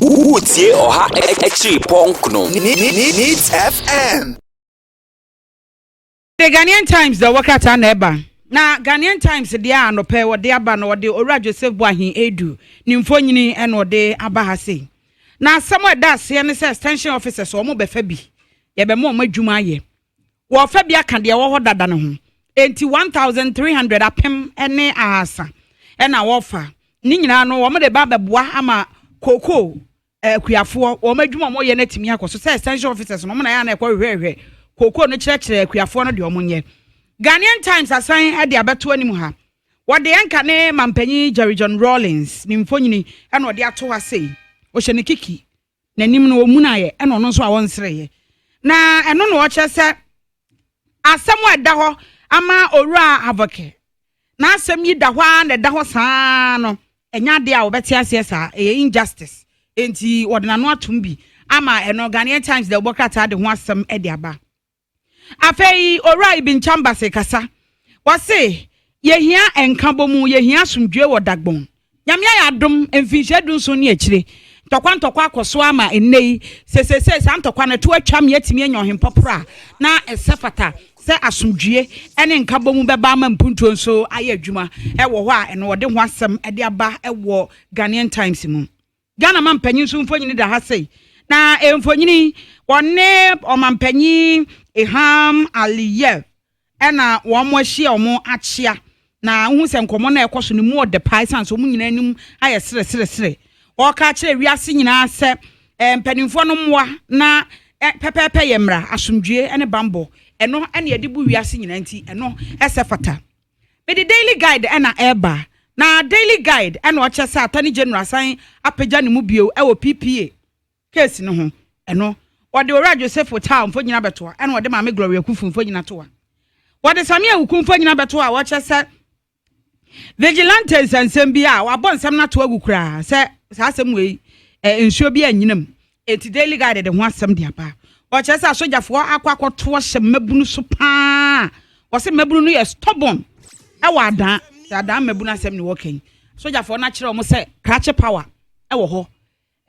Utie oha echi ponkno. Needs FM. The Ghanaian Times the wakata neba. Na Ghanaian Times dia anope wo de aba na wo de Owura Joseph Boahin edu ni mfonyini ene wo de aba ha sei. Na somewhere that say ne say extension officers wo mo befa bi. Ye be mo adwuma ye. Wo fa bi aka de wo ho dada ne ho. Enti 1300 apem ene ahasa. Ena wo fa. Ni nyina no wo mo de ba beboa ama koko kuafo wo madwuma mo ye na timi akoso say extension officers no mo na ya na ekwo koko no kyerɛkyerɛ kuafo no de omonye. Ghanaian Times asan e de abeto anim ha. Wo de enka ne mampanyi Jerry John Rawlings ni mfonyini e no de ato ha sei. O hye ne kiki nanim no omunaye e no nso a wonsreye. Na eno no wo kyerɛ asɛm a da hɔ ama Owura Aboagye. Na asɛm yi da hɔ na da hɔ saa no enya de a wo bete ase saa e injustice. Enti wo de na no atom bi ama eno Ghanaian Times de obokata de ho asɛm e de aba. Afei Owura Ibn Chambers kasa wase yehia enkabomu yehia asomdwe wo dagbon nyame ya adom emfinhye dunso ne akire ntokwa akoso ama ennei sesese santokwa na to atwam yatimi anya ohempopra na esefata se asomdwe ene nkabomu beba ama mpuntuo nso aye adwuma ewo ho a eno wode ho asem ede aba ewo Ghanaian Times mu Ghana mampanyin so mfonyini da ha sei na emfonyini wonne omampanyin Iham Aliyev ena wo mo hye omo achia na hu se nkomo na ekoso ne mu de paisan so mu nyina nim aye sere o ka kire wiase nyina se mpanimfo no mwa na pepepe yemra asomdwe ene bambo eno ene ye de bu wiase nyina nti eno esefata be the daily guide ena eba na daily guide ena o chese atani general san apagya ne mu bio e wo PPA case no ho eno Wade Owura Joseph Town fo nyina beto a ene wode Maame Gloria Kufu fo nyina to a wade Samia Wukum fo nyina beto a wo kyese vigilantes ansem bi a wabon nsem na to agukura se sa asem we ensuo bi anyinam eti daily guide de ho asem de aba wo kyese asojafo akwakoto hye mabunu so pa wo se mabunu no ye stubborn e wa dan mabunu asem ne wo kan sojafo na kire wo se crash power e wo ho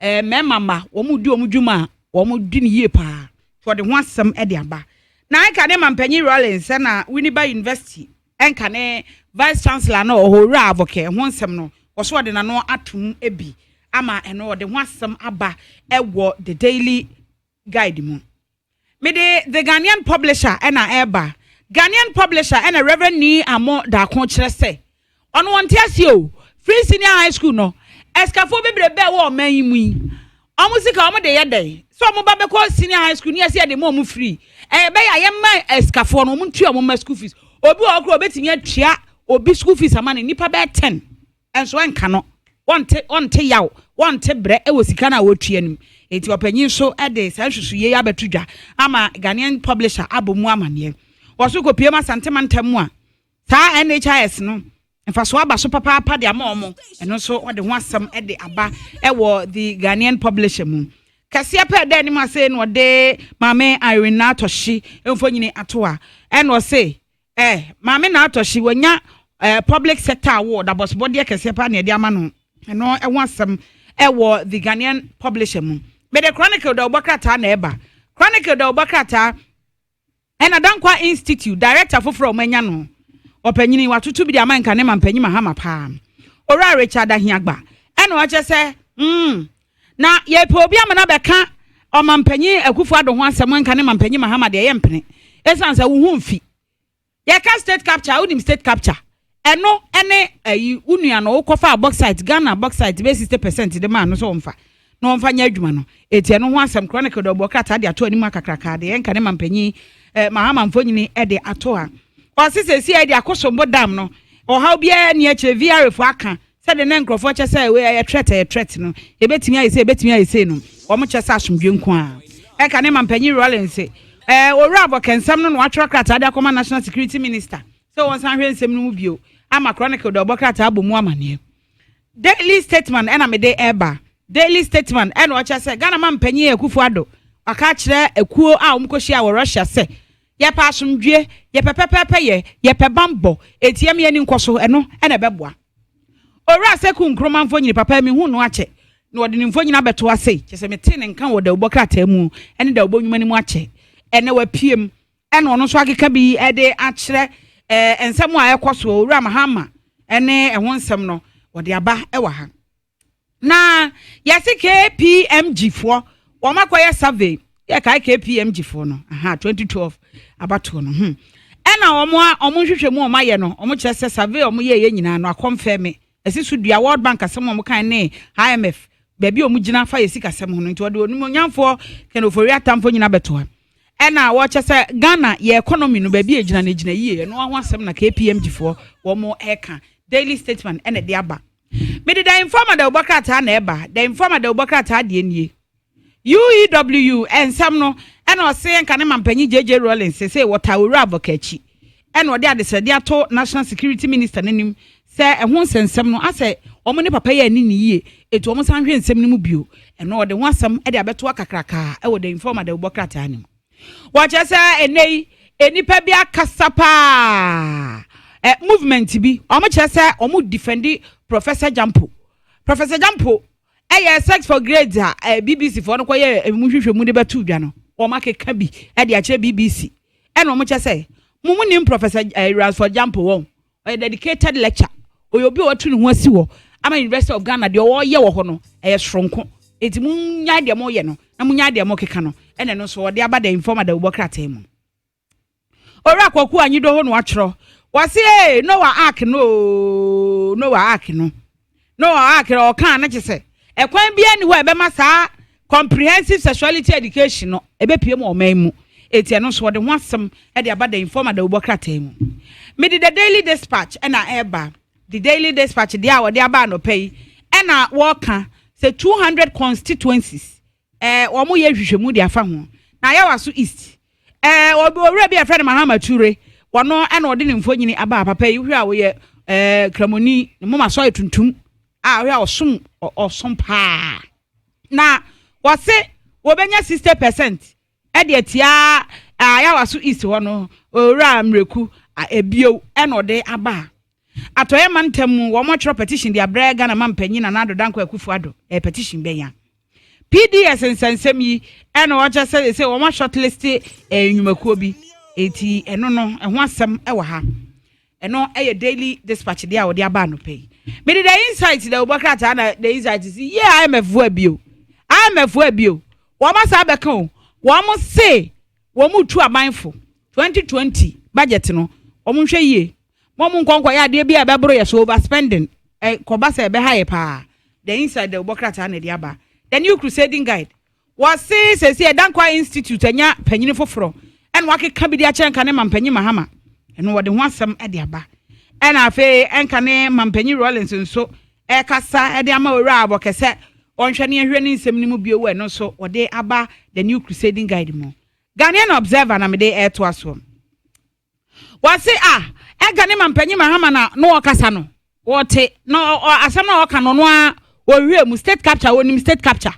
memama wo mu di wo mu dwuma womo dini ye pa for the one some ede aba na enka ne mampanyi Rawlings na Winneba University enka ne vice chancellor na Owura Aboagye ho nsem no wo so de na no atum ebi ama eno de ho asem aba ewo the daily guide mu me the Ghanaian publisher na eba Ghanaian publisher na Reverend Ni Amo da ko kire se ono wonte ase o free senior high school no eskafo bebrebe wo man yi mu yi omusika omo de yedai so mo ba be ko senior high school ni ase de mo free be ya ye man escafo no mo ntua mo ma school fees obi okro obetimi atua obi school fees amane nipa be 10 enso enka no wonte yaw wonte bre e wosika na wotua nim enti opanyin so e de sa hwehwe ye abetudwa ama Ghanaian publisher abomu amane woso ko pie ma santemantam a sa NHIS no Mfaso aba so papa de ama omo eno so wode ho asem e de aba e wo the Ghanaian publisher mu kase pa de ni ma say no de Maame Irene Atoshi emfonyini atoa e no say Maame na Atoshi wanya public sector award abos body kase pa na de ama no eno e ho asem e wo the Ghanaian publisher mu be the Chronicle da Obakata na eba Chronicle da Obakata e na Dankwa Institute director foforo manya no opanyini watutu bi de amanka ne mampanyi mahama pa Owura Richard Ahiagba ene o chese na ye pe obi amana beka o mampanyi Akufo Addo ho asem nka ne mampanyi mahama de ye mpene esanse wo hu mfi ye ka state capture unim state capture eno ene ayi unua no kofa bauxite Ghana bauxite be 60% de man no so mfa no mfa nya adwuma no eti eno ho asem Chronicle do bokata de ato anim akakraka de ye nka ne mampanyi mahama mfonyini e de ato a Osise si edi akosombo dam no o ha bia ne ache VR fo aka se de ne nkrofo che se we ya threat no ebetimi ayese no o mo che se asomdwe nko a e ka ne mampanyi Rawlings Owura Aboagye nsam no atwra krata de akoma national security minister so won san hwe nsam no mu bio ama Chronicle do bokrata abomu amane daily statement ena me de eba daily statement ena o che se Ghana mampanyi Akufo Addo aka kire ekuo a omkohia wo Russia se ye pa asomdwe ye pepepepe ye pe bambo etiam ye ni nkoso eno ena beboa Owura Seku Nkrumah mfonyini papa mi hu no ache no ɔde ne mfo nyina bɛto ase kyese mete ne nka wɔ da ubokrata mu ɛne da ubonyuma ne mu akyɛ ɛne wapiem ɛne ɔno so akeka bi ɛde akyerɛ ensɛm a ɛkɔ so owura mahama ɛne ɛho nsɛm no wɔde aba ɛwɔ ha na yɛse KPMG foɔ wɔn akɔyɛ survey yɛ kai KPMG foɔ no 2012 abato no ɛna ɔmo nhwehwɛ mu ɔmo ayɛ no ɔmo kyerɛ sɛ survey ɔmo yɛ nyinaa no akɔmfɛm ɛsi so dua World Bank asɛm ɔmo kan ne IMF baabi ɔmo gyina fa yɛ sika asɛm ho no nti ɔde onimo nyamfoɔ kenofori atamfo nyina bɛto ha ɛna wɔkyɛ sɛ Ghana yɛ economy no baabi egyina na gyina yie no ho asɛm na KPMG foɔ wɔmo ɛka daily statement ɛna de aba mede da informa da ubokrata na ɛba da informa da ubokrata de nie UEW ensam no ɛna ɔse nka ne mampanyi JJ Rollins sɛ wɔta owura avokachi ɛna ɔde adesɛde ato National Security Minister nanim sɛ ɛho nsɛnsɛm no asɛ ɔmo ne papa yɛ ani ne yie etu ɔmo san hwɛ nsɛm no mu bio ɛna ɔde ho asɛm ɛde abeto akakraka ɛwɔ da informa da ubokrata anim wɔkyɛ sɛ enei enipa bi akasa pa movement bi ɔmo kyerɛ sɛ ɔmo defendi Professor Jampo ɛyɛ sex for grades BBC for no koye muhwehwɛ mu de betu dwa no o ma keka bi de a kyerɛ BBC ɛna o mo kyɛ sɛ mumu nim Professor Ransford Jampo won a dedicated lecture oyobi o tu ne ho asi wo ama University of Ghana de o ye wo ho no ɛyɛ sronko enti munya de mo ye no na munya de mo keka no ɛna no so o de aba da informa da ubokrata mu ora kwaku anyido ho no atwerɛ wase Noah Ark no kan na kyese ekwan bia ni ho ebema saa comprehensive sexuality education no ebepie mu oman mu etie no so de ho asem e de aba da informa da ubokrata mu me the daily dispatch na eba the daily dispatch dia wo de aba no pay na wo ka say 200 constituencies wo mo ye hwehwemu de afa ho na ya waso east owura bi afre Mahama Ture wono na ode ne mfonyini aba papa yi hwe a wo ye kramoni ne mama so etuntum a hwe a osom pa na wose wobenya 60% e de atia ya waso east wono owura mreku ebio na ode aba atoye mantem wo mo tro petition de abrega na mampanyi na nado danko akufuado petition benya PDS nsensem yi na wo kye se wo mo shortlist enwumakuo bi eti eno no ho asem e wo ha eno eye daily dispatch de a wo de aba no pay me the insight da ubokrata na the insight is IMF abio wo ma sa beka o wo mo say wo mo tu amanfo 2020 budget no wo mo hwe yie mo mo nkonko ya de bia be bro ye so overspending ko ba se be ha ye pa the inside the ubokrata na de aba the new crusading guide was say Dankwa Institute anya panyini foforo en wakeka bi de ache nka ne mampanyi Mahama eno wode ho asem e de aba en afa enka ne mampanyi Rollins nso e kasa e de ama owura abokese onhwe ne ehwe ne nsem ne mu bio we no so wode aba the new crusading guide mo Ghanaian Observer na me de e to aso wase enka ne mampanyi Mahama na no wakasa no wote no asem na waka no no a ohwe mu state capture wonim state capture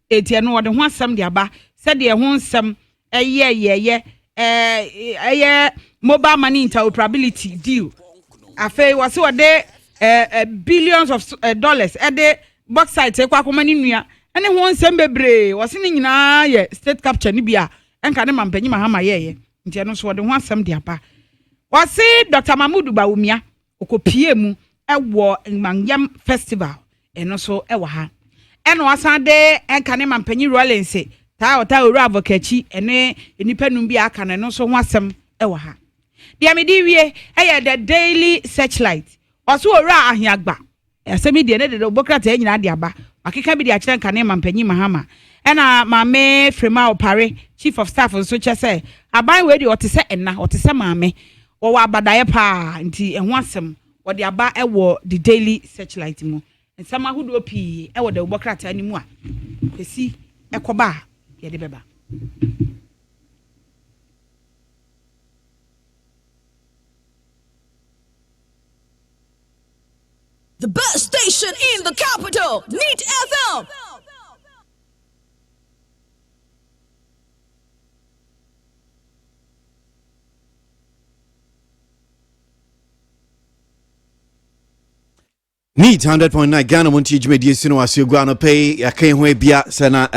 etie no wode ho asem de aba se de ho nsem eye mobile money interoperability deal afa wase wode billions of dollars de bauxite kwa komani nua ene ho nsem bebre wase ne nyina ye state capture ni bia enka ne mampanyi Mahama ye ntie no so wode ho asem de aba wase Dr. Mahmoud Bawumia okopie mu ewo Manyam festival eno so ewa ha eno asan de enka ne mampanyi Rollins ta owura avokachi ene enipa num bi aka no so ho asem ewa ha dia me di wie the daily searchlight oso owura ahiagba asemi de ne de ubokrata nyina de aba akeka bi de akere enka ne mampanyi Mahama ena mame Frema Opare chief of staff nso chese aban we de otese enna otese mame wo abadaye pa nti eho asem wo de aba ewo the daily searchlight mu nsama hudo pi ewo de ubokrata ni mu a esi ekoba ye de beba the best station in the capital, Neat FM. Need 100.9 Ghana Montie Jumedi Sino Asiogano pay Yakenwe Bia Sana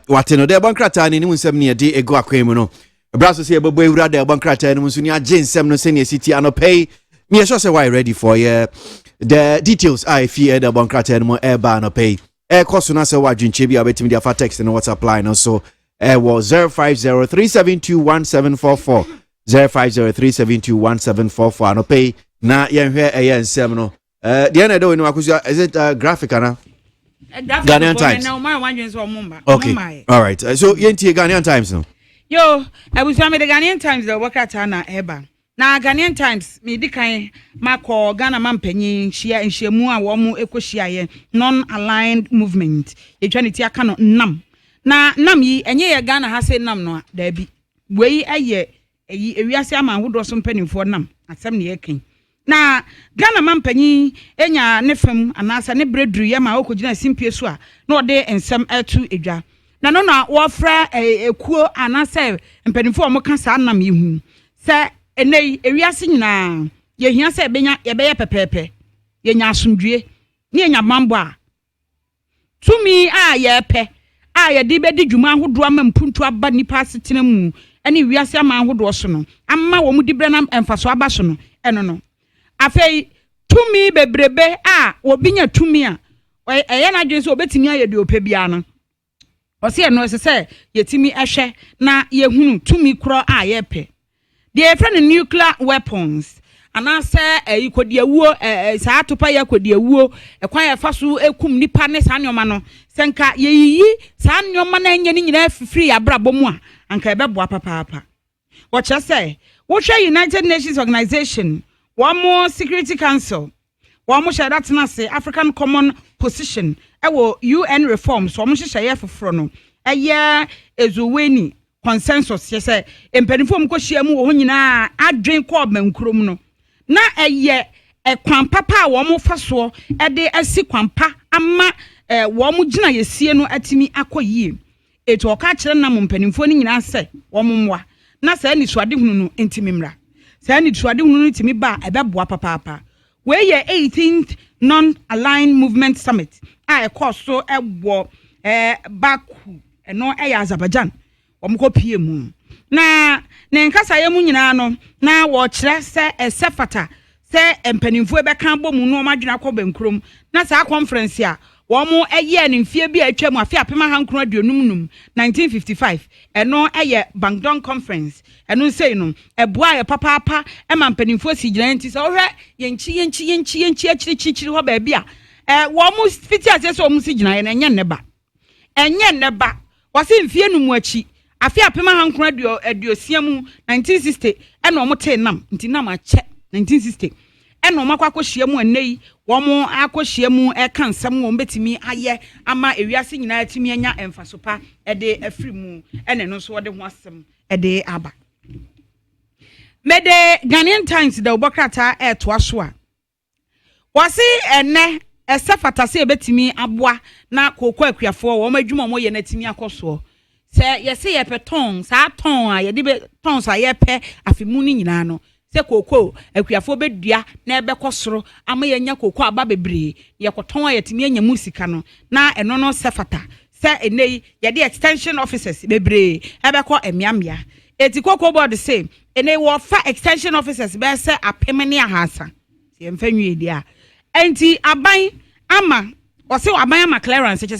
Wateno de Bankrata ni munsem ne de ego akwemu no. Braso se ebobo ewura de Bankrata ni munsu ni agensem no se ne city ano pay. Me sure say why ready for the details I fear the Bankrata ni mo eba no pay. Koso na se wadwinche bia betimi dia fa text no WhatsApp line no so was 0503721744 0503721744 no pay na yenhwe ensem no. The end of the is it graphic? Ghanaian Times. Okay. All right. So, yenti Ghanaian Times no? Yo, I was the Ghanaian Times the work at Anna Eba. Now, Ghanaian Times, me decay, Marco, Ghana Mampenny, Shia and Shemua, Wamu, Equishia, non-aligned movement. A Trinity cannot num. Now, Nami, and ye Ghana has said num no, there be. Way a year, a Yasiama who does some penny for num, at 70 king. Na Ghana mampanyi enya ne fam anasa ne bredru ye ma okogina simpie so a na ode ensem atu edwa na no na wo fra ekuo anasa mpanifo mo ka sa nam yehu se enei ewiase nyina ye hia se benya ye beye pepepe ye nya asomdue ne nya mambo a tumi a ye pe a ye de bedi dwuma ahodo ama mpuntu aba nipa asetena mu ene wiase ama ahodo so no amma wo mu dibre na emfaso aba so no eno no afei tumi bebrebe a obinya tumi a eye na dwen so obetimi aye de opebia no o se no se yetimi ehwe na yehunu tumi kro a ye pe de friend nuclear weapons anase ikodiawuo sa atopa ya kodiawuo ekwan ya faso ekum nipa ne sa nyoma no senka yeyi sa nyoma na enye ni nyina fifiri abrabo mu a anka ebeboa papa wo che se wo hwe United Nations Organization one more Security Council, one more share say African Common Position, UN reforms, one more share for frono. A year is winning consensus, yes, a penifom koshiamu, winina, I drink cobman crumno. Na a year a quampapa, one more faso, a day a sequampa, amma, one more jina ye sieno atimi aqua ye. It will catch a number penifoni in answer, one more. Nasa any swading intimimra. Sani twade hunu timi ba ebeboa papa we ye 18th non-aligned movement summit a ekoso ewo Baku eno Azerbaijan omko pie mu na nkasa ye mu nyina no na wo kire se esefata se empanimfo ebeka bom no madwena kɔ bankrom na sa conference a womo eye ne mfie bi atwam afi apema hankro aduonum 1955 eno eye Bangdon conference eno sei no eboa ye papa e mampanimfo si gyina nti so hwe yenchi akirichiri ho ba bia womo fiti ase so womo si gyina ye na enye ne ba wase mfie no mu achi afi apema hankro aduosiamu 1960 eno womo te nam nti nam ache 1960 eno makwa akɔhyiamu anei wɔn akɔhyiamu ɛka nsɛm wɔn betimi ayɛ ama ewiase nyinaa timi anya emfasopa ɛde afiri mu ɛne no so wɔde ho asɛm ɛde aba mede Ghanaian Times da obokrata ɛtoa so a wɔse ɛnɛ ɛsɛfata sɛ betimi aboa na kokɔ akuafoɔ wɔn adwuma wɔn yɛ na timi akɔsoɔ sɛ yɛse yɛpɛ tɔn saa tɔn a yɛde be tɔn sa yɛpɛ afimu ni nyinaa no se koko akuafo bedua na ebekosoro ama yenya koko aba bebre ye koton ayetimi anya musika no na eno no sefata se enei ye de extension officers bebre ebeko emiamia eti koko board say enei wo fa extension officers be se apemene ahasa se emfanwie dia enti aban ama wose aban ama clearance che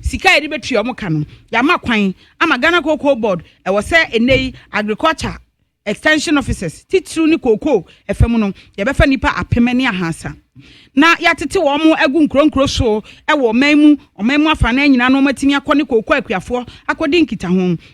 sika ye de betua omo ka no ya ma kwan ama Ghana Cocoa Board e wo se enei agriculture extension officers titru ni koko efemu no ye befa nipa apemene ahasa na yatete wo mo agu nkronkro so e wo omanmu afa na nyina no matimi akɔ koko akuafo akɔdi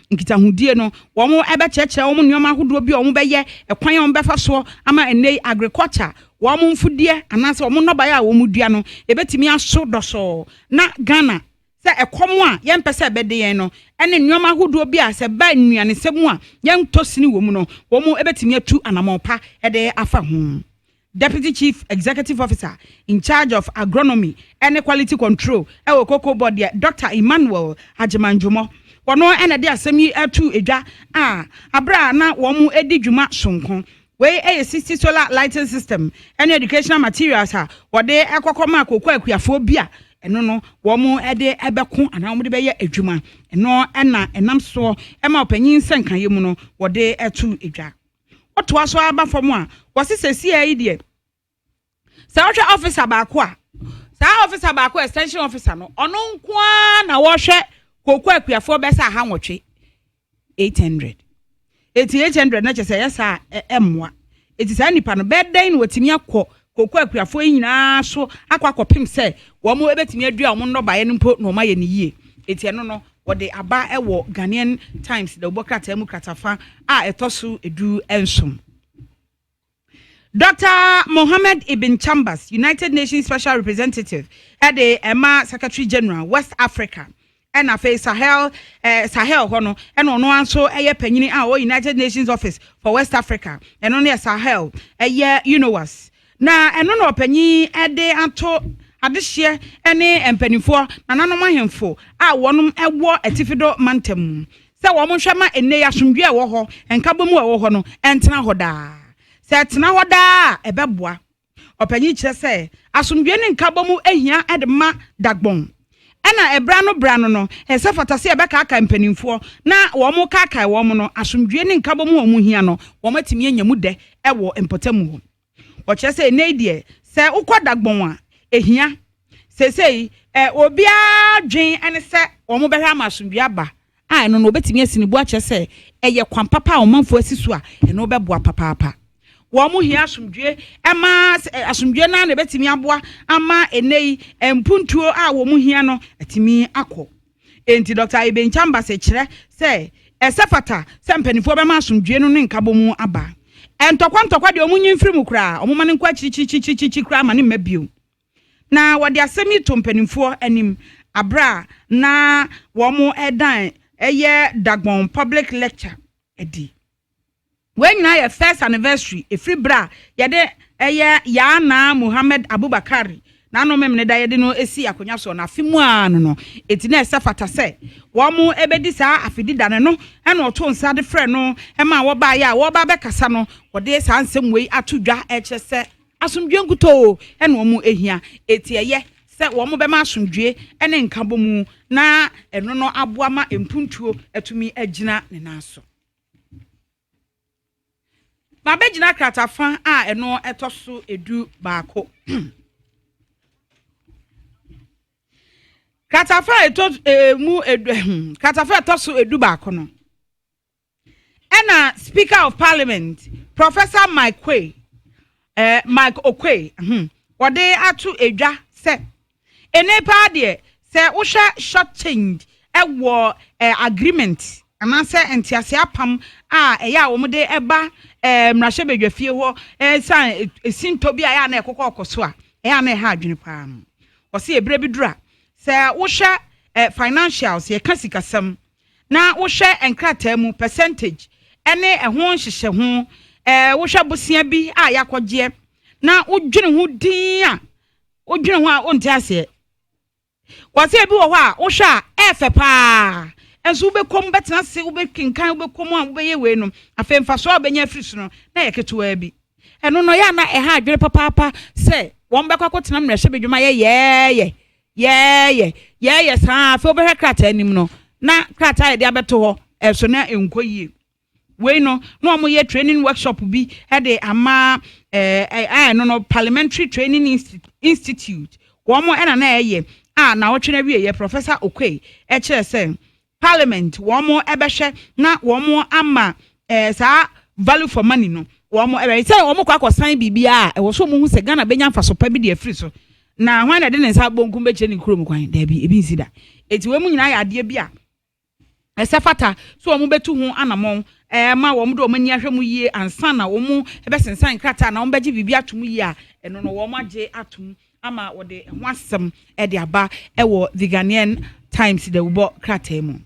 nkitahudie no wo mo ebe kyekere wo mo nneoma ahodo bi wo mo bɛyɛ ekwan wo befa so ama enei agriculture wo mo mfudie anase wo mo nobaye a wo mo dua no ebetimi aso doso na Ghana se ekomo a yempese bede yen no ene nneoma ahodo bi a se ba nnuane semu a yen tosini wo mu no wo mu ebetimi atu anamopa ede afa ho Deputy Chief Executive Officer in charge of agronomy and quality control ewo Cocoa Board Dr. Emmanuel Hajimanjumo wono ene de asemi atu edwa a abra na wo mu edi dwuma sonko we a 60 solar lighting system and educational materials ha wode ekokoma akokwa akuafo bia eno no wo mo ede ebeko ana wo de beye adwuma eno na enam so ema opanyin senkan yemu no wode etu edwa oto aso aba fom a wo sesesi ai de sa wo hwe officer ba ko a sa officer ba ko extension officer no ono nko na wo hwe kokwa akuafo be sa ha nwotwe 800 800 na chese yesa emwa eti sa nipa no beden watimi akọ kokwa akuafo nyina so akwa kopim se wo mo ebetimi adua wo no baye mpo no ma ye ne yie eti eno no wode aba ewo Ghanaian Times de obokrata mu kratafa a etoso edu ensum. Dr. Mohammed Ibn Chambers, United Nations Special Representative at the EMA Secretary General West Africa and afa Sahel hono and ono anso eye panyini a United Nations Office for West Africa and on Sahel UNOWAS na eno no panyi ede ato adehye ene empanifo na nanom ahemfo a wonum ewo atifido mantem se wo mo hwema enne yasomdwe ewo ho enkabomu ewo ho no entena hoda se tena hoda ebeboa opanyi kire se asomdwe ne nkabomu ehia edema dagbon ana ebrano no ese fatase ebeka aka mpanimfo na wo mo kaka wo mo no asomdwe ne nkabomu wo mu hia no wo matimi anyamu de ewo empotamu ho o kire se ne die se ukodagbon a ehia sesei obia dwen ene se wo mo behwa masomdwe aba a eno no obetimi asinibu a kire se eye kwan papa o manfo asisu a eno beboa papa wo mu hia asomdwe ema asomdwe na na betimi aboa ama enei empuntuo a wo mu hia no atimi akọ enti Dr. Ibn Chambers kire se esefata se mpanifo be ma asomdwe no ne nkabomu aba entokwa de omunyi mfiri mu kra omumane nkwa chichichichichi kra ma ne mabio na wode asemi to mpanifo anim abra na wo mu edan eye dagbon public lecture edi when na your first anniversary free bra yede yana Muhammad Abubakari na no memne da yede no esi akonya so na afimu anu no eti na esafata se wo mu ebedi sa afidi dane no e no to nsa de frɛ no e ma wo ba ya wo ba be kasa no wode sa nsem wei atodwa e kye se asomdwe nkuto e no mu ehia eti eye se wo mu be ma asomdwe e ne nkabomu na eno no aboa ma empuntuo atumi agina ne naso Mabejina kratafa a eno etoso edu baako. Kratafa kratafa etoso edu baako no. Ena Speaker of Parliament Professor Mike Okwe wode atu edwa se enepa de se wo hwa short change ewo agreement anase entiase apam a eya wo de eba mrahye bedwafie ho san esinto bi aya na ekokọ okoso a eya na ha adwene pa no o se ebre bidura se wo hwe financials ye kasikasam na wo hwe enkrata mu percentage ene ehon hyehye ho wo hwe bosia bi a yakogye na wo dwene ho din a wo dwene ho a onti ase wo se bi wo ho a wo hwe a efe pa enso ube kom betena se ube kinkan ube kom a ube ye we no afemfa so obenya frisu no na yeketo bi eno no ya na eha adwere papa se won bekwa kwotena mrehye bedwuma ye sa afi obehwe krata anim no na krata ye de abeto ho eso na enkoyie we no omo ye training workshop bi e de ama no Parliamentary Training Institute womo ena na eye na wotwe na wie Professor Okwe e kire se Parliament womo ebehwe na womo ama sa value for money no womo ebe say womo kwa kosan bibia e wo so mo hu se Ghana benya mfa so pa bi de afri so na hwan na de ne sa bonkum be kire ne kurom kwan da bi ebi nsida eti we mu nyina ya ade bi a esefata so womo betu hu anamon ma womo do mani ahwe mu yie ansa na womo ebe sensan krata na womo beji bibia atum yie a eno no womo age atum ama wode ho asem e de aba e wo the Ghanaian Times de ubo krata mu.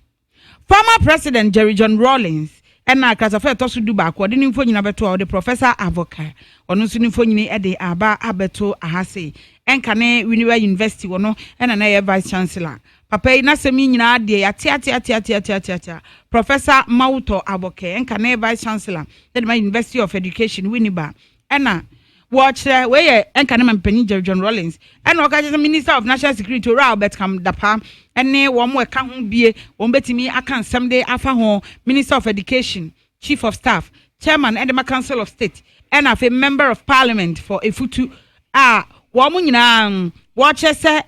Former President Jerry John Rawlings and na kasafa to so du ba ko de nimfo nyina beto the Professor Aboagye ono so nimfo nyini e de aba abeto ahase enka ne University wono and na Vice Chancellor papa na semi nyina de ya tia Professor Montie Aboagye enka na vice chancellor the University of Education Winneba ena watch we enka na mpani John Rawlings ena okaje Minister of National Security Robert Kamdapa ene wo mo eka ho bie wo betimi aka nsem de afa ho Minister of Education Chief of Staff Chairman Edema Council of State and a member of Parliament for Efutu wo mo nyina watch say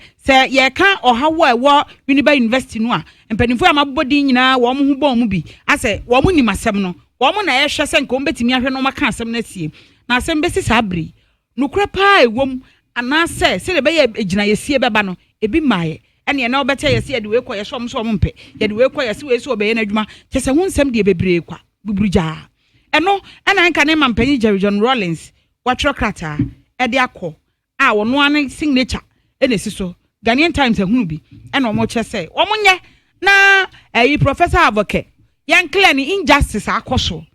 ye kan ohawo ewo Uniba University no a mpanifo amabodi nyina wo mo hu bo mu bi ase wo mo nimasem no wo mo na ye hwe se nko betimi ahwe no maka asem na sie na asem besi sabri nukura pa ewom ana se de be ye egina yesie beba no ebi maaye ene ye na obeta yesie ye de we koye so mo mpe ye de we koye se we so obeye na adwuma kyese hu nsem de bebre kwa buburuja eno ena nka ne mampanyi John Rawlings watro krata e de akọ wono an signature ene siso Ghanaian Times ehunu bi ena omo kyese omonye na Professor Aboagye yan clear ni injustice akoso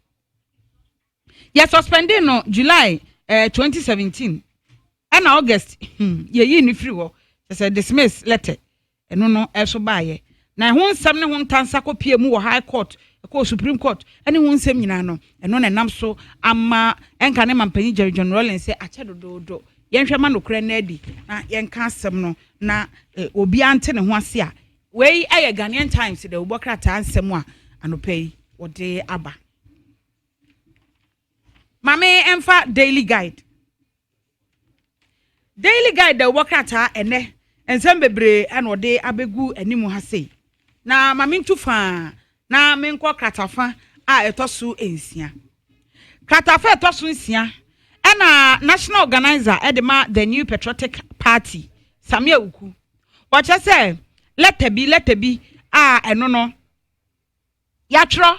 ye suspended no July 2017 and August ye yi ni free wo say dismiss letter eno no eso baaye na ho nsam ne ho ntansa kopie mu wo high court ko Supreme Court ene ho nsam nyina no eno na nam so ama enka ne mampanyi John Rawlings say ache dododo yenhwe ma no kra na adi na yenka asem no na obi ante ne ho ase a we aye Ghanaian Times de obokrata ansem a anopai wode aba Mame emfa daily guide the wakata ene ensem bebre anode abegu animu ha sei na mame ntufa na menko kratafa a etosu ensia kratafa etosu ensia ena national organizer edema the new patriotic party Samia Uku wacha say let be a eno no yatro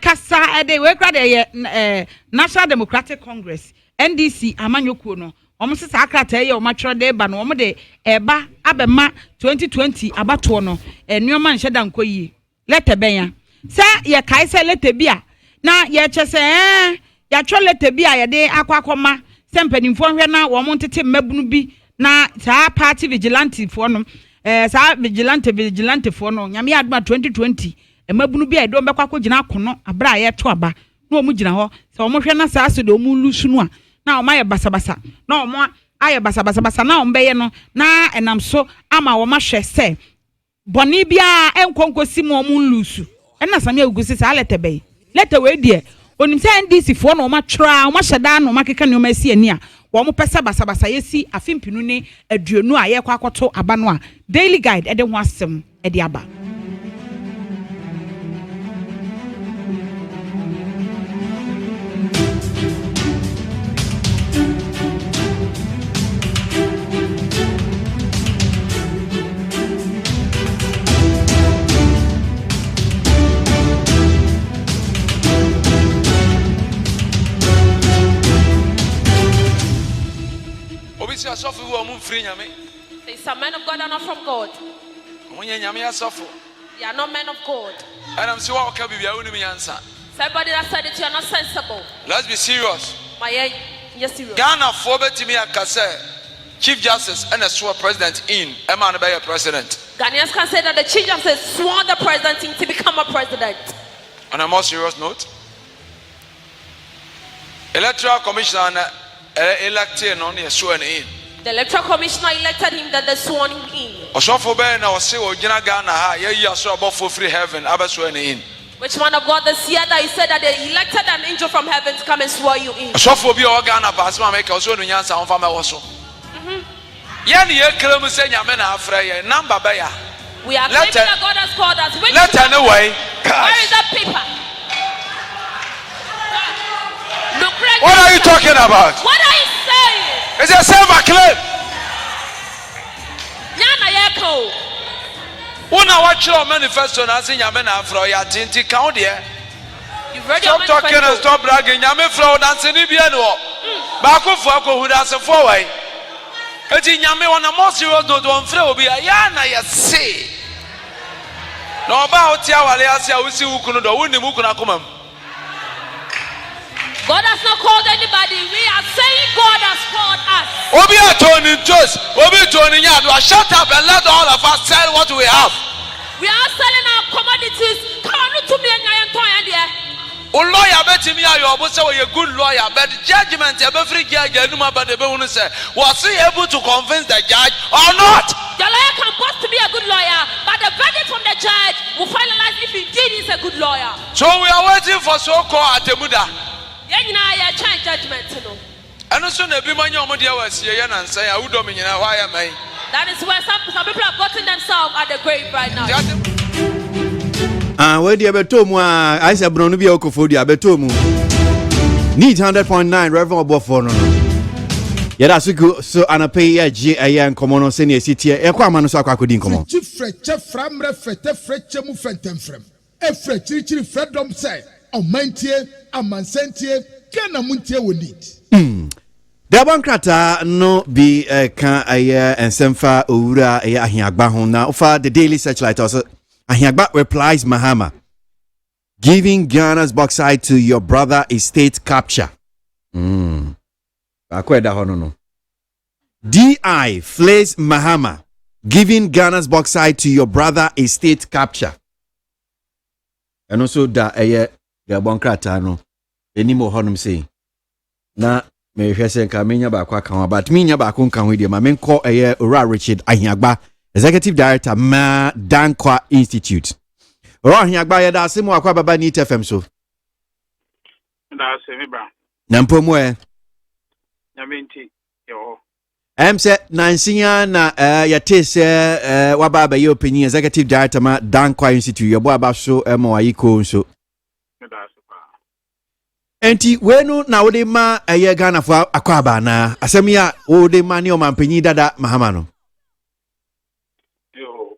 kasa ede we kra de National Democratic Congress NDC amanyokuo no omo se sakrata ye omo atro de ba no omo de eba abema 2020 abato no enuoma nheda nkoyi lete benya se ye kai se lete bia na ye chese ya tro lete bia ye de akwakoma se mpanimfo hwe na wo mo ntete mabunu bi na sa party vigilante fo no sa vigilante fo no nyame aduma 2020 emabunu bi edo mbekwa ko gina akono abra ye to aba na omu gina ho se omu hwe na sa de omu lusu no a na omu aye basabasa na omu aye basabasa na ombe ye no na enam so ama wo ma hwe se boni bia enkonkosi mu omu lusu ena Samia ugusi sa lete be lete we die onim se NDC fo na omu atwra omu hyeda na omu akeka ne omu asi ani a wo mu pesa basabasa yesi afimpinu ne aduonu a ye kwa akoto aba no a daily guide ede ho asem ede aba It's a man of God and not from God. They are not men of God. And I'm sure okay be answer. Somebody that said that you are not sensible. Let's be serious. Yes, serious. Ghana for betimi akase Chief Justice and a sworn president in a man be a president. Ghanaians can say that the Chief Justice sworn the president in to become a president. On a more serious note, Electoral Commissioner elected on the sworn in. The Electoral Commissioner elected him that they sworn him in. Osofo be na ose ogina Ghana ha ye so above for free heaven aba sworn in. Which man of God this year that he said that they elected an angel from heaven to come and swear you in? Osofo bi o Ghana pass ma make so no nyansa on fama wo so. Ye ne ye krem se nyame na afra ye number be ya. We are claiming that God has called us. Which let anyway. Where is that paper? What are you talking about? What are you saying? It's a self-acclaim. Nyana yeko. Una watch your manifesto na say nyame na afro ya tinti count there. You've read your manifesto. Stop talking and stop bragging. Nyame fro dance ni bia no. Ba ko fu akohu dance for why. Eti nyame wona more serious do don fre obi ya na ya say. No ba otia wale ase a wusi wukunu do woni mu kuna komam. God has not called anybody. We are saying God has called us. Obi atoni just, obi toni nyado. Shut up and let all of us sell what we have. We are selling our commodities. O lawyer bet me you almost say a good lawyer, but judgment every judge but the bonus say was he able to convince the judge or not? The lawyer can boast to be a good lawyer, but the verdict from the judge will finalize if indeed he's a good lawyer. So we are waiting for so-called Atemuda. Judgment. And also the Bimanya Modia was here and say I would dominate why am I? That is where some people have gotten themselves at the grave right now. Where the Abetomu, I said, Bronubia Okofodi, Abetomu. Need 100.9, Reverend Bofono. Yet I so and a pay a G. A young common senior city, a quaman so I couldn't come on. From refrete Fretchemu Fentem from. A Fretchiri Fredom say, O Montie, a Mansentie, can a Montie will need. The Abankrata no be can a year and Semfa Ura a Yahiagba now for the Daily Searchlight also. Ahiagba replies Mahama, giving Ghana's bauxite to your brother is state capture. DI flays Mahama, giving Ghana's bauxite to your brother is state capture. And also that the Abankrata no anymore honum say na me hwese ka menya ba kwa kan but menya ba kon kan hwe ma men call Ora Richard Ahiagba, Executive Director, Dankwa Institute. Rohan Yagba da simu akwa baba ni TFM so. Da semi bra. Nampo mwe. Nyamenti yo. Say nansinya na yatese wababa ye opinion Executive Director ma Dankwa Institute yebo abaso mo ayiko nso. Da super. Enti wenu na wode ma Ghana fo akwa ba na asem ya wode ma ne o mampanyi dada Mahamano.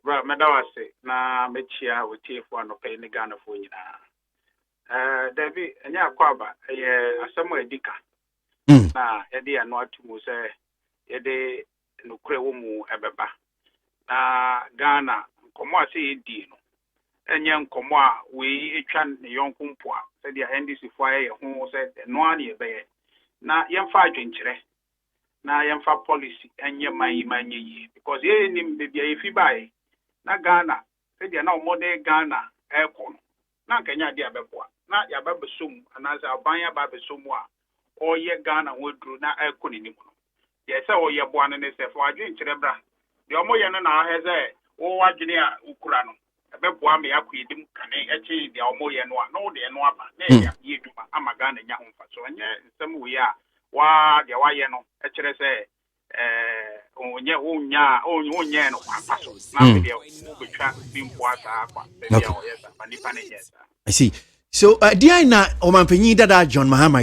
Bra medawase na mechia wotiefo anope ni Ghana fo nyina. David enya akwaba asemo edika. Na yede anu atumu se yede nukure wo mu ebeba. Na Ghana nkomo ase edi no. Enye nkomo a we etwa ne yonko mpo a se dia NDC fo aye ho se no ani ebeye. Na yemfa adwenkyere. Na yemfa policy enye manye yi because ye nim bebia efi bae. Na Ghana, said you know more Ghana aircon. Na Kenya dia beboa. Na ya babesum anaza abanya babesumwa. O ye Ghana wodru na aircon ni mu. Ye say o ye boa ne se fo adwen kirebra. De omo ye no na aheze o wadwene a ukura no. Beboa me akwedim kane echi de omo ye no a no de no aba. Na ya ye duma ama Ghana nya ho mfa so nye nsem we a wa de wa ye no e kire se onye no kwapaso na me de obetwa bimpo asa akwa be dia oyesa panipa ne yesa. I see. So DI na omampanyi dada John Mahama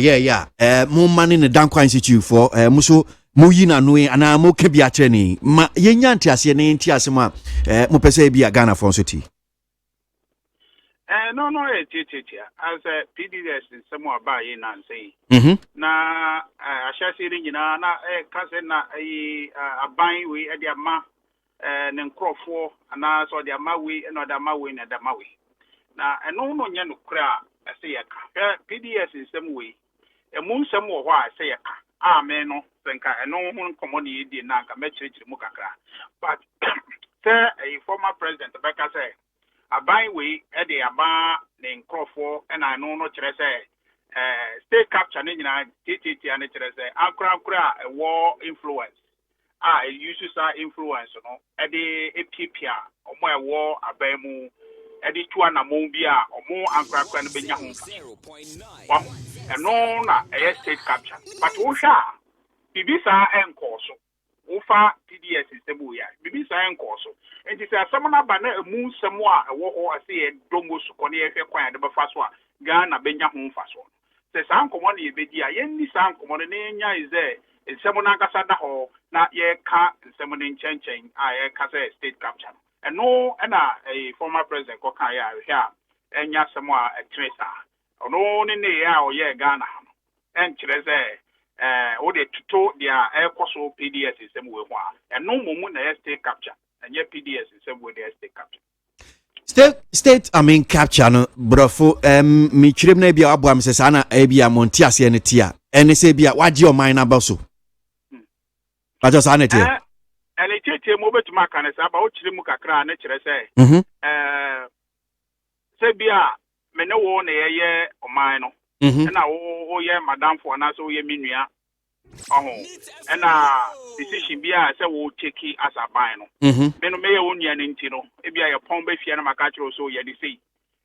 mo mane ne Dankwa Institute for muso mo yi na no ana mo ka bia kire ni ma yenya ntiase ne ntiase ma mo pese bia Ghana for so ti. No as PDS in some about ye na say na ashasi ri nyina na kase na aban we e dia ma ne nkrofo ana so dia ma we no da ma we na da ma we na eno no nya no kra ase ye ka PDS in some way e mu nsem wo ho ase ye ka amen no senka eno hu nkomo ne ye di na ka me chirichiri mu kakra but say a former president Beka say aban we e de aba ne nkrofo e na no kire say state capture ne nyina TTT ane kire say akra e war influence e use sa influence no e de epipia omo e war aban mu e de tu anamon bi a omo akra no benya ho no na e state capture but wo hwa bibisa enkoso ufa PDS system ya bibisa enkoso enti se asem na ba na emu nsem a ewo ho ase e domo suko ne ehwe kwan de befa so a Ghana benya ho mfa so se san komo na yebedi a yenni san komo ne nya ize nsem na nkasa da ho na ye ka nsem ne nchenchen a ye ka se state capture eno na former president ko kan ya hwe a enya sem a etresa ono ne ya o ye Ghana enkyere se o de tuto dia ekoso PDS system we ho a eno mumu na state capture enye PDS system we the state capture State, I mean, capture no, brofo, me chirem na bia abuam se sana bia Montie ase ne tia. Ene se bia what your mind about so? But just ane tia. Ene tia mo betuma kan se aba o chirem kakra na kire se. Se bia me ne wo na ye oman no. Na wo ye madam for na so ye minua. And decision be say we take it as a buy no. Then me own ya nti no. E bia your pon be fie na maka kiro so ye dey say.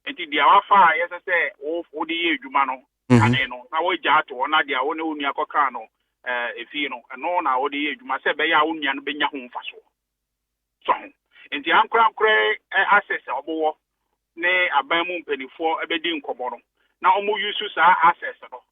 Enti dia wa fa yes say o di ye adwuma no. Ane no. Na wo gya to na dia wo ne onu akoka no efie no. No na wo di ye adwuma say be ya onu no benya ho mfa so. So enti ankra access obowo ne aban mu mpanifo ebedi nkomo no. Na omo use sa access no.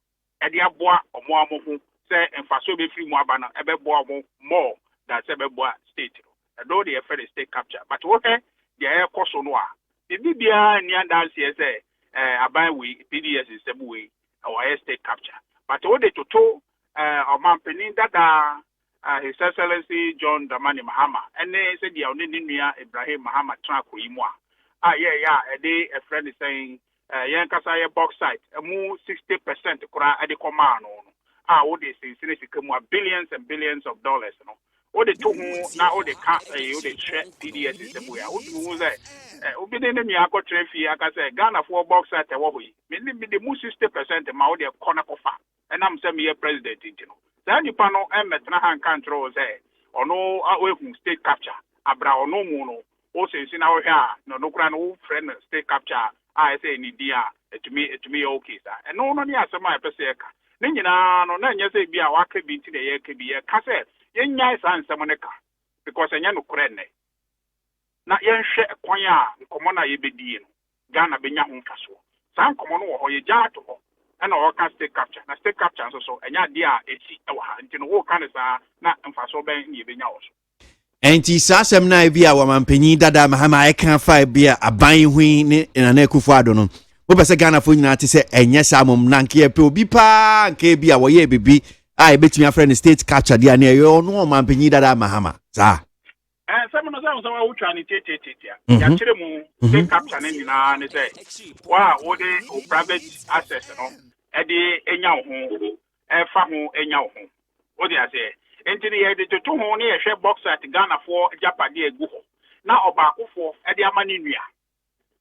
E dia boa omo amoho say enfaso be free mu abana ebe boa more than say be boa state no though they affair the state capture but what the air cost no a bibia ni dance say aban we PDS is same way our state capture but what they toto omampeni dada His Excellency John Dramani Mahama and they said the only nua Ibrahim Mahama tranko imu a a day a friend is saying yankasa box site mu 60% kura ade koma no what they say billions and billions of dollars, you know. What they took now, what they can't, what they share PDS is the way. What you say? We didn't me I got trophy. I can say Ghana for box at the way. Maybe the most 60% my audio corner kofa, and I'm semi president, you know. Then you panel and Metrahan control say, or no away from state capture, abra or no mono. Also, in our hair, no grand old friend state capture. I say in India, to me okay, sir. And no, yes, my peseka. Nina no na nyese bia waka bi nti na ye ka bi ye ka se yenya sansem ne ka because enya no kure ne na yenhwe kwan a nkomo na ye bedie no Ghana benya ho mfaso san nkomo no wo ho ye gya to ho na wo ka state capture na state capture so enya de a eti e wo ha nti no wo ka ne sa na mfaso ben ye benya wo so enti sasem na bia wa mampanyi dada Mahama e kan fa bia aban hui ne na Akufo Addo no wo pese Ghana fo nyina te se enye samom na nke pe obi pa nke bia wo ye bibi a betumi afre ne state capture dia na ye no mampanyi dada Mahama sa some no say wo twa ne tete ya kire mu state capture ne nyina ne say wa wo de private access no e de enya wo ho e fa ho enya wo ho wo de ase enti ne ye de toto ho ne ye hwe box at Ghana for japade egu ho na obakofo e de ama ne nua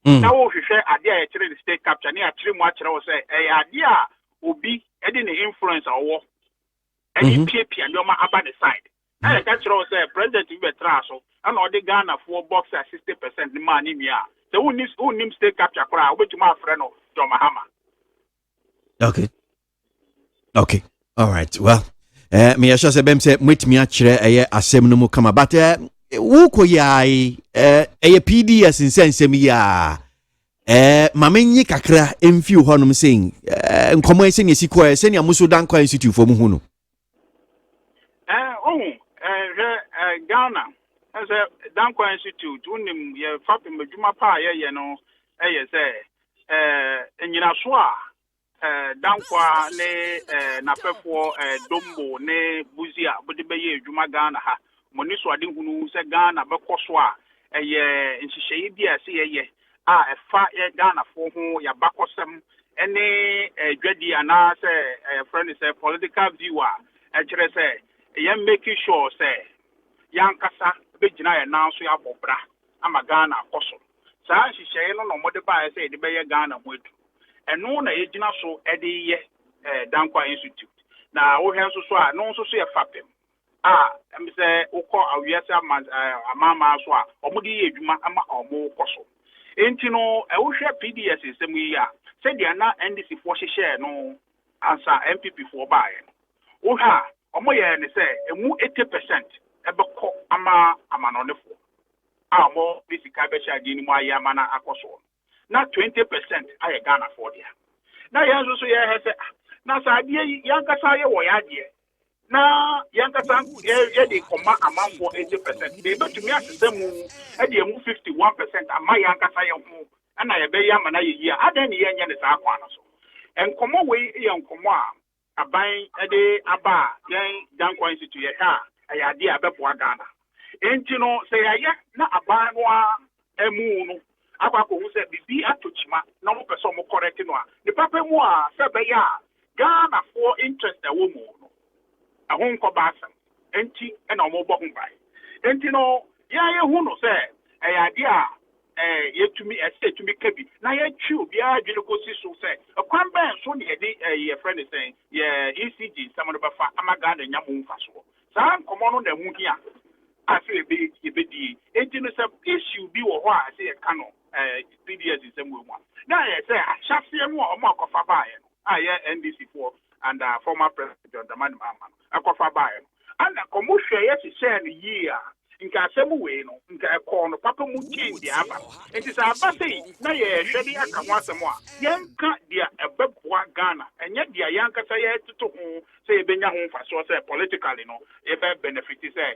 na wo hwehwe ade a kire the state capture ne a kire mu a kire wo say ade a obi e de ne influence owo e de piepia ne o ma aba the side na ka kire wo say president be tra so na o de Ghana for box at 60% ne ma ne nua so who nim state capture kora obetuma afre no John Mahama. Okay all right well me ya sure bem say metimi a kire asem no mu kama but wo koyai PDS nsensem ya mamenyi kakra emfi honum sen nkomo esen yesiko esen ya muso dan kwa institute for mu hu no Ghana as a dan kwa institute unim ye fapem adwuma pa ye no say enyina so a dan kwa ne napefo dombo ne buzia bode beye adwuma Ghana ha moni so ade hunu se Ghana bekoso a nhihye bia se ye a efa ye Ghana fo ho ya bakosem ene dwadi ana se friend say political viewer kire say ye making sure say yankasa begina ye now so ya bobra ama Ghana koso saa nhihye no mode ba say de beye Ghana mo edu eno na ye gina so ede ye Dankwa Institute na wo hen so a no so ye fapem em say ukọ awiase amama so a omudi ye adwuma ama omo koso enti no wo hwe PDS nsem yi a se dia na NDC fo hye no ansa MPP fo baaye no wo ha omo ye ne se emu 80% ebekọ ama amanonefo mo bisika be sha dini mu aye amana akoso na 20% aye Ghana for dia na ye so ye he se na sa die yankasa ye wo ya die na yankasa ye de koma amanfo 80% de betumi asesemu e de emu 51% ama yankasa ye ho ana ye be ya mana ye yi adan ne ye nya ne sa kwa no so enkomo we ye enkomo a aban e de aba yen Dankwa Institute ye ha ya de abebo Ghana enti no se ya na aban no a emu no akwa ko hu se bibi atochima na mo pese mo correct no a ne papa mu a se be ya Ghana for interest e wo mu no ahon ko ba asem enti e na mo bo hu bai enti no ya hu no se e ya de a yetumi tumi kabi na ye twi obi a dwene ko si so se kwan ben so ne ye ye friend say ye ECG some no ba fa amaga na nya mo mfa so sa nkomo no na mu hia afi ebe di enti no se issue bi wo ho a se ye ka no PDS is some one na ye say ahyafe mu o mo akofa ba ye no a ye NDC for and former president Dramani Mahama akofa ba ye no and komo hwe ye se share no yi a nka asemu we no nka ekọ no papa mu change dia aba enti sa aba sei na ye hwede aka ho asemu a yenka dia ebeboa Ghana enye dia yanka sa ye tutu ho say benya ho faso say politically no e be benefit say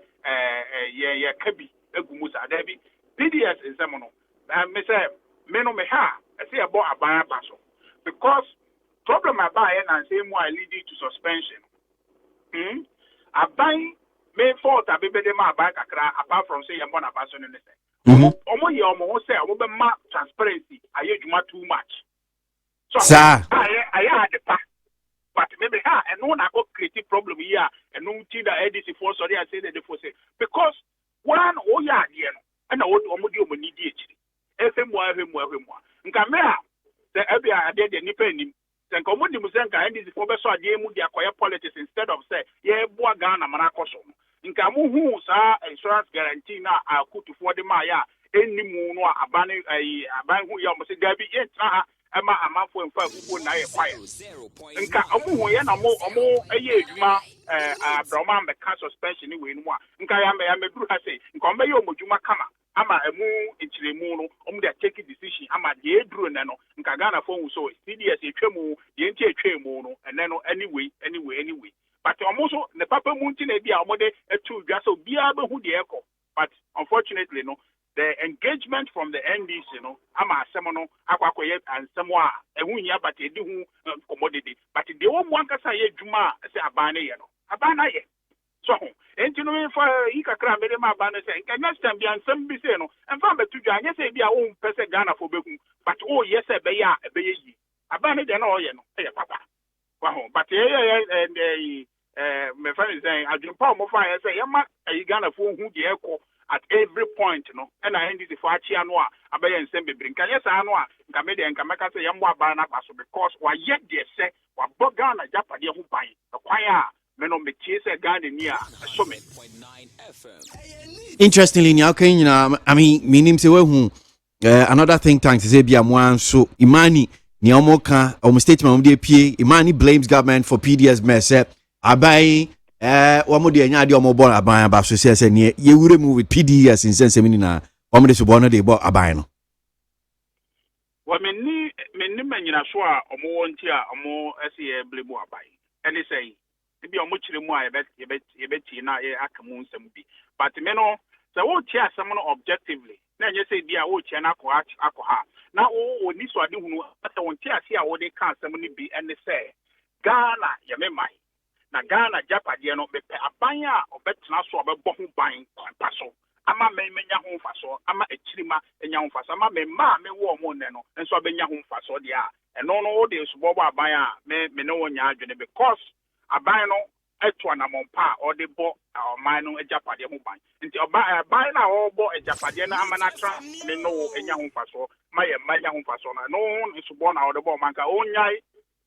ye kabi egumu sa da bi PDS nsemu no me say me no me ha say abo aban aba so because problem aba ye na say mu a leading to suspension aban me fault abebede ma ba kakra apart from say yambo na baso ne say omo ye omo say omo be ma transparency aye dwuma too much so aye had the pack but maybe and no go create problem here and no ti da ADC for sorry I say the for say because one ya de no and omo di omo ni di echi efemu nka me a the ebia ade de nipa anim nka omo di mu say nka ADC for be so ade mu di akoye politics instead of say ye boa Ghana mana koso nka mu hu sa insurance guarantee na akutu for the maya enimu no aban hu ya mo se gabi entra ama amafo mfa fugo na ye kwaya nka omu hu ye na mo eye edwuma abroma me can suspension we nu a nka ya me duru ha say nka o me ye omodwuma kama ama emu enchiremu no omu dey take decision ama de eduru ne no nka Ghana fo hu so CDS etwemu ye nti etwemu no ene no anyway but almost the papa munti na bia omode etu dwa so bia be hu de eko but unfortunately no the engagement from the NDC no ama asem no akwakoye ansem a ehu hia but edi hu commodity but de wo mu ankasa ye dwuma se aban ne ye no aban na ye so enti no fa ikakra me de ma aban ne se next time bia ansem bi se no emfa betu dwa anye se bia wo mpese Ghana fo behu but oh yes e be ya e be yi aban ne de na o ye no e papa but my friend is saying, I don't know if I say, Yama, a Ghana for who the echo at every point, no, and I end this for Chianoa, I bay and send bring Kayas Anoa, Kamedi and Kamaka say, Yamwa Bana Paso, because why yet they say, what Bogana Japadia who buy the choir, men on the chase a garden near a summit. Interestingly, I mean, meaning to who another think tank is Abia so Imani. Niamoka or statement of the APA, Imani blames government for PDS mess. Abai, Wamudi and Yadi Omobon Abai about success and ye would move with PDS in Sensemina, Omade Subona de Bo Abino. Well, many men are sure or more tia or more SEA Blibo Abai. And they say, maybe a much more, I bet you know, Akamoon Sembi. But Meno, the old chair someone objectively. Then you say, dear old China Akoha. Now, oh, this one, I want to see how they can't somebody be and they say, Ghana, Yamemai. Na Ghana, Japadiano, a banya or bet Nassau, a bomb buying passo. Ama me home faso, ama a chima and young faso, ama me ma me war moneno, and so be young faso dia. And no, this Boba Baya me no one yard because a bino. Etwana mompa or the bo or mino a Japadia mobile. Until buy now all bo a Japadiana amanatra, me no a young faso, my young faso, no one is born out of the bomanka own yai,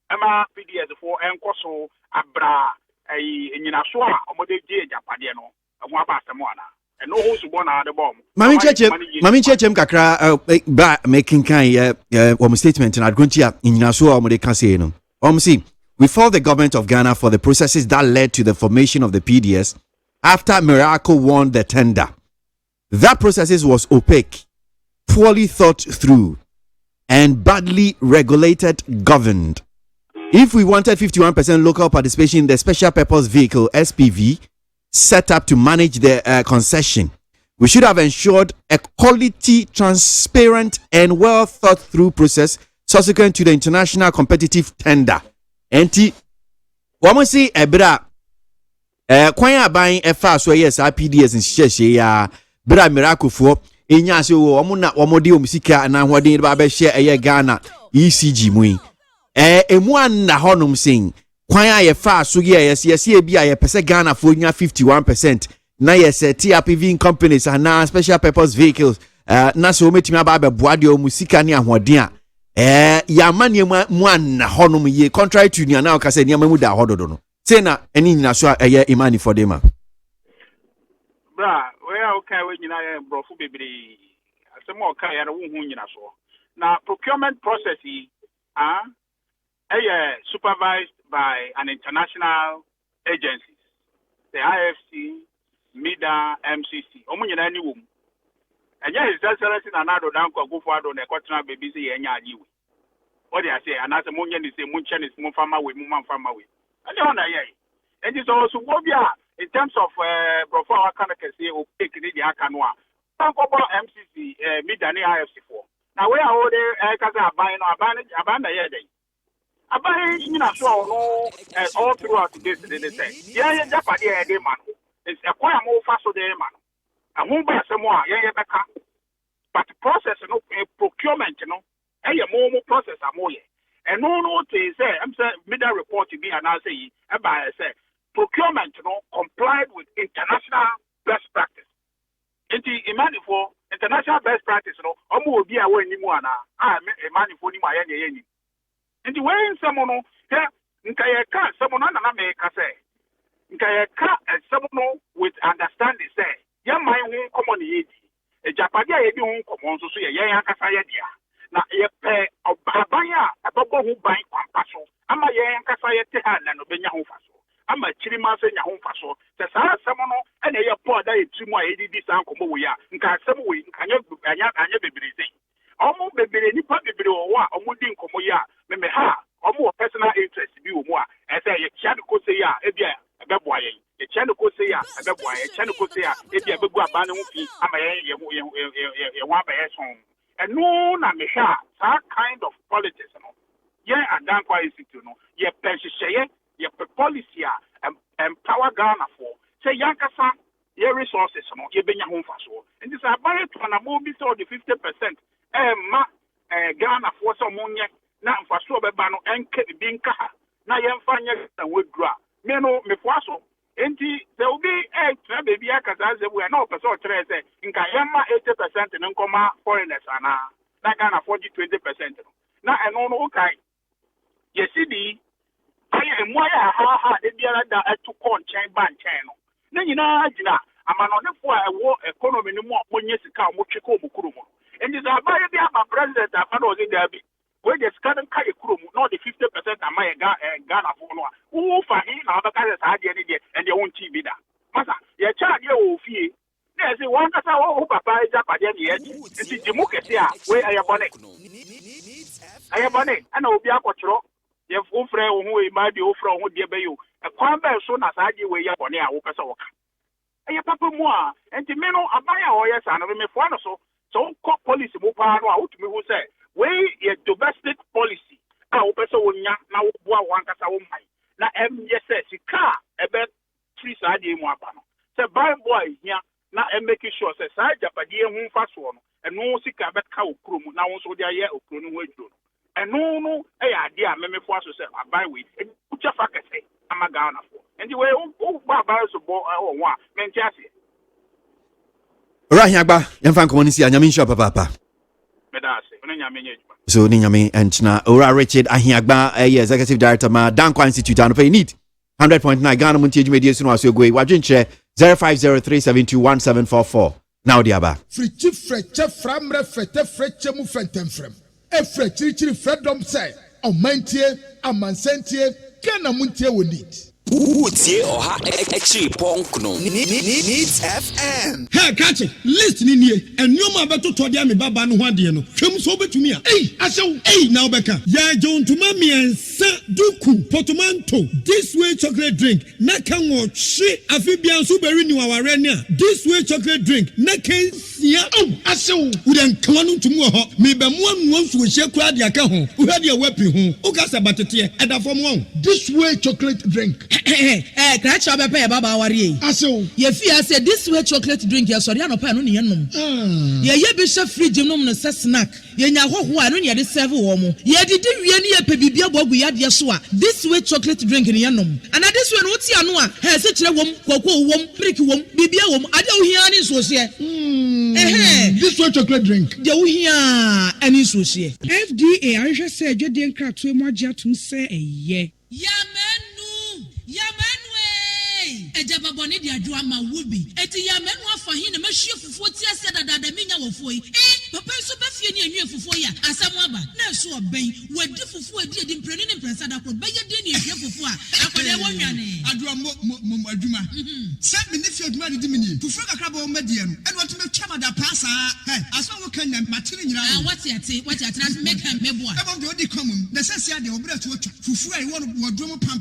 Emma PDS for Encoso, Abra, a Inasua, or Mode Japadiano, a Wabasamoana. And no who's born out of the bomb. Mammy Chechem Kakra making kind of statement and Adguntia in Nasua Mode Casino. See. We fault the government of Ghana for the processes that led to the formation of the PDS after Miracle won the tender. That process was opaque, poorly thought through, and badly regulated, governed. If we wanted 51% local participation in the Special Purpose Vehicle, SPV, set up to manage the concession, we should have ensured a quality, transparent, and well thought through process subsequent to the international competitive tender. Enti wamo si ebra kwan aban efa so yes PDS nhyehyɛ ya bra miracle fo enya se wo omo na omo de omusika na hoden ba be share eye Ghana ECG mu yi emu anna honum sin kwan a ye fa so ye yes e bia ye pese Ghana fo nya 51% na ye set TRPV companies and na special purpose vehicles na so metimi aba be boa de omusika ne ahoden a ya mane mu anna honum ye contrary to ni na o ka se ni amamu da hododo no say na eni nyina so eye imani for them bra we are okay we nyina brofo bebre asemo okay ya wo hu nyina so na procurement process yi supervised by an international agencies, the IFC, MIDA, MCC. Omunyina ni wom. Enya his excellency na nado danko go for do na kwatena baby say enya ajiwe. What they say anase munye ni say munche ni mu fama we mu man fama we. And you na ye. And this also go bia in terms of profile akana kese o take ni dia aka no a. Danko MCC MIDA ni IFC for. Now we are all there kaza aban na ye dey. Abai nyina so no all throughout this they say yeah japade e dey man it's a kwaya mo fa so dey man ahun ba asemo a yeah beka but process no procurement no mo process amoye and no to say am say middle report be and I say e ba say procurement no complied with international best practice enti imani for international best practice no omo obi a wani mu ana imani for ni ma ye ni and the way in someone nkayeka someone na me ka say nkayeka someone with understanding say ya man hu common ye di japade a ye di hu common so ye akasa ye dia na ye pe obaban a abobo hu ban kwampa so ama ye akasa ye te ha na no benya hu fa so ama chirima se nya hu fa so se sa someone na ye po da ye trimu a ye di san komo wo ya nka asem we nkanya bebireze omo bebere nipa bebere wo a omo di nkomo ya me ha omo personal interest bi wo mu a e say ye chia ko say ya e bia e be boa ye chia ko say ya e be boa ye chia ko say ya e bia be gu aba ne ho fi ama ye wa ba ye son e no na me ha that kind of politics no ye adan kwa institute no ye penhye ye policy a empower Ghana for say yankasa ye resources no ye benya ho mfa so and this about to na mo bi so the 50% Ghana for some money na mfaso beba no enke bi nka na ye mfanye na wedura me no me foaso enti there will be tra baby akaza zebu na opeso tre say nka yema 80% ne nkoma foreigners ana na Ghana 20% na eno no kai ye sidi aye emu aya ha de biara da etu konchen ban chen no na nyina agina amanonefo a ewo economy ni mu amonye sika mo tweka omukuru mu enti za abaye bi aba president afano ozi dabi we just can't carry kurumu not the 50% am I Ghana for no who for him na ba ka sa ade ni de and they won't be that masa ye charge ye o fie na say one kasa wo papa e japade ni ye enti jimu kese a we ayabone ana obi akotro ye wo frɛ wo ho e ma bi wo frɛ wo de be yo e kwan ba so na sa ade we ye bone a wo pese wo ka eye papa mu a enti me no abaya o ye sa no me fo no so policy mo pa no a wotumi ho say we ye domestic policy a wo pese wo nya na wo boa wan kasa wo mai na yes sika ebe free sa de mu apa no say buy boy hia na make sure say sa japade hu mfa so no eno sika bet ka okro mu na wo so de aye okro no ho aduro eno no e ya de a memefo aso say buy we ucha fa kese ama Ghana fo ndi we wo ba so bo wo a menti ase Rahia ba yemfa nkomo ni si anyame nsho papa so ni nyame enchna Ora Richard Ahiagba executive director ma Dankwa Institute and pay need 100.9 Ghana Montie media sunu aso go wadwenche 0503721744 now diaba frichi freche framre fete freche mu fentemfrem e frechirichiri freedom say omantie amansentie Ghana Montie we need Utie oha actually ponkno needs FM. Hey catch list ni nie enuma beto to dia me baba no ho ade no twem so betumi a ashew now beka ya jontuma miensa duku potomanto this way chocolate drink na kan wo hwe afibia nso beri ni waware ne a this way chocolate drink na kan sia ashew udan kwanu ntum wo ho me be mo anu nso hye kura de aka ho wo hade wapi ho o ka sabatete edafom wo this way chocolate drink Crash up a pair, Baba Warrior. Aso. Ye fear said this way chocolate drink, yes, or Yano Pan on Yanum. Ye bishop free Jimum no snack. Ye know who I don't yet serve woman. Ye did you a pebibia bob we had Yasua. This way chocolate drink in Yanum. And at this one, what's Yanua? Has such a woman, cocoa wom, pricky wom, bibia wom. I don't hear any so here. This way chocolate drink. You hear any so here. FDA, I just said you didn't crack to more to say a ye. Yamenu, Ejaba boni dia drama wubi. Eti yamenu afa hin na mahie fufuo ti ase dada da menya wofo yi. Papa so ba fie ni anwie fufuo ya asamu aba. Na so oben wadi fufuo edi mpreni ne mpresa da kro. Beye de ni ehie fufuo a. Akode wo nwane. Adua mo adwuma. Se me ne fie adwuma de mini. Fufuo kakra ba o madie no. Eno to me twama da pasa. Aso wo kan na matire nyira. What ate na make am meboa. Ebo de odi komum. Na sese ade obra to otwa. Fufuo ai wo wodwo pam.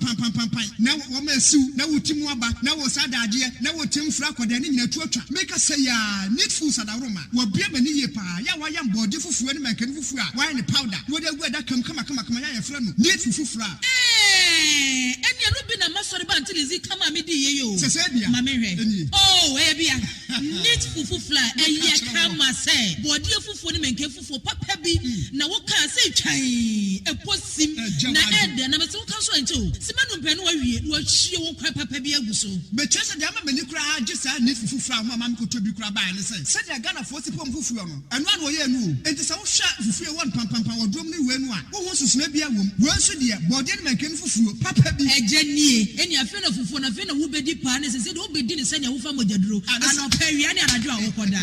Na wo ma siu na wo timu aba. Na wo sadade na wo tim fra kwada ne nyina tuatwa make say ya needful sadaroma wo bia mani ye pa ya wa ya mbode fufuo ne mankani fufuo a wa ne powder wo de gu da kam kama ya fra no needful fufuo a enya no bi na masori ba until izi kama me di ye yo sese bia ma me hwe oh bia needful fufuo a eya kama say bode fufuo ne mankan fufuo papa bi na wo ka say twan eposim na ede na me se wo ka so anti o simanu pe no wa wie wo hie wo kwa papa bi aguso be chese de ama mani kura agisa ne fufuo a mama ko tobi kura ba ne se de Ghana fo sipom fufuo no eno an wo ye nu enti se wo hwa fufuo won pam wodrom ne we nu a wo ho susuna bia wom wo nso de bode ne mankan fufuo papa bi ejanie eni afi na fufuo na afi na wo bedi pa ne se de wo bedi ne se ne wo fa mojaduro ano pawia ne anadwo a wo koda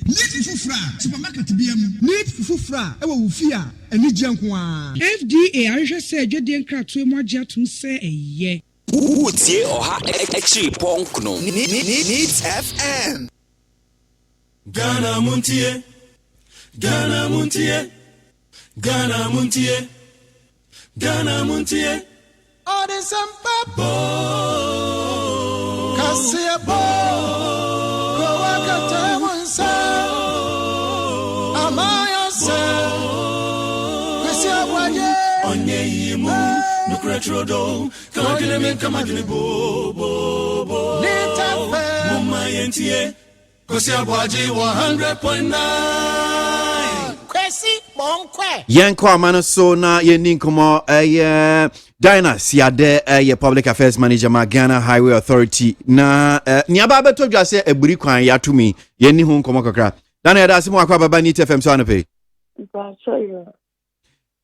need fufuo a supermarket bia mu need fufuo a e wo fi a eni gye nko a FDA, I just said you didn't crack to more to say a ye. Utie oha ekchi ponkno. Needs FM. Ghana Montie. All the sampa. Kwasi Aboagye. Go akata wonsa. Amaya se. Kwasi Aboagye. Onye yimu. Nukratrodo. Kagile men kamagile bo. Mama yentie. Kwasi Aboagye 100.9. Kwasi Bonkwe. Yanko amano so na yeni nkomo Dina Siade public affairs manager ma Ghana Highway Authority na ni aba beto dwa se eburi kwan ya tumi yeni hu nkomo kakra. Dana ya da se mo akwa baba ni TFM so anape.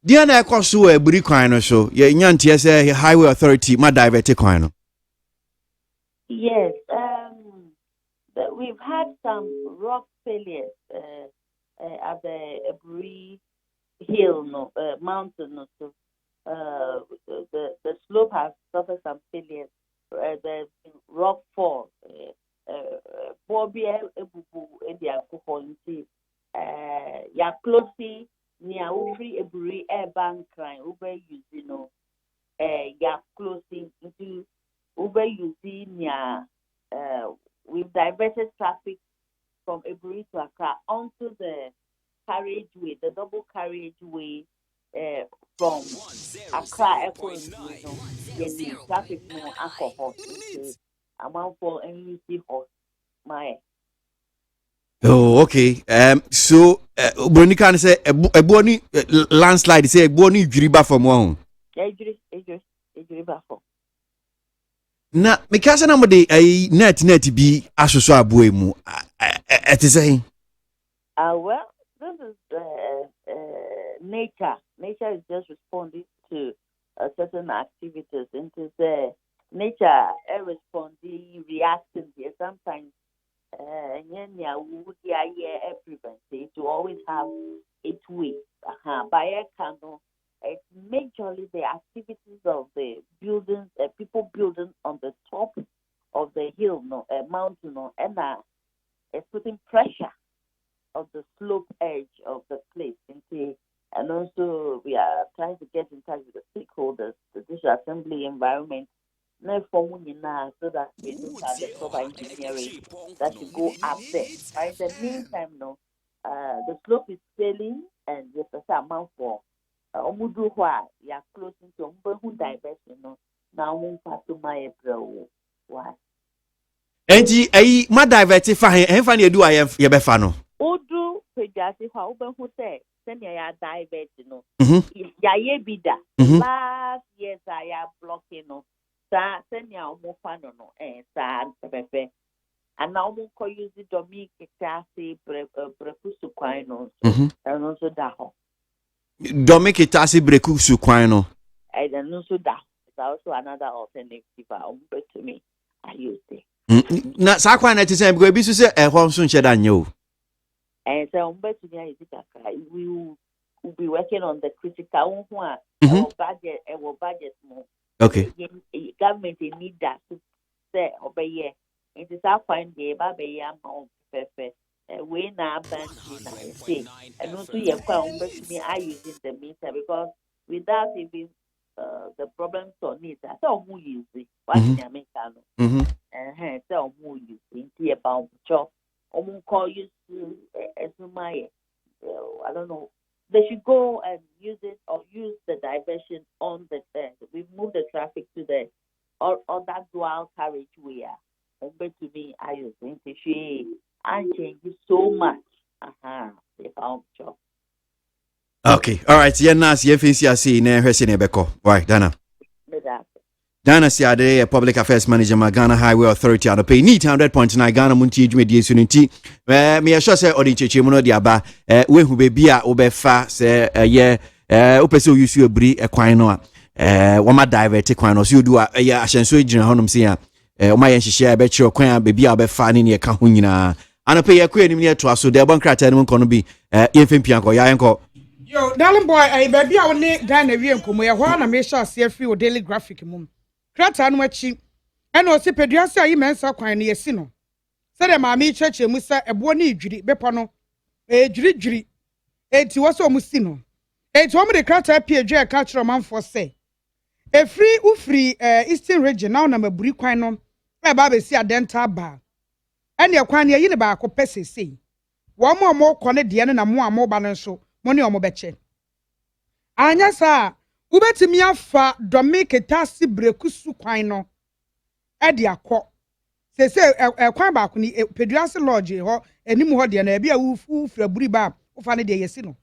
Dia na ekoso eburi kwan no so ye nyantie se Highway Authority ma divert kwan no. Yes, we've had some rock failures at the Eburi Hill, mountain. So the slope has suffered some failures. The rock fall. Bobby Ebubu Edia Kuponti. Ya closely near Ufri Eburi Air Bank Crime, Ube using ya closely into Ube using near. We've diverted traffic from Eburi to Accra onto the carriageway, the double carriageway from Accra Airport. Traffic no alcohol. Amount for NUC horse. My. Oh, okay. So Bruni can say a boni landslide. Say a boni jiriba from one. Jiriba from. Na mekasa na mode net bi asoso aboe mu say well, this is nature is just responding to certain activities into the nature responding reacting here sometimes to always have 8 weeks by a candle. It's majorly the activities of the buildings, people building on the top of the hill, mountain, and it's putting pressure on the slope edge of the place. And also, we are trying to get in touch with the stakeholders, the district assembly environment, so that we don't have the proper engineering that should go up there. Right? In the meantime, the slope is failing, and there's a amount for. Ya close into diversion na mo pato my bro wa enti ayi ma divert fa hen fa na edu aye ye be fa no odu pejase fa wo be hu se senia ya divert no ya ye bida last years I ya blocking no sa senia omo fa no sa pepe and now mo ko use the domi kitase brekusu kwan no no so da ho domi kitase brekusu kwan no no so da it's also another alternative to me I use it na sa kwan na tisen because bi so se ho so nche da nye o so to me is we will be working on the critical one budget more okay government need that to say obey it is our find the baby am perfect we na band say and also you can me I using the meter because without even the problems on it so who use it what in America so who use it about job call you I don't know they should go and use it or use the diversion on the remove the traffic to the or that dual carriageway to me I use it she and change so much they found job. Okay, all right. Yeah, nas ye fancy I see na hwese na beko. Right, Dana Siade, Public Affairs Manager, Ghana Highway Authority, and pay need 100.9 Ghana Montie Jumedi Suniti. Me assure say odi cheche mono di aba. We hu be bia obefa say ye opese o use ebri ekwan no a. Wama divert kwan no so do a ye ahyenso ejina honom se a. Oma ye nhihye be kire kwan a be bia obefa ne ne ka ho nyina. Anope ye kwan nim ne to aso de bon krata ne nko no bi ye mfempia nko ya enko. Yo, darling boy, baby, I will need Ghana Wian Kumu. I want to make sure see free daily graphic mum. Krata no chi. And also pediasa immense kwa ni yesino. Said the mammy church musa a boni jiri bepono. Jiri. Ti waso musino. To me the krata PJ cultural man for say. A free Eastern region now na maburi kwan no. E ba be si dental bar. And your kwan ye ba ko pese sei. One more kone de na mo ba nso. Money omo beche anya sa ubetimi afa domiketasi brekusu kwan no e de akọ se kwan ba ko ni peduase lodge ho enim ho de na bia wufu fraburi ba ufa ne de yesi no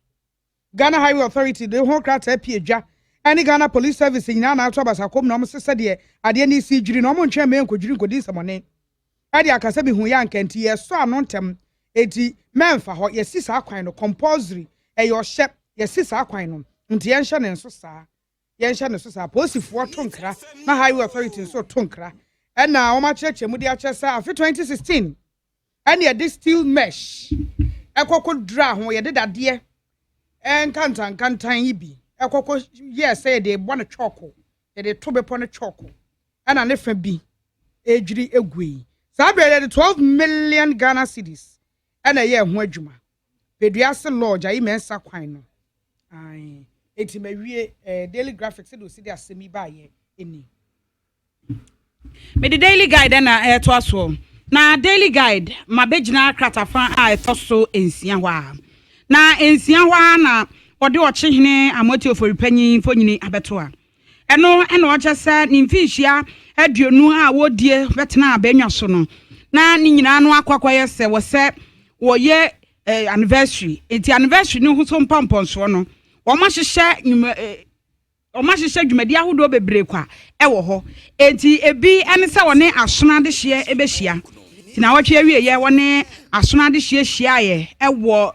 Ghana Highway Authority de ho krata piedwa ani Ghana Police Service nyina na ato basa kom na omo sese de ade ni si jiri na omo ntwe me nkojiri nkodi samone ade akasa bi hu ya nkanti ye so ano ntem eti memfa ho yesi sa kwan no compulsory your shep yes sa kwan no nti yenhye ne nso saa posifo tonkra na Highway Authority nso tonkra na o ma cheche mu dia chesa afi 2016 and this steel mesh ekoko dra ho ye dedade enkantan yibi ekoko yes say they bona choko they to be pon choko na ne fa bi ejiri egui sa be 12 million Ghana cedis na ye ho adwuma Pediasa lodge ayi mensa kwan no ai eti mawie daily graphics do see the asemi ba ye eni me the daily guide na to aso na daily guide mabegina kratafa a to so ensia hwa na ensia hwa na ode ochehene amoti oforipanyin fonyini abeto a eno o chese ni mfinhia aduonu a wodie betena abanwa so no na ni nyina no akwakwye se wo se wo ye anniversary eti anniversary ni huso mpamponso no o ma hyehyɛ dwumadi ahodo bebre kwa ɛwɔ hɔ enti ebi ene sɛ wone asona de hye ebehia ti na wɔtwe awie ye wone asona de hye hia ye ɛwɔ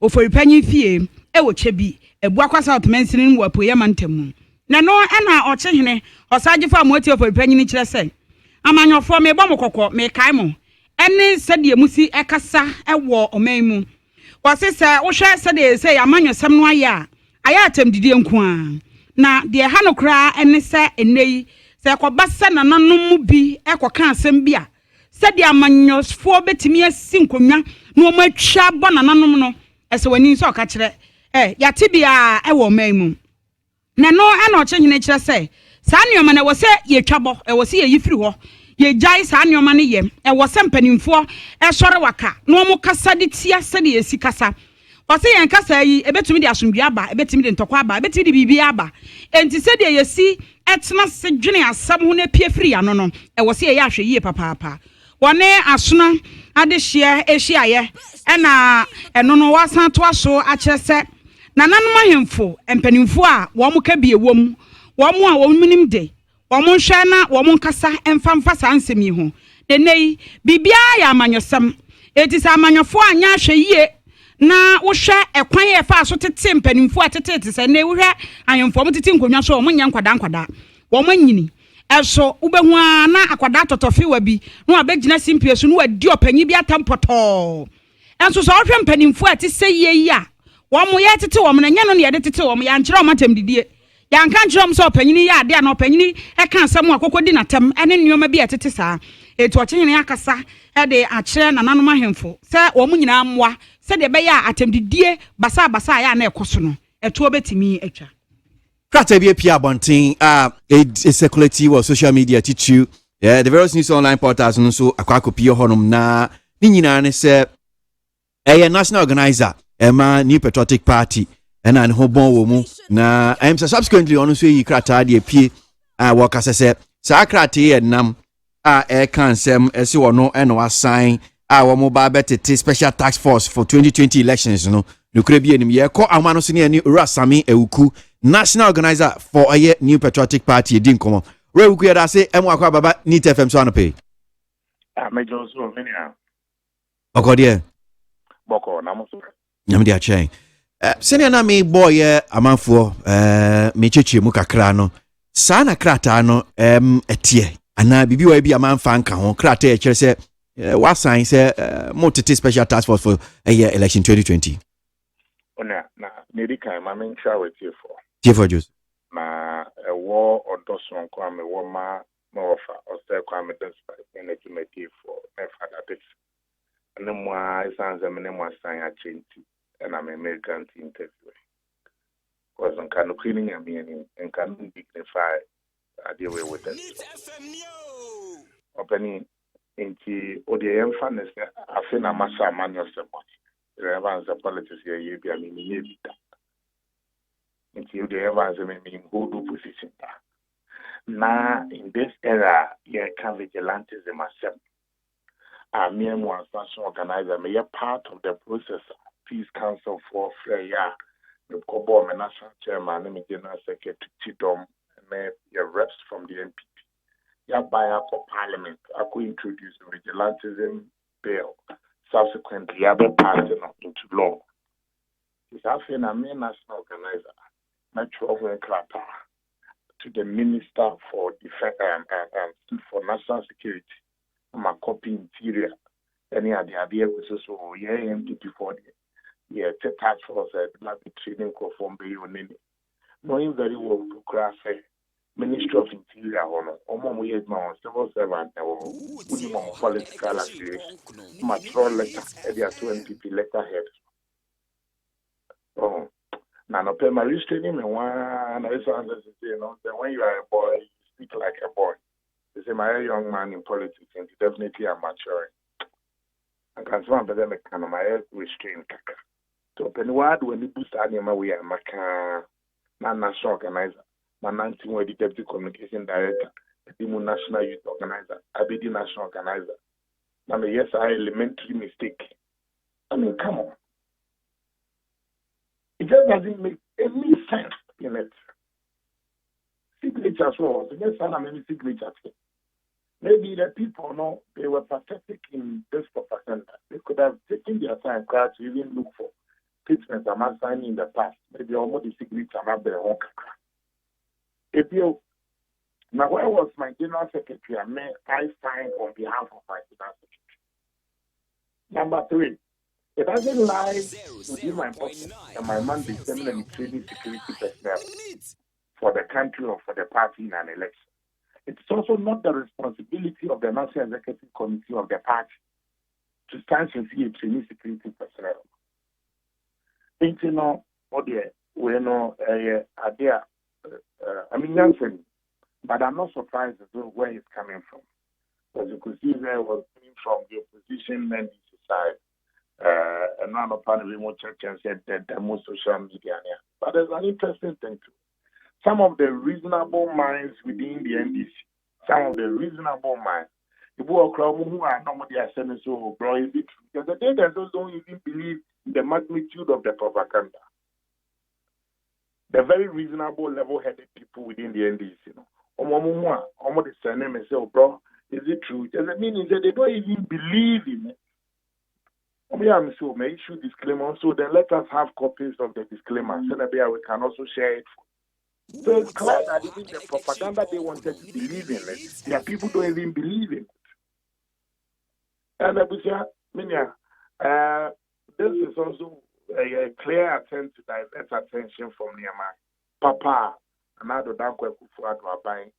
oforipanyin fie ɛwɔ chebi ebu akwasa otomansini mu apoye mantamu na no ɛna ɔkyehene ɔsagyefa moti oforipanyin kyerɛ sɛ amanyɔfo me bɔ mokɔkɔ me kae mo ene sɛde emusi ɛkasa ɛwɔ ɔman mu wɔse sɛ wohwɛ sɛde sɛ amanyɔsɛm no ayɛ a atem didie nko a na de ha no kra ene sɛ enei sɛ kɔba sɛ nananom mu bi ɛkɔka asɛm bi a sɛ de amanyɔfo betimi asi nkonwa na ɔmo atwa bɔ nananom no ɛsɛ wani sɛ ɔka kyerɛ yate bia ɛwɔ ɔman mu na no ɛna ɔkyehene kyerɛ sɛ saa nneɔma na ɛwɔ sɛ yɛtwa bɔ ɛwɔ sɛ yɛyi firi hɔ yɛgyae saa nneɔma no yɛ ɛwɔ sɛ mpanimfoɔ ɛsɔre waka na ɔmo kasa de tia sɛ de yɛsi kasa ɔsɛ yɛn kasa yi ebetumi de asomdua aba ebetumi de ntɔkwa aba ebetumi de biribi aba enti sɛ de yɛsi etna se dwene asam ho na pie firi ano no e wo se ye ahwe yie papa wone asona ade hia ehia na eno no wasan to aso a kire se nananom ahemfo empanimfo a wo mo ka biewom wo mo a wo minim de wo mo hwe na wo mo nkasa emfamfa sansem yi ho de nei bibia ya amanyosam eti sa amanyofo anya ahwe yie na wo hwe ekwan ye fa so tete mpanimfo atete se na wo hwe ahemfo mo tete nkonwa so wo mo nya nkwada wo mo nyini eso ubehu na akwada totofi wa bi no abegina simpie so no wadi opanyi bi atampoto enso so ohwe mpanimfo ati seye yi a wo mo ye tete wo mo na nya no ne ye tete wo mo ya nkyere wo matam didie ya nka nkyere wo so opanyini ya ade na opanyini e kan asam akokodi na tam ene nneoma bi atete saa etu okyene akasa e de akyere nananom ahemfo se wo mo nyina amwa se de be ya atam didie basa ya na ekoso no etu obetimi atwa Krata be Pia Bonting, a circulative or social media teach you. Yeah, the various news online portals and so a quackopio honum na Nina say a national organizer, Emma New Patriotic Party, and an hobon woman. Na I'm subsequently on say Krata de P. I work as I said, Sakrati and Nam a cansem as you no and was sign our mobile better special task force for 2020 elections. No could be any year. Call Amano Senior New Rasami Euku. National organizer for a new patriotic party din komo we ku ya da say emu akwa baba NIT FM so anope mejo so menia okodie boko na mo so nyam dia chen senior na me boy amanfo me cheche mu kakra no sa na krata no etie ana bibi wa bi amanfa nka ho krata e kire se wa sign se multi special task force for a year election 2020 ona na medical ma men try with you for Tiefo Jus. Na a war or doson kwa me woma no offer or say kwa me despite energy me for me father this. And then moi sans a minimum sign a change and I'm American interview. Because on can cleaning a meaning and can dignify a deal with it. Opening into Odia Infanis, I think I must have man of the money. The relevance of politics here, you be a meaning. Until the Evans meaning who do position. Now, in this era, you can vigilantism myself. I mean, one national organizer, may a part of the process. Peace Council for Freya, the Kobo, national chairman, and general secretary, Chidom, and your reps from the NPP. Ya by for parliament, I could introduce the vigilantism bill. Subsequently, other party into law. It's often a main national organizer. Metro Krata to the Minister for Defense and for National Security. My copy interior. Any idea was so MPP for the task force like the training conform be on any. Knowing very well to craft Ministry of Interior or we had my civil servant or minimum political affiliation. Mature letter at the 2 MPP letterhead. Oh. Now, no pay my restraining me one. I say, when you are a boy, you speak like a boy. They say, my young man in politics, and definitely I'm maturing. I can say, I'm better than kind of my restraint. So, penny word when you boost animal, we are Maca, not national organizer, my 19 way deputy communication director, the national youth organizer, I be the national organizer. Now, yes, I elementary mistake. I mean, come on. It just doesn't make any sense in it. Signatures were against many signatures. Maybe the people know they were pathetic in this propaganda. They could have taken their time to even look for treatments I'm not signing in the past. Maybe almost the signature not their own. If you now, where was my general secretary? I signed on behalf of my general secretary. Number 3. It doesn't lie within my pocket and my man be sending training security personnel for the country or for the party in an election. It's also not the responsibility of the National Executive Committee of the party to stand and see a training security personnel. Young, but I'm not surprised as well where it's coming from. Because you could see where it was coming from the opposition and the society. And now, apparently, more church and said that the most social media. But there's an interesting thing too. some of the reasonable minds within the NDC, some of the reasonable minds, the book who are normally saying so, bro, is it true? Because the data don't even believe in the magnitude of the propaganda. The very reasonable, level-headed people within the NDC, you know, almost the same and say, oh, bro, is it true? Does it mean that they don't even believe in it? I'm sure may issue disclaimer, so then let us have copies of the disclaimer so that we can also share it. So it's clear that even the propaganda they wanted to believe in it, their people don't even believe in it. And this is also a clear attempt to divert attention from Myanmar. Papa, another Dankwe Kufuadwa buying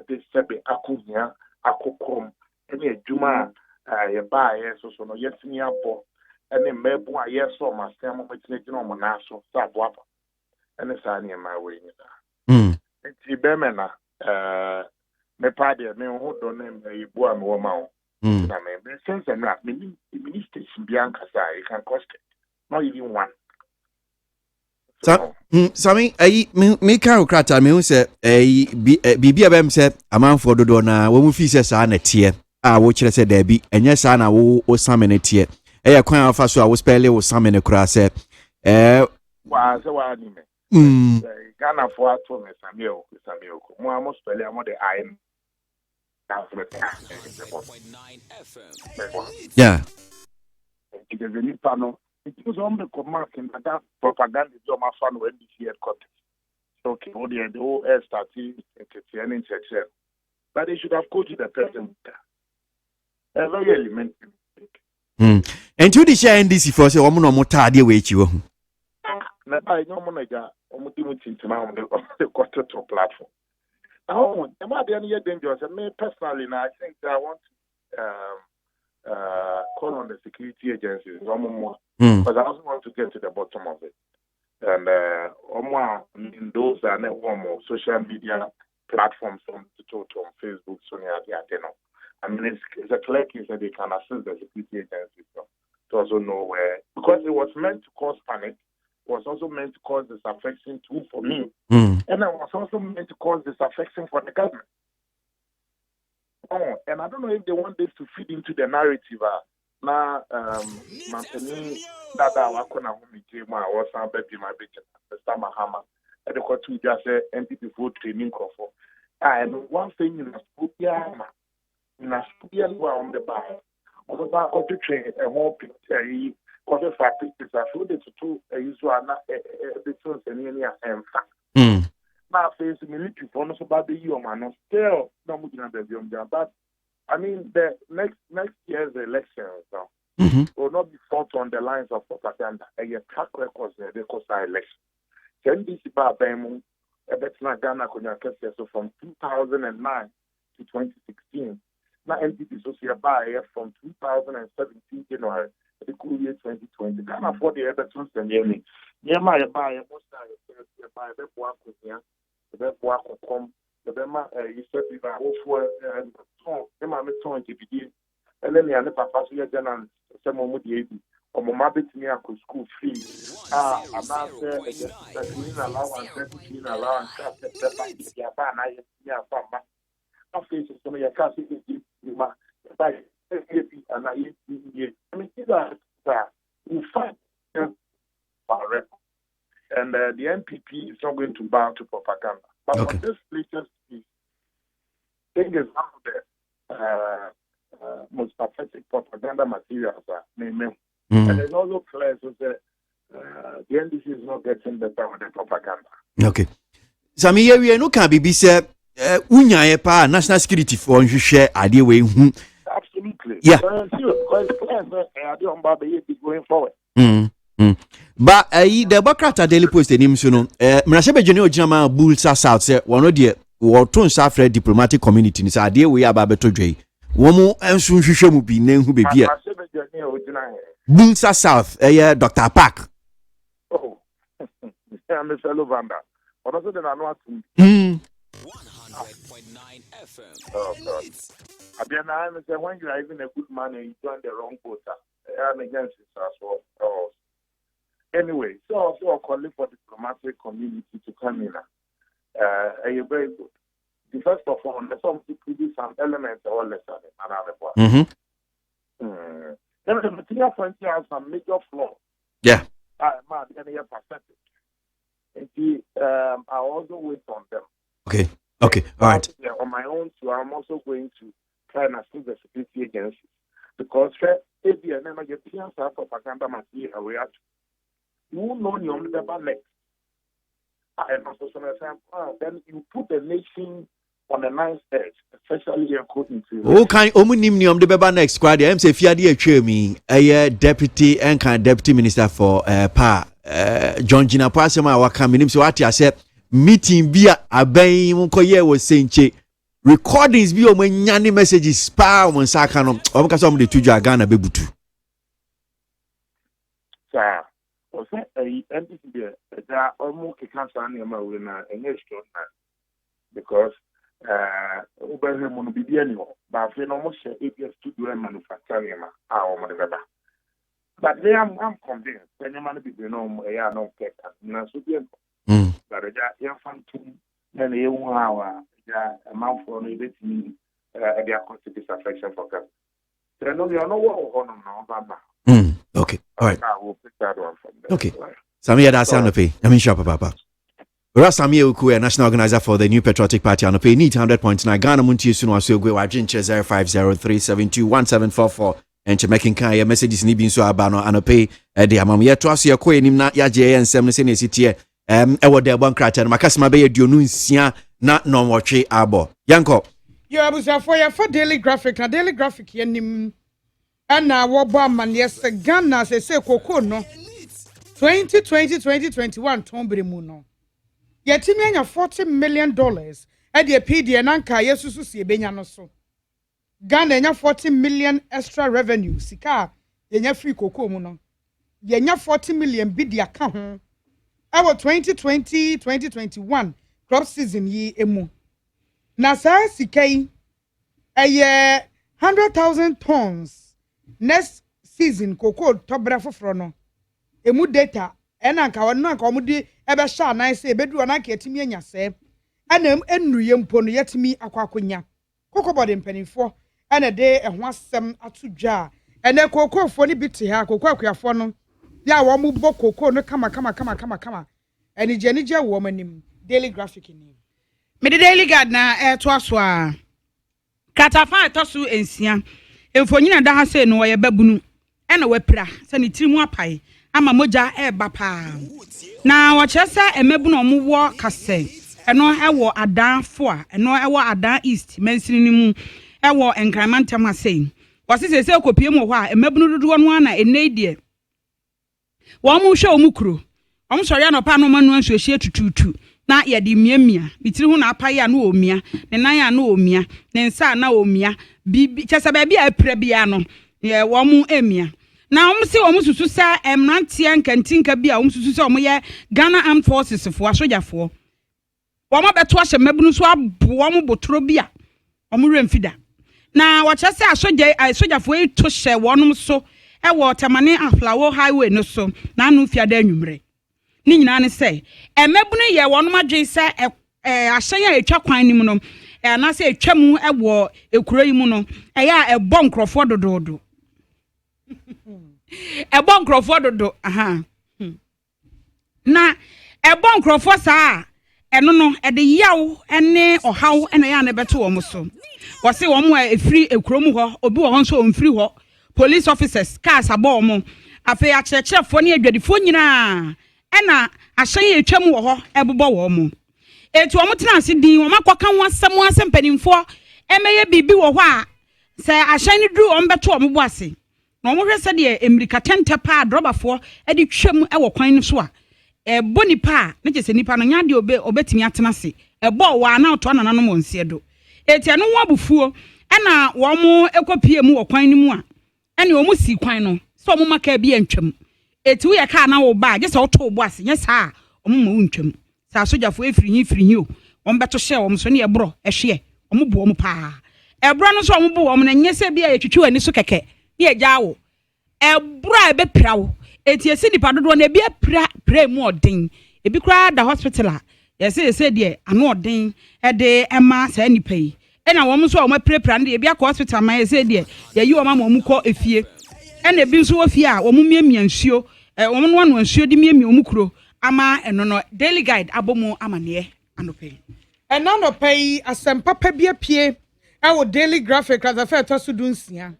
this Sebe Akunya, Akukom, any Juma, a buy, so no, yes, Niapo, and then Mebu, yes, so my stem of it, no monaso, Sabwapa, and it's any my way. It's Ibemena, me party, me who don't name a boy and woman. I mean, since I'm not, the minister Bianca, you can cost it. Not even one. Sami, me can crack. I mean, say, BBM said, a man for the donor, when we feast on a tear. I watch it said there be, and yes, I know, or some in a tear. A quite of us, I was spelling or some in a cross. Ghana for Samuel, almost spelling on the iron. Yeah. It is a new panel. It was on the command that propaganda is on my fan when this year cut. Okay, the whole air starting entertaining section. But they should have coached the president. Very elementary. And to the share NDC for say, woman or more tardy wait you. I know manager, almost the quarter to platform. Oh, am I the only dangerous? Me personally, I think I want to call on the security agencies, because I also want to get to the bottom of it. And in those are more social media platforms on Facebook, I mean, it's a clear case that they can assist the security agencies to also know where, because it was meant to cause panic. Was also meant to cause disaffection too for me, and it was also meant to cause disaffection for the government. Oh, and I don't know if they want this to feed into the narrative. Now, Montie, that I was going to was some baby my bitch, Mr. Mahama, and the court to just say NPP for training for. And one thing in a studio on the bar, on the back of the train, a whole picture. Because for pictures, I feel that to use one difference in any and now face military for no about the year man still no much but I mean the next year's elections will not be fought on the lines of propaganda. A track records the course election. Can this about them Ghana so from 2009 to 2016. Now NPP social by from 2017 January. The cool year 2020. Can't afford the other tools and near me. Near my buy a most buy the work with here, the best work will come, the Bema, you said we are all for and the to begin. And then the other papa, general, someone with the 80, or my bit me at school free. I'm not there, the clean allowance, clean allowance, the bank, the Japan, I have after some of your classes, by and I mean, in fact, and the NPP is not going to bow to propaganda. But for this latest piece, I think it's one of the most pathetic propaganda materials. And there's also clear so that the NDC is not getting better with the propaganda. Okay. Sami, we no can be said, Unya pa national security for share idea way. Absolutely. Yeah. Going forward. But the Bokata Daily Post in him soon. Mrashabe Junior Jama Bulsa South said one of the Wharton Safre diplomatic community is idea we are Babeto J. Womo and soon she will be named who be here. Bulsa South, Dr. Park. Oh, Mr. Lovanda. What also then I know 100.9 FM. Oh, God. When you are even a good man and you join the wrong voter, I'm against it as well. Oh. Anyway, so also calling for the diplomatic community to come in You're very good. The first of all, there's some some elements or lesson Then the material for has some major flaw. Yeah. Man, any percentage. And I also wait on them. Okay. Okay. All right. On my own, so I'm also going to try and assist the security agencies because if you never get PR propaganda material, we have you know you only never next. And then you put the nation on a nice edge, especially your coding to. Oh, can omunim the beba next squad? I'm say fiade atwa mi. Deputy and kind deputy minister for John Gina Pasema waka minim so what ya say meeting bia aban munkoye was saying recordings bi o manyane messages spa o nsaka no o mka so mo de tudwa Ghana bebutu. Sir, o say NDC there that almost cancer na ma we na enye store because Uber mono bibi anymore. But we no more share APS studio and manufacturing ma our money baba. But they I'm convinced when you man be no ya no get na so bien. But ya fan too then you want ya amount for no bit me they are consider disaffection for them. They know you know what no baba. Okay. All right. I will pick that one from there. Okay. Samia da sound pay. I mean shop papa. Samia Oku, national organizer for the New Patriotic Party, on pay need 100.9 Ghana Montie Suno Asogwe Wajinche 0503721744 and Chemakin Kaya messages ni bin so abano and pay the amam ye to aso ko enim na ya je ensem no se na sitie e wo de bon krata no makasima be ye duonu nsia na no wotwe abo yanko yo abusa for ya for daily graphic na daily graphic ye nim ana wo bo man yes Ghana se koko no 2020-2021 tombere mu no yetimi anya $40 million e de PD nanka yesusu si ebenya no so Ghana enya 40 million extra revenue sika yenya free koko mu no yenya 40 million bidia ka ho awo 2020-2021 crop season yi emu na sa sika yi eye 100,000 tons next season koko tobra foforo no emu data enanka wonanka omudi ebe sha nan se bedu onanka etimi anya se ana ennuye mpo no yetimi akwakonya kokobode mpanifo ana de eho asem atudwa ene kokofo ni biti ha kokoakuafo no ya wo mu bo koko no kama eni je wo manim daily graphic ni me daily guard na to aso a katafa to so ensia emfonyina da ha se no ye babunu ena wapira se ni tirimu apai ama moja eba pa na wachesa emebu no muwo kase eno ewo adanfo a eno ewo adan east mansini ni mu ewo enkramantam asei wase se kopie mu ho a emebu no dodo no ana enedie wo mu hwe omukuro omsori anopa no manu ansuohie tututu na ye de miamia bitiri ho na apai a no omia ne nan a no omia ne nsa na omia bibi chesa ba bia apira bia no ye wo mu emia na omse omususu sa emrantie nkantinka bia omususu sa omoye Ghana Armed Forces fo asojafo wo ma beto ahye mabunu so abo mo botoro bia omuremfida na wachase asojafo e to hye wonom so e wo Tamane Aflawo highway no so na anu fiada anwumre ni nyina ne se emabunu ye wonom adwen sa ahyen a etwa kwan nim no na se etwam e wo ekuro yi mu no ya ebo nkrofo dododo ebo nkrofo dodo aha na ebo nkrofo saa eno no e de yaw ene ohaw ene ya na beto wo so wose wo mo efiri ekrom ho obi wo nso omfiri ho police officers cars abo mo afi a chechefo ne adwadifo nyina ena ahyen etwam wo ho ebobo wo mo etu wo tena ase din wo makoka ho asem panimfo emeye bibi wo ho a se ahyen du wo mbeto wo bo ase na mo hwese de emirika tente pa drobafo e de twam e wo kwan so a ebo nipa ne chese nipa no nya de obetimi atena se ebo wa na to na nanom onsie do eti eno wo abufuo na wo mo ekopie mu wo kwan ni mu a ene wo mu si kwan no so mo maka bi antwam eti wo ye ka na wo ba je se wo to bo ase nya sa o mo ma untwam sa sojafo efiri hi o wo mbeto hye wo so ne ebro ehwe o mo bo wo pa ebro no so wo mo bo wo na nya se bia ye twetwe ani so keke ye jawo ebra ebe pirawo eti esi nipa dodo na ebi pra mu odin ebi kra da hospital a say dear ano den e de ema sa nipa yi e na wo mo so o ma prepare na e bia ko hospital man say dear ye yi o ma mo ko efie e na bi nso wo fie a wo mo miamia nsuo wo mo no nsuo di miamia o mu kuro ama eno no daily guide abomu amane anope ɛna no pay asempa pa bi apie ɛwɔ daily graphic as afa to so dunsia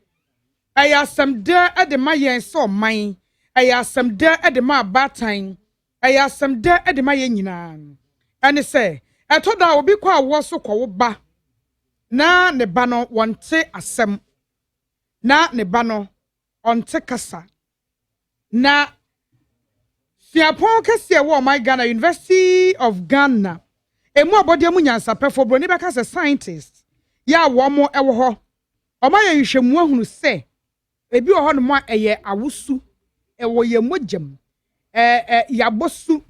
ɛyɛ asem de de ma yɛn so man ɛyɛ asem de de ma abatan ɛyɛ asem de de ma yɛn nyinaa ɛne sɛ ɛto da obi kɔ awo so kɔ wo ba na ne ba no wɔnte asem na ne ba no ɔnte kasa na siapon kɛse ɛwɔ my Ghana University of Ghana emu abɔdeɛ mu nyansapɛfo bro ne bɛka sɛ scientist ya wɔ mo ɛwɔ hɔ ɔma yɛ nhwɛmu ahunu sɛ ebi wɔ hɔ no mo ɛyɛ awosu ɛwɔ yɛ mogyam yabosu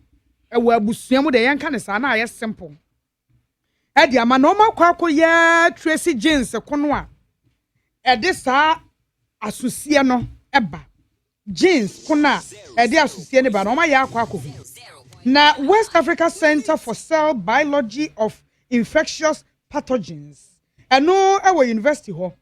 ɛwɔ abusua mu de yɛn ka ne saa na ayɛ simple ɛde ama na ɔma akɔ yɛ Tracy Jeans kono a ɛde saa asusie no ɛba jeans kono a ɛde asusie ne ba na ɔma yɛ akɔ na West Africa Center for Cell Biology of Infectious Pathogens ɛno ɛwɔ university hɔ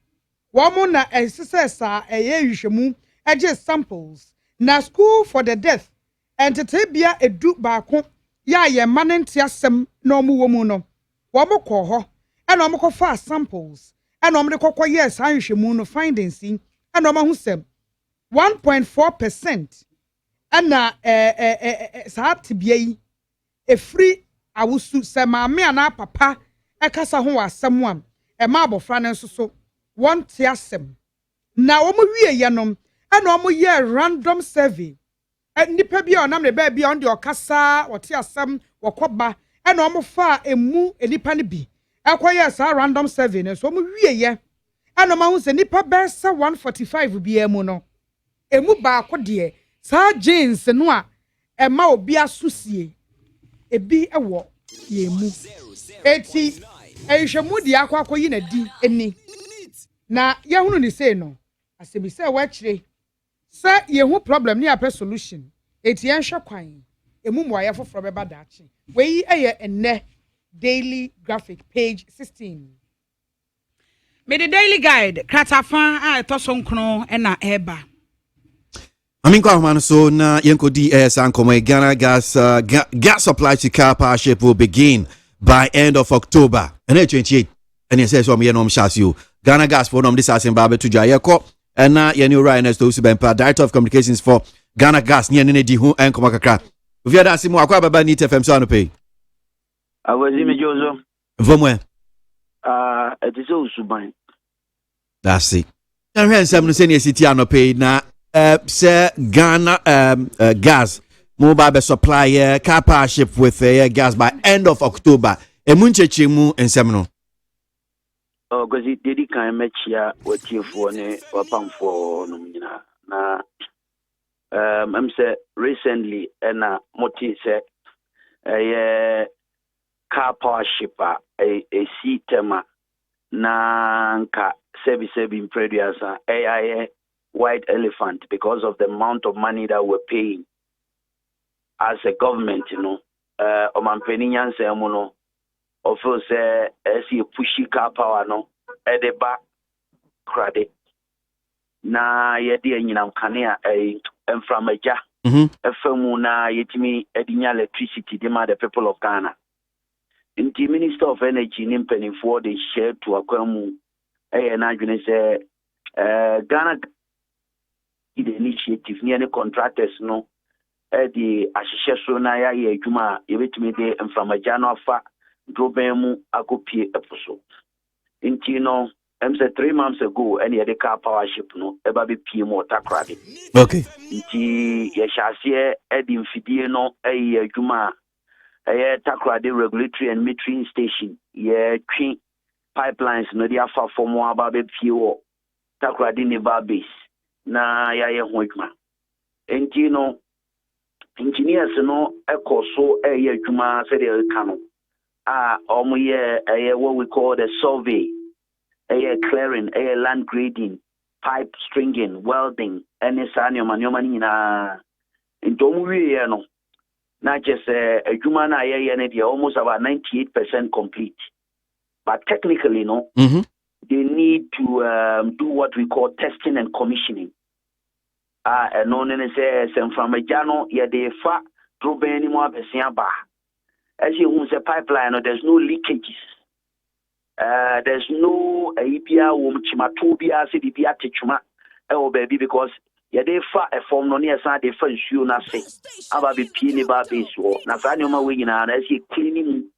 wɔn na ɛsesɛ saa ɛyɛ nhwehwɛmu ɛgye samples na school for the deaf ɛntetebea edu baako yɛ a yɛn mma ne nte asɛm na wɔn wɔ mu no wɔn kɔ hɔ ɛna wɔn kɔfa samples ɛna wɔn de kɔkɔ yɛ saa nhwehwɛmu no findings yi ɛna wɔn ho sɛm 1.4% ɛna saa tibia yi efiri awusu sɛ maame ana papa ɛkasa ho wɔ asɛm a ɛma abɔfra ne nso so wɔn te asɛm na wɔn wie yɛ no ɛna wɔn yɛ random survey nipa bi a ɔnam ne baabi a ɔn de ɔkasa wɔte asɛm wɔkɔba ɛna wɔn fa emu nipa no bi ɛkɔyɛ saa random survey no so wɔn wie yɛ ɛna wɔn ahu sɛ nipa bɛsɛ 145 biara mu no emu baako deɛ saa jeans no a ɛma obi asusie ebi ɛwɔ yɛn mu eti ɛhwɛmu di akɔ yi na di eni na yɛhunu ne sei no asɛbi sɛ wɔakyire sɛ yɛhu problem ne apɛ solution eti yɛnhwɛ kwan emu mmoayɛ foforɔ bɛba daakye wei ɛyɛ ɛnɛ daily graphic page 16 me the daily guide kratafa a ɛtɔ so nkono ɛna ɛba Aminko Ahman so na yenko DS Ankomo Ghana gas supply to car powership will begin by end of October. And 28 and it says so me no mshasio. Ghana gas for this asin babe to jayeko and na yenu Ryan's to Subempa Director of Communications for Ghana Gas ni ne di hu enkomo kakra. Via da simu akwa baba ni TFM so anope. Awazi me Jozo. Vomwe. It is Usuban. That's it. And when some no say ni city anope na say Ghana gas mobile supply car partnership with gas by end of October. Emunchechi mu ensemno. Oh, because it did kind match ya what you for ne wapam for no nyina na I'm say recently na Montie say car partnership a tema na nka service in previous white elephant because of the amount of money that we're paying as a government, you know. Omampenian say mono of course as you pushy car power no edeba credit na yedi enyinam kanea enframaja efemu na yetimi edinya electricity dem the people of Ghana. In the Minister of Energy nimpeni for the share to akwamu na adwene say Ghana the initiative near the contractors no the ahihye so na ya ye adwuma ye betimi de mframaja no afa drobemu akopie eposo inti no say 3 months ago any the car powership no eba be pie mo takrade okay inti ye hyase edi mfidie no ye adwuma takrade regulatory and metering station ye twi pipelines no dia afa form aba be pie wo takrade ne ba base na ya ye ho adwuma enti no engineers no ekoso ye adwuma se de ka no what we call the survey clearing land grading pipe stringing welding any sa nyoma nyina enti omu wie no not just a human eye almost about 98% complete. But technically, no, they need to do what we call testing and commissioning. And no, say from a jano, they fa drove any more bar. As you use a pipeline, there's no leakages. There's no API chimatobia, CDPA tichuma, oh baby, because they fa a form no near side, they first you not say about the peony babies or Nathaniel wing as he cleaning.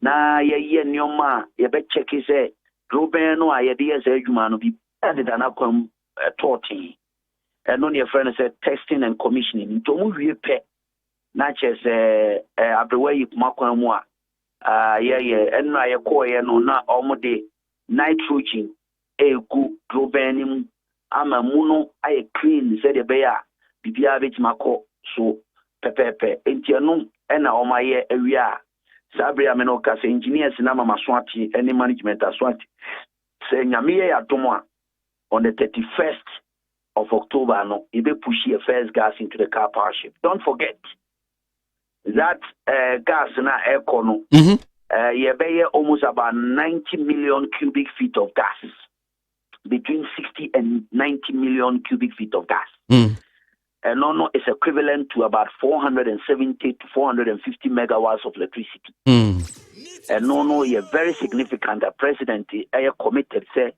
Na ye nyoma ye be check say Ruben no ideas human be added an aquam torting. And on your friend said testing and commissioning. To move you pet not just everywhere you makwa and I acquire no not almost nitrogen a good Ruben I'm a muno I clean said a bear bibia bit mako so pepe entiano and all my area. Sabria Menoka, engineers in Nama Swati, any management as Swati, saying Yamia Atomwa on the 31st of October, no, you be pushing a first gas into the car powership. Don't forget that gas in our air corner, you pay almost about 90 million cubic feet of gas, between 60 and 90 million cubic feet of gas. And no is equivalent to about 470 to 450 megawatts of electricity. And no, you're very significant. The president is committed. Say,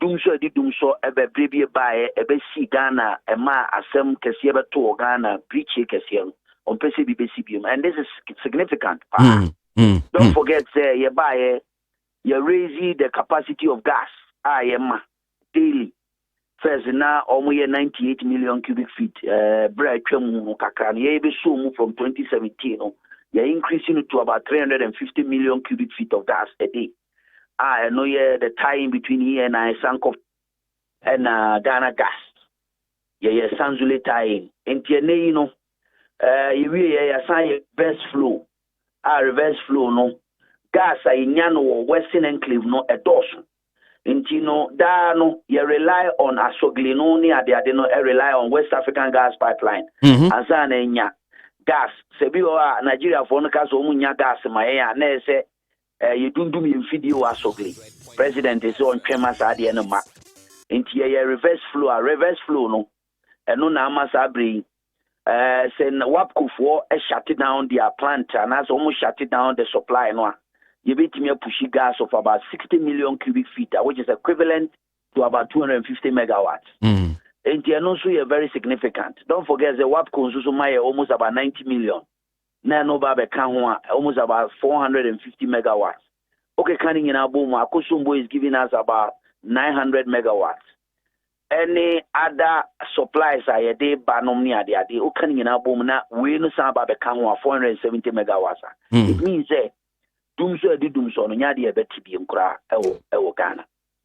doom so, ebe baby by ebe si Ghana, ema asem kesieba to Ghana, breach kesiel on PCBCBM, and this is significant. Don't forget, say, you buy, you raise the capacity of gas. Daily. First, now almost 98 million cubic feet. Bread kakran. You be so from 2017. You're increasing it to about 350 million cubic feet of gas a day. I know the tie-in between here and I sank off and Ghana gas. Yeah, Sanzule tie-in. And you know, you really assign reverse flow. Reverse flow no gas. In Yano Western Enclave no a dozen. Intino Dano, you rely on Asoglinoni, they rely on West African gas pipeline. Azanenya gas. Sebio Nigeria for Omunya gas, my say you don't do me in video Asogli. President is on Chemas Adianama. Into reverse flow, no, and no Namasabri. Send Wapco for shut down their plant and has almost shut down the supply. No. You beat me a pushy gas of about 60 million cubic feet, which is equivalent to about 250 megawatts. And also very significant. Don't forget the WAPCO almost about 90 million. Nano Babe Kanwa almost about 450 megawatts. Okay, Canning in Abuma, Akusumbo is giving us about 900 megawatts. Any other supplies are a day banomnia de ade, Okanning in Abuma, we know some Babe Kanwa 470 megawatts. It means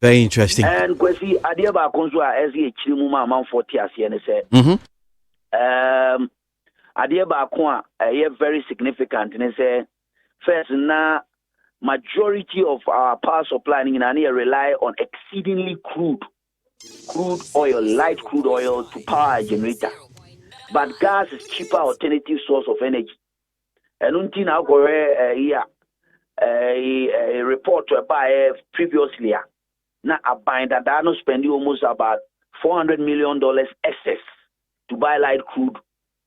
very interesting. And Kwasi Adiaba Konzua as he chimuma amount 40 as he said. Adiaba Kwa very significant and say first now majority of our power supply in Ania rely on exceedingly crude oil, light crude oil to power a generator. But gas is cheaper alternative source of energy. And until now here a report by previously now a bind that are not spending almost about $400 million excess to buy light crude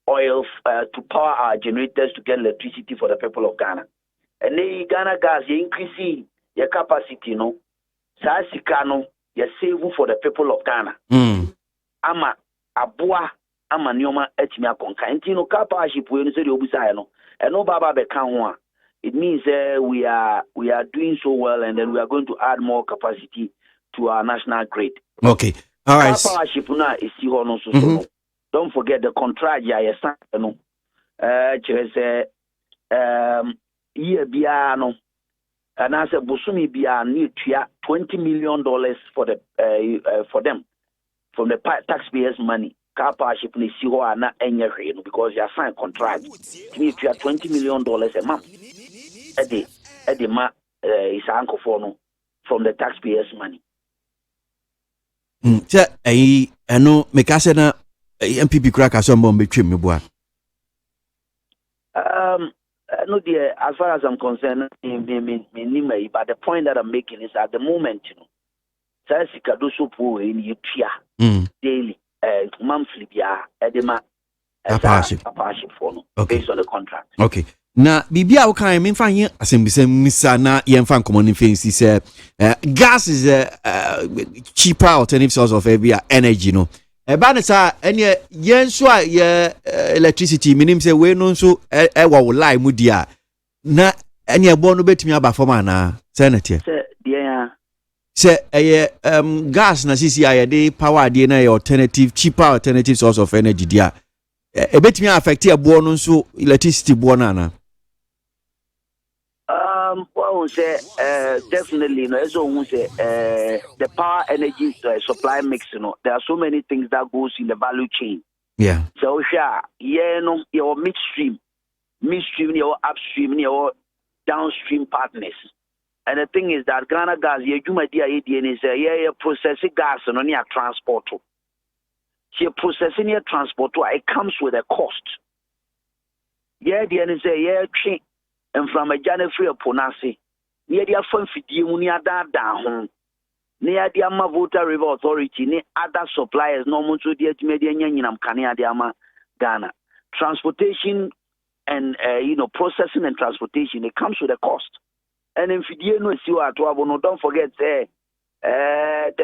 oil to power our generators to get electricity for the people of Ghana. And the Ghana gas increasing your capacity, no. Sasikano, you save for the people of Ghana. Ama abua ama nyoma etimia konka. Intino kapaship we no say obusaya no. And no baba bekanwa. It means we are doing so well, and then we are going to add more capacity to our national grid. Okay, all right. Powership now is still no so. Don't forget the contract. Yeah, no. Year biano, and as a Busumi bia need $20 million for them from the taxpayers' money. Car powership ni siho na enye because you sign contract. Need $20 million a month. Eddie ma is uncle for no from the taxpayers' money. I know Mekasena MPP crack as some bomb between me boy. no, dear, as far as I'm concerned, but the point that I'm making is at the moment, you know, Sasika do so poor in Yupia daily, monthly, edema, a partnership for no, based on the contract. Okay. Na bibia wo kan me fan yin asembisem misa na yen fan common fancy say gas is a cheaper alternative source of energy no e ba ne sa ene yen so a electricity minim say we no so e wo lie mu dia na ene e bo no betimi aba form na say na tie say gas na sisi aye dey power dey na alternative cheaper alternative source of energy dia e betimi affect e bo no so electricity bo na well, say definitely, you know, as we say, the power energy supply mix, you know, there are so many things that goes in the value chain. Yeah. So, no, your midstream, your upstream, your downstream partners. And the thing is that Ghana gas, you might say, processing gas and only a transport. You're processing your transport, it comes with a cost. Yeah, the end say, and from a January Ponasi, near the Afon Fidi, near that near the Amavuta River Authority, near other suppliers, normal to the Median Yanam Kania Diama Ghana. Transportation and processing and transportation, it comes with a cost. And if you know, don't forget, the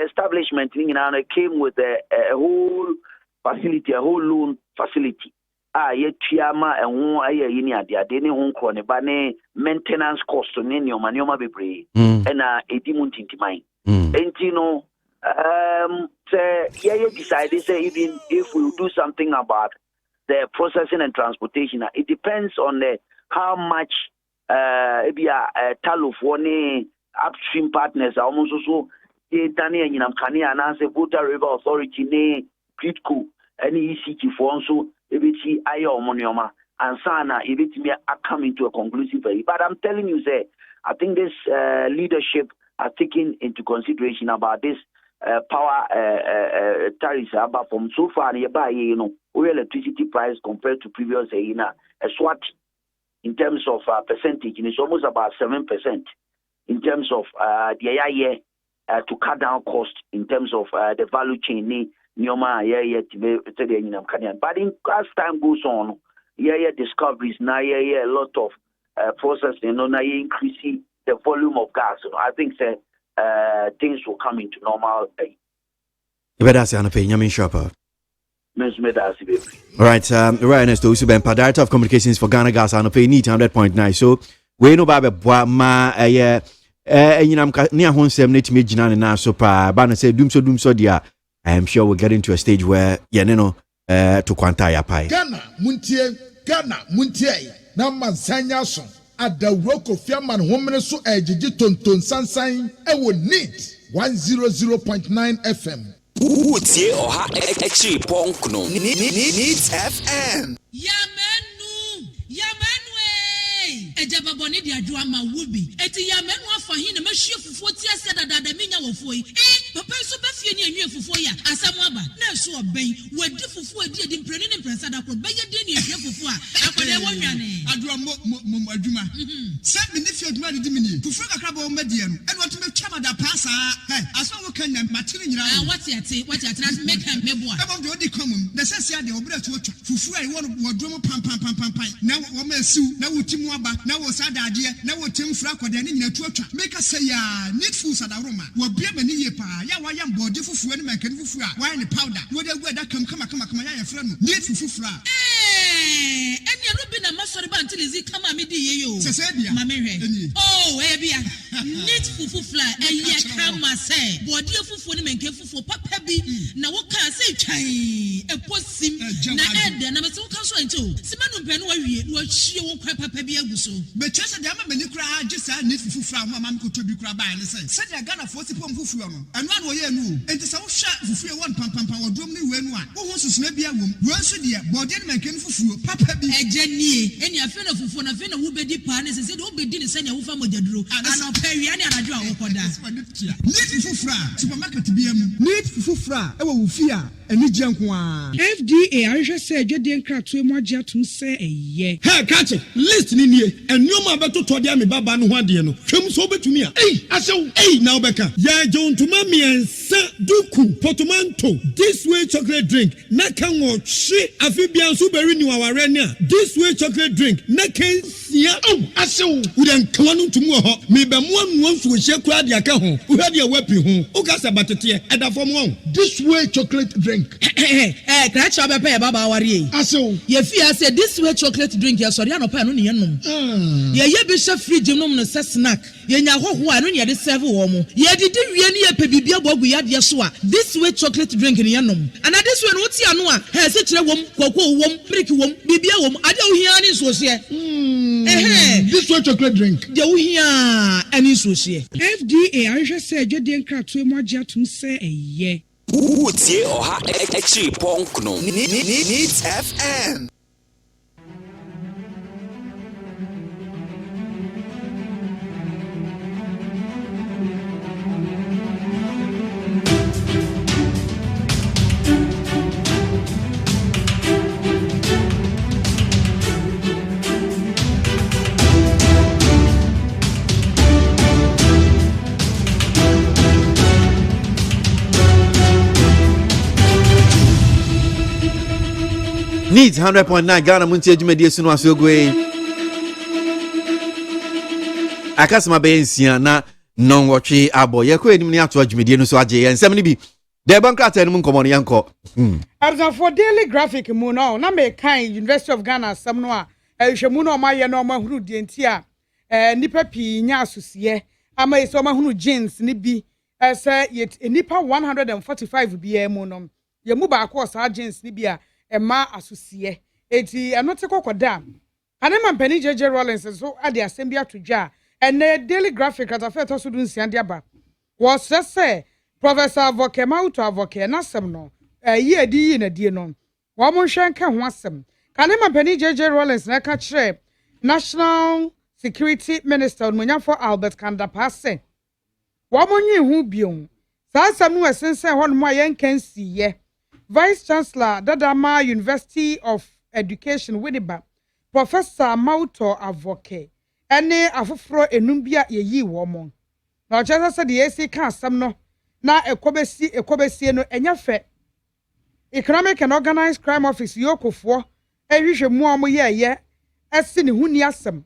establishment came with a whole facility, a whole loan facility. Yet Tiama and one year they didn't home crony, but maintenance cost on any of Manioma Bibre and a demon into mine. And you know, you decided, say, even if we do something about the processing and transportation, it depends on how much talo for upstream partners are almost also Tani and Kania and answer Buta River Authority, ne Pitco, any ECT for also. Ibiti ayo monioma and sana ibiti me coming to a conclusive way. But I'm telling you, say, I think this leadership are taking into consideration about this power tariffs about from so far nearby, electricity price compared to previous a SWAT in terms of percentage, and it's almost about 7% in terms of the to cut down cost in terms of the value chain. But as time goes on, discoveries now, a lot of processing, now increasing the volume of gas. I think things will come into normal. All right, right next to Usuben, Director of Communications for Ghana Gas, and pay need 100.9. So we know about ma near home 70 million now. So Bana said doom so dear. I am sure we'll get into a stage where to quanta ya pai. Ghana Montie, Nama Sanyason, at the rock of Yaman woman so ton sansan, I will need 100.9 FM. Utie oha extra punk no. Needs FM. Ejaba boni di adwa ma wubi eti ya menu afa hin na mahwie fufuo ti ase dada minya wofo yi papa so ba fie ni anwie fufuo ya asam aba na so oben wadi fufuo edi mpreni ne mpresa da kro ba ye di ni ehwie fufuo a akode wo nwane adwa mo adwuma se me ne fie adwuma di mini fufuo kakra ba o madie no ene otu me twama da pasa aso wo kan na matire nyira wati ate na make am mebo a ebo de odi komum na sese ade obra tu otwa fufuo ai wo wodwo pam na wo ma siu na wotimu aba na wo sadade na wo temfra kwade ne nyina tuatwa make say ya need food sadaroma wo bia mani ye pa ya wa yam body fufuo ne make fufuo a wa ne powder wo de gu da kama ya yefra no need fufuo eni rubi na masori ba ntilizi kama me di ye yo sese bia ma me hwe oh e bia need fufuo e ye kama say body fufuo ne make fufuo papa bi na wo ka say twan e posim na ede na me so kan so ento simanu mpe no wa wie no ahie wo kwa papa bi aguso be chese de ama mani kura agisa need fufuo ho ama ko tobi kura ba ne say de Ghana fo sipom fufuo no eno an wo ye nu enti se wo hwa fufuo won pam wodom ne we nu a wo ho susuna bia wom wo nso de body ne make fufuo papa bi ejanie eni afi na fufuo na afi na wo bedi pa ne se de wo bedi ne se ne wo fa modaduro ana pawia ne anadwo a wo koda need fufuo supermarket bia mu need fufuo e wo fie a eni gye nko a FDA ahwehwɛ sɛ adwadie nkratoe mu agye atom sɛ ɛyɛ hey catch list ni nie ennioma abɛtotɔ de amebaba no ho ade no hwem so obetumi a ahyɛw na obɛka yɛ jontuma miɛnsa duku potomanto this way chocolate drink na kan wɔ hwe afibia nso bɛri ni waware ne a this way chocolate drink na kan sia ahyɛw wudan kawa no ntumu wɔ hɔ mebɛmoa nuwa nso hye kura de aka ho wohɛ de wapi ho ukasa batete ɛda fam wɔn this way chocolate drink kracha bɛpɛ yɛ baba aware yi ahyɛw yɛ fi ase this way chocolate drink yɛ sɔre anɔpa no ne yɛ nom yɛ bi hyɛ fridge nom no sɛ snack yɛ nya hoho a no ne yɛ de serve wɔ mo yɛ didi wie ne yɛ pɛ bibia bɔ gu yadeɛ so a this way chocolate drink ne yɛ nom ana this way no wote ano a sɛ kyerɛ wɔm kɔkɔ wɔm brick wɔm bibia wɔm ade ohia ne nsohye this way chocolate drink de ohia ani nsohye FDA ahwehwɛ sɛ adwadie nkratoe mu agye atom sɛ ɛyɛ Utie oha echi ponkno. Needs FM. Needs 100.9 Ghana Montie Jumedi Sunu Asogwe. Akasema be nsia na non watchi abo. Yeko enim ni ato Jumedi no so agye ensem ni bi. De bankrata enu nkomo no yanko. Abza for daily graphic mu no na me kan University of Ghana asem no a ehwemu no ma ye no ma huru die nti a nipa pi nya asosiye ama eso ma huru jeans ni bi ese nipa 145 bi emu no ye mu ba ko sa jeans ni bi a Emma asosiye eti enote kokoda kanema mpani JJ Rollins so ade asembia todwa ene daily graphic at afeto so dun sian de aba was say Professor Aboagye Mauto Aboagye na sem no yi adi yi na die no wo mo hwen ka ho asem kanema mpani JJ Rollins na ka kire National Security Minister Munyafo Albert Kandapase wo mo nyi hu biom sa asem no esensen ho no ma yen kan siye Vice Chancellor Dadama University of Education Winneba Professor Mauto Aboagye ene afoforo enumbia yeyi wo mo na ochesa se de esi ka asem no na ekobesi no enyafe Economic and Organized Crime Office yokofo ehwehwe mu amu ye esi ne huni asem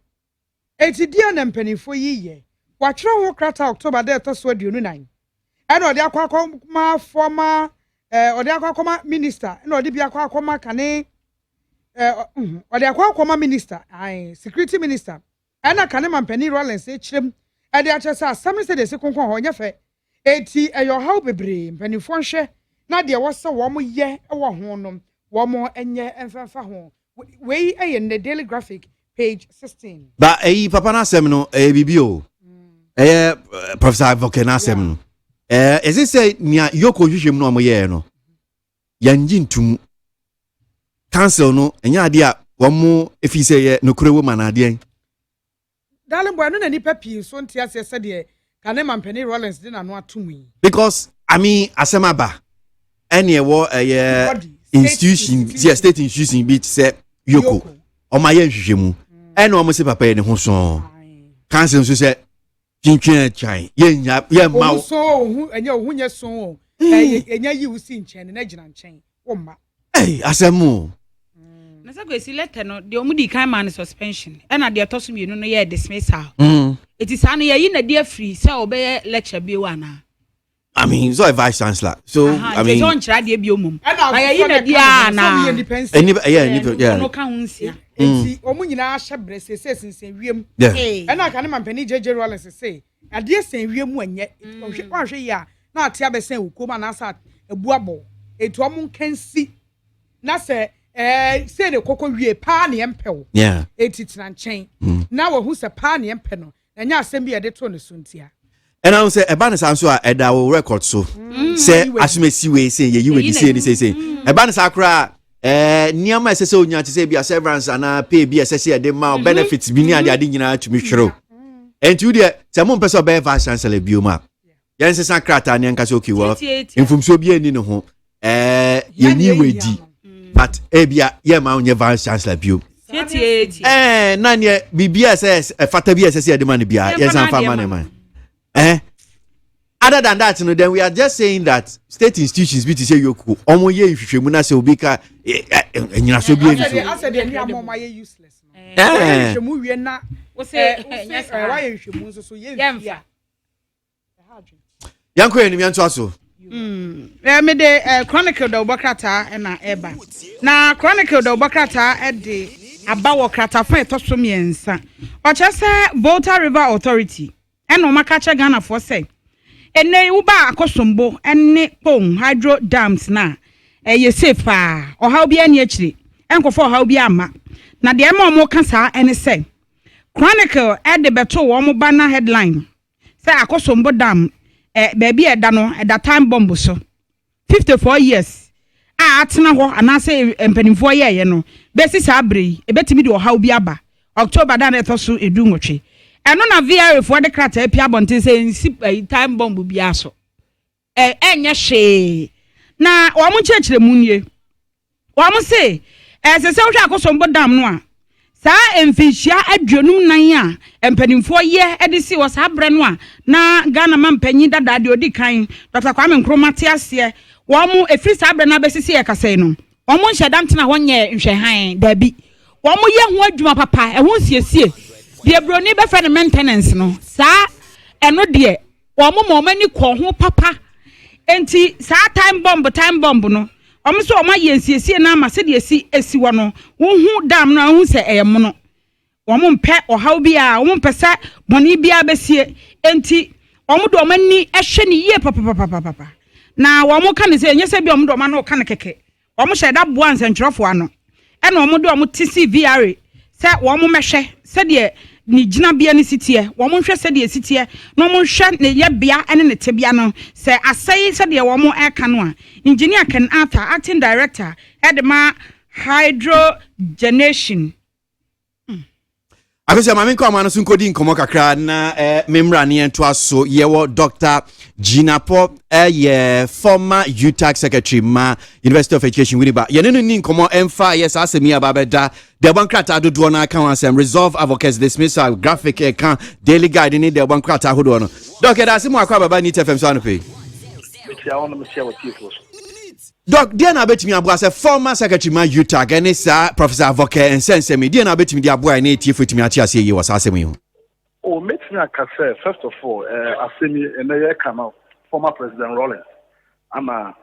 etidia na mpanifo yiye watwere ho krata October de to so aduonu 9 ene ode akwa former ode akwa minister na ode bia akwa kane ode akwa minister security minister ana kane mampani Rollins echirem ade achesa asem se de sekonkon ho nyefe eti eyo how bebre mpanifo hwe na de wo se wo mo ye wo ho no wo mo enye emfafa ho we eye in the daily graphic page 16 ba papa na asem no bibio Professor Aboagye na asem no is it say nia yoko hwehwem no amoye no yanji ntum cancel no enya ade a womo efi say ye no kurewo manade darling boy no na nipa pi so ntia se de kane mampani Rollins de na no atumi because I mean asemaba any wo institution state institution bit say yoko o ma ye hwehwemu ene o mo se papa ye ne ho so cancel so say Chinchina chai ye ma so enya ohunye so enya yi usi nchen na gina nchen wo ma asemu na sa kwesi letter no de omudi kan man suspension e na de toso mienu no ye dismissal it is an ye na de free say obey lecture bi wa na I mean so a vice chancellor so I mean don't try de bi omum ayi na dia na any no kan hunsia enti omu nyina ahye brese sensen wiem na kan mampani JJ Rollins say ade sen wiem anye ohwe ya na ate abesen ukoma na asa ebu abo etu omu kansi na se say de kokko wie pa ne empew eti tena nchen na wo hu se pa ne empe no enya asem bi ede to ne suntia and I say eba ne sanso a eda wo record so say asumesi we say ye yi we say ni say eba ne sakra niama ese se onya te say bia severance ana pay bia ese se de ma benefits bi ni ade nyina tumi hwero enti de se mo pese obe vice chancellor bioma yen se sakrata ne nka se okiwo infumso bi ani ne ho yɛnyi wedi but ebia yɛ ma onye vice chancellor bio na ne bibia says fata bia says the man bia yes am fa man man other than that no then we are just saying that state institutions be to say yoku omo ye nhwehwemu na se obi ka enyina so bi eni so I said the am ma ye useless nhwehwemu wie na wo say why nhwehwemu nso so ye mfia yanko eni mianto aso me de chronicle da obokrata na eba na chronicle da obokrata e de abawo krata fa etoso miensa o chese Volta River Authority eno makache Ghana for say ene uba akosombo ene pon hydro dams na ye safe pa o ha obi ani akire enkofo ha obi ama na de ema omo kasa ene say chronicle e de beto wo mo bana headline say akosombo dam baby eda no eda time bomb so 54 years atena ho anase empanimfo ye no besi sa abre ebetimi de o ha obi aba October da na etoso edu nwotwe eno na VR for the krata pia bonte say time bomb bia so enye hwe na wo mo chechire mu nie wo mo say se se wo hwa akosombo dam no a sa emfihia aduonum nan a empanimfo ye edisi wo sa abre no a na Ghana man panyi dada de odi kan Dr. Kwame Nkrumah ase wo mo efiri sa abre na besisi ye kasai no wo mo nhedam tena ho nye nhwehan dabi wo mo ye ho adwuma papa ho siesie de broni be fa maintenance no sa eno de wo mo mani ko ho papa enti sa time bomb no omo so omo ye nsiesie na ma se de esi wo no wo hu dam no hu se eyem no wo mo mpe ohaw bia wo mo pese boni bia besie enti omo do mani ehwe ne ye papa na wo mo ka ne se enye se bia omo do ma no ka ne keke omo hyeda boa nsentwerofo ano ena omo do omo tisi VR se wo mo mehwe se de ni gina bia ni sitie wo mo hwe se de sitie no mo hwe ne ye bia ene ne tebia no se asai se de wo mo eka no a engineer Ken Arthur acting director edema hydrogenation Akosia mame kwa mano sun kodi nkomo kakra na memra ne ento aso yewo Dr. Ginapo ye former UTAC secretary ma University of Education Winneba ye no ni nkomo emfa yes asemi ababeda the bankrata dodo na kan ansem resolve advocates dismissal graphic kan daily guide ni the bankrata hodo no Dr. Dasimo akwa baba ni TFM so anope Doc, dear na betimi abua se former secretary man UTAG and sir Professor Avoke and sense me dear na betimi dia abua na etie fotimi ati ase yi wasa asem yi. Oh, metimi akase first of all asemi eneye kana former President Rollins ama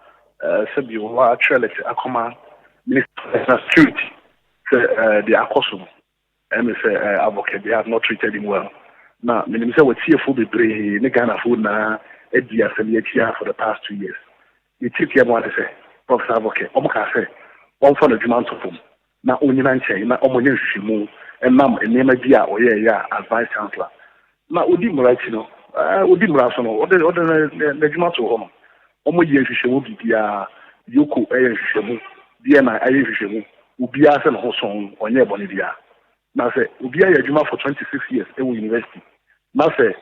sebi wa actually akoma Minister of Security the akoso and say Avoke they have not treated him well. Na me say we tiefo bebre ne Ghana fo na edi asemi atia for the past 2 years. You tip your one say Professor Aboagye omuka say one for the demand to form na onyina nche na omonye hwehwemu enam enema bia oye ya advice counselor na odi murachi no odi muraso no ode na dwuma to ho no omoye hwehwemu bibia yoko eye hwehwemu bia na eye hwehwemu ubia se no ho son onye boni bia na say ubia ya dwuma for 26 years e university na say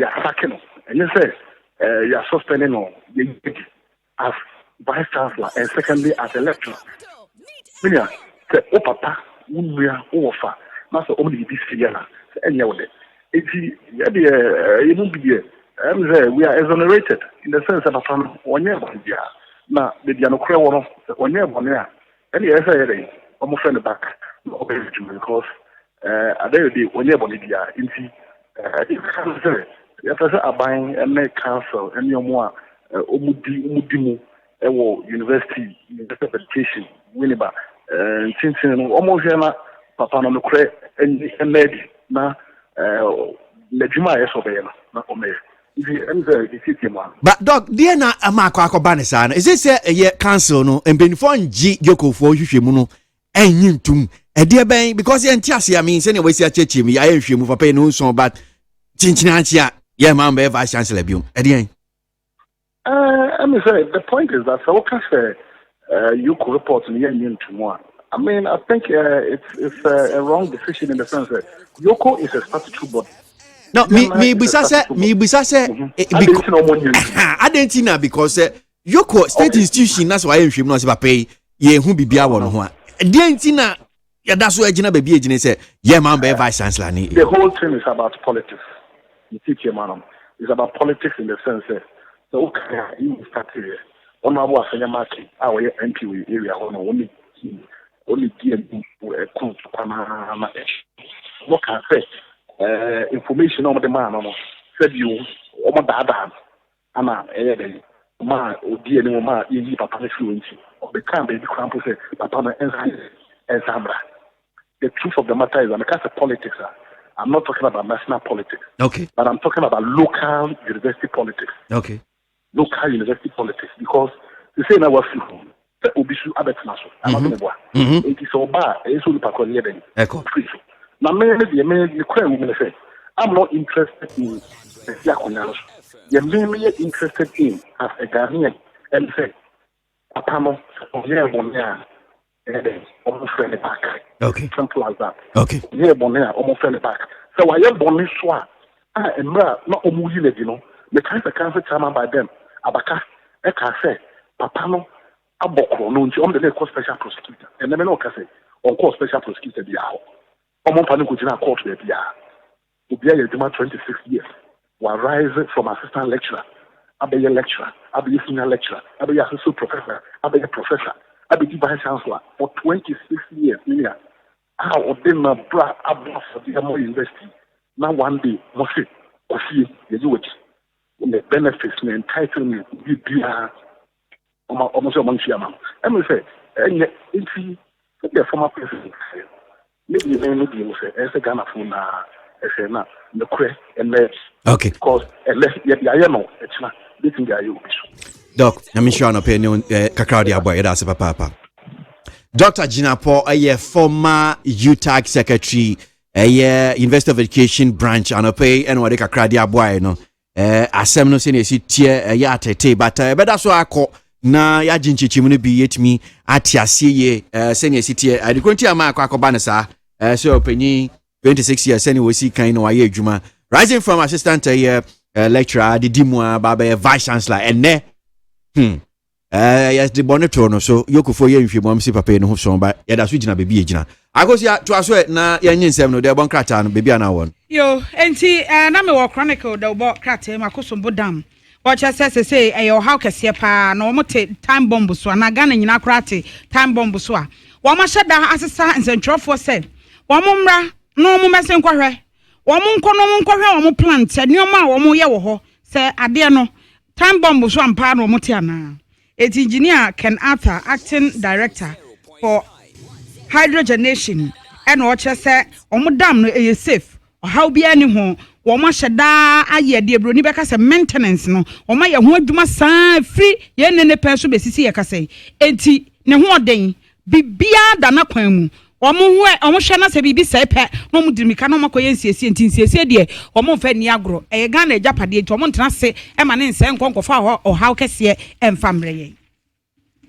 ya sake no enye say ya suspending no as vice chancellor and secondly as a lecturer. Minya, say, oh papa, unuya, ofa, na so omni bi siyana, say enya wode. Eti, even be we are exonerated in the sense that papa onye bondia. Na the diano kre wono, onye bonia. Any say omo friend back, because at the day onye bondia. Inti, ya say aban and council and your more umudimu ewo university of education Winneba tintin no almost na papa no kre enedi na ledwuma yeso be na ome but doc dear na amako akoba ne sa no is this a council no embenifo ngi jokofo hwehwemu no enyintum ede ben because entiase I mean say we see achechi mi aye hwehemu papa no so but chinchinanchia ye man be vice chancellor biom ede I mean, the point is that so can say you could report me into more. I mean, I think it's a wrong decision in the sense that Yoko is a statutory body. No, me bisa say I didn't know because Yoko state institution that's why you no say pay ye hu bibia wo no ho a. De ntina ya da so agina ba bi agina say ye man be vice chancellor ni. The whole thing is about politics. You teach your man. It's about politics in the sense that so okay, you start here. On our was a market, our MP area only DM cool Panama. What can I say? Information on the man said you on my dad and ma odi eni ma yi papa na fluency or the can be cramp say papa na ensambra. The truth of the matter is, because of politics, I'm not talking about national politics. Okay. But I'm talking about local university politics. Okay. Local university politics. Because they say now what the Obisu Abetnaso. I'm not going to go. It is so bad. It's only because you're there. Echo. Now, I'm not interested in the Yakunas. You're mainly interested in as a Ghanaian and say, Apamo, almost friendly back. Okay. Something like that. Okay. Yeah, Bonia, almost friendly back. So I am Bonnie Swa. And not Omuji, you know, the kind of cancer chairman by them. Abaka, Eka say, Papano, Aboko, no, on the call special prosecutor. And then no say, on call special prosecutor, the hour. Omo Panukutina court, the Ubia, 26 years. Will rise from assistant lecturer, Abbey lecturer, Abbey senior lecturer, Abbey associate professor, Abbey professor. I be vice chancellor for 26 years. How ordained my bra above for the Amo University. Now one day, Montie, Kwasi, the Jewish, the benefits and entitlement be almost among Shaman. And we say, and yet, if he, the former president, maybe you may not be able to say, as a Ghana for now, the credit and less. Okay. Because, unless you know, it's not, this thing that you Doc, I'm sure no opinion Kwasi Aboagye that's papa. Dr. Jinapo, a former UTAG secretary, a University of Education branch and pay and what Kwasi Aboagye no. Asem no say na si tie ya tete but better so akọ na ya jinchichimu no bi yetimi atiase ye say na si tie I konti ama akọ na sa so openyi 26 years say na we si kan na waye adwuma rising from assistant lecturer the dimwa baba vice chancellor enne yes the bonneto no so yokufo ye nhwemu am si papa no ho so ba ya da so gina bebi egina akosia to aso na ya nyinsem no de bon krata no bebi ana won yo enti na me wo chronicle de bo krata makoso bodam watch say ayo how kese pa na omote time bomb so na Ghana nyina krate time bomb so a wo ma hyeda asesa nsentrofo say wo mmra no mo mesen kwahwe wo mo nkwohwe wo mo plant enioma wo mo ye wo ho say ade no time bomb so ampa no omote ana it engineer Ken Arthur acting director for hydrogenation and watch say omodam no e safe how be any ho wo ma hyeda aye de broni be ka say maintenance no wo ma ye ho adwuma saa free ye ne pen so besisi ye ka say enti ne ho oden bibia da na kwan mu omo hwe na se bibi sai pe no mu dimika no makoye nsiesie enti nsiesie de omo fa ni agro e Ghana ejapade enti omo ntena se e ma ne nse nkonkofa ho how kese emfamre ye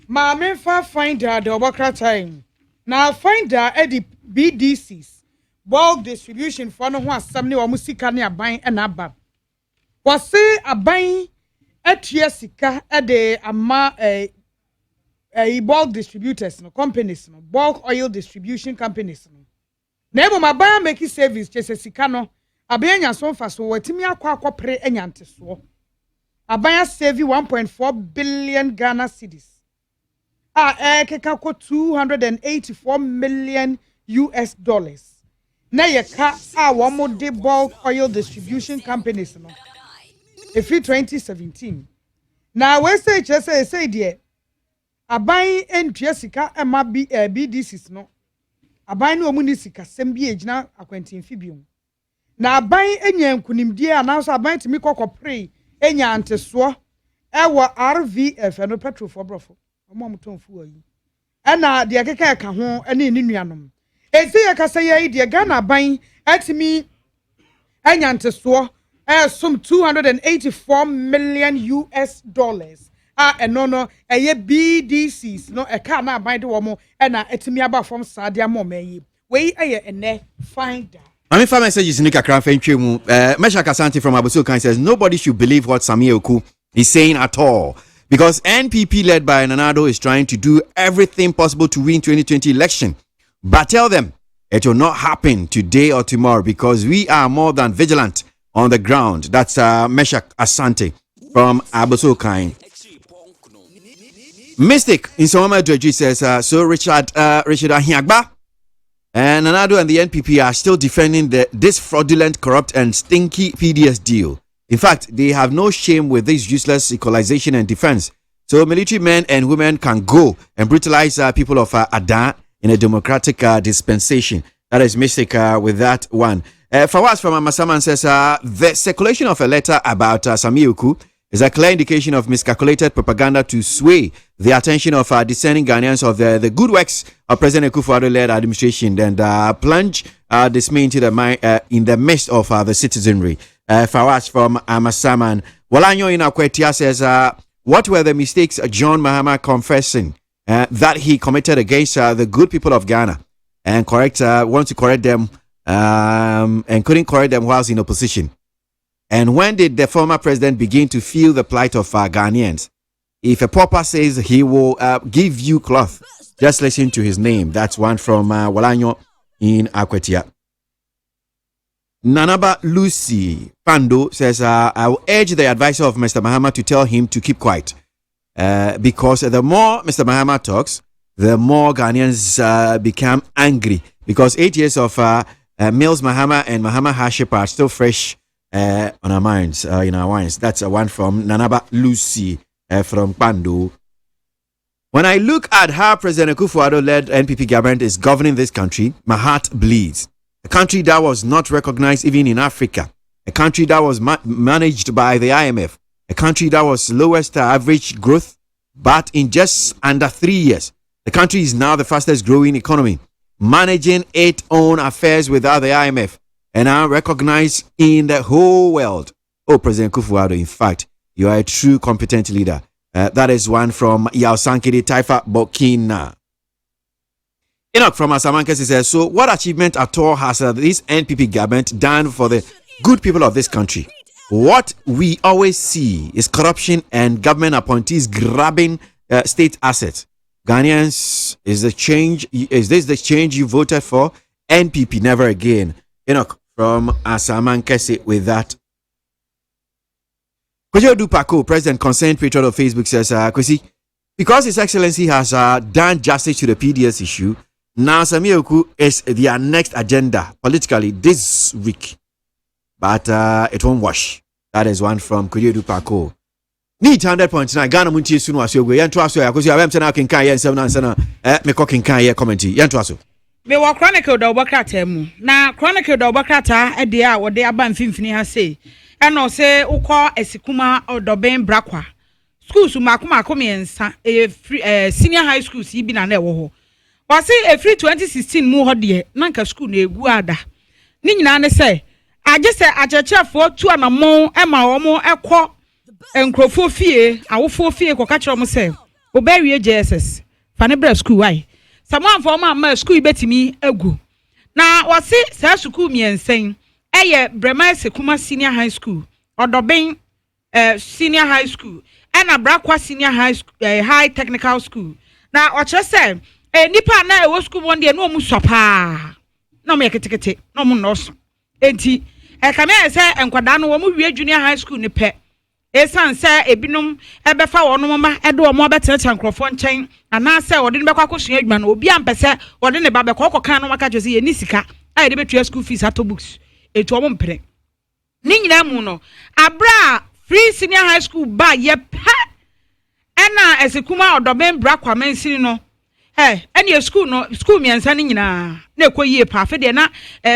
ma me fa finder the obokra time na finder e di BDCs bulk distribution for no ho asam ne omo sika ne aban e na aba wase aban atua sika e de ama bulk distributors no companies no bulk oil distribution companies no na ebo maban make service chese sika no abanya so fa so watimi akwa enyanteso abanya save 1.4 billion Ghana cedis keka ko 284 million US dollars na yeka wo mo de bulk oil distribution companies no efi 2017 na we say chese say there aban entua sika ema BDCs no aban no omuni sika sem bi egina akwantimfi biom na aban enya nkunimdie ananso aban timi kokopre enya anteso ewo RVF no petrol for brofo omom tonfu ayi ena de keka ka ho ene ni nuanom ezi ye kasa ye de Ghana aban atimi enya anteso some 284 million US dollars no BDCs no eka na aban de wo mo na etimi aba from sadia mo mayi we ene finder I mean, 5 messages in the Kakran Fenchemu. Mesha Kasanti from Abuso Kan says nobody should believe what Samir Oku is saying at all. because NPP led by Nanado is trying to do everything possible to win 2020 election. But tell them it will not happen today or tomorrow because we are more than vigilant on the ground. That's Meshach Asante from Abosokain. Mystic in Somama Dredge says, so Richard Ahiagba and Nanado and the NPP are still defending this fraudulent, corrupt and stinky PDS deal. In fact, they have no shame with this useless equalization and defense. So military men and women can go and brutalize people of Ada in a democratic dispensation. That is Mystic with that one. Fawaz from Amasaman says, the circulation of a letter about Samiuku is a clear indication of miscalculated propaganda to sway the attention of discerning Ghanaians of the good works of President Akufo-Addo-led administration and plunge dismay into in the midst of the citizenry. Fawaz from Amasaman. Walanyo in Akwetia says, what were the mistakes John Mahama confessing that he committed against the good people of Ghana and want to correct them and couldn't correct them whilst in opposition? And when did the former president begin to feel the plight of Ghanaians? If a pauper says he will give you cloth, just listen to his name. That's one from Walanyo in Akwetia. Nanaba Lucy Pando says, I will urge the advisor of Mr. Mahama to tell him to keep quiet. Because the more Mr. Mahama talks, the more Ghanaians become angry. Because 8 years of Mills Mahama and Mahama hardship are still fresh on our minds, in our minds. That's one from Nanaba Lucy from Pando. When I look at how President Akufo-Addo-led NPP government is governing this country, my heart bleeds. A country that was not recognized even in Africa. A country that was managed by the IMF. A country that was lowest average growth, but in just under 3 years, the country is now the fastest growing economy, managing its own affairs without the IMF, and now recognized in the whole world. Oh, President Akufo-Addo, in fact, you are a true competent leader. That is one from Yao Sankiri Taifa Burkina. Enoch from Asamankesi says, so what achievement at all has this NPP government done for the good people of this country? What we always see is corruption and government appointees grabbing state assets. Ghanaians, is this the change you voted for? NPP, never again. Enoch from Asamankesi with that. Kwasi Dupako, President Concerned Patriot of Facebook, says, Kwasi, because His Excellency has done justice to the PDS issue, now Samioku is their next agenda politically this week. But it won't wash. That is one from Kwasi Dupako. Need 100.9 Ghana Montie sunu aso gwe yanto aso ya kwasi abem tena kenkan ye nsem na nsana me ko kenkan ye comment yanto aso. Me wa chronicle da obakata mu na chronicle da obakata e de a wo de aba mfimfini ha sei eno se ukọ esikuma odoben brakwa schools makoma ensa senior high schools yi bi na na ewo ho wase free 2016 mu ho de na nka school na egu ada ni nyina ne se age se achechefo tu anamon ema wo mo ekọ enkrofo fie awofo fie ko ka kire mo se obewie JSS fane bra school why someone for ma school betimi egu na wase sa school miensen eye Brema Sekuma Senior High School Odoben Senior High School and Abrakwa Senior High Technical School na oche se nipa na e wo school one day no mu sopa na me ketekete no mu no so enti e ka me se enkwada no wo mu wie junior high school ni pe esan se ebinum ebefa wono ma edo mo betecha nkrofo nchen ana se wode ne bekwa akosua adwuma na obi ampese wode ne ba be kokokan no maka jose ye ni sika ai de betua school fees ato books etu omo mpere ni nyina mu no abra free senior high school ba ye pa ena esekuma odoben brakwa mansini no eni school no school miensa ni nyina na ekoyie pa fe de na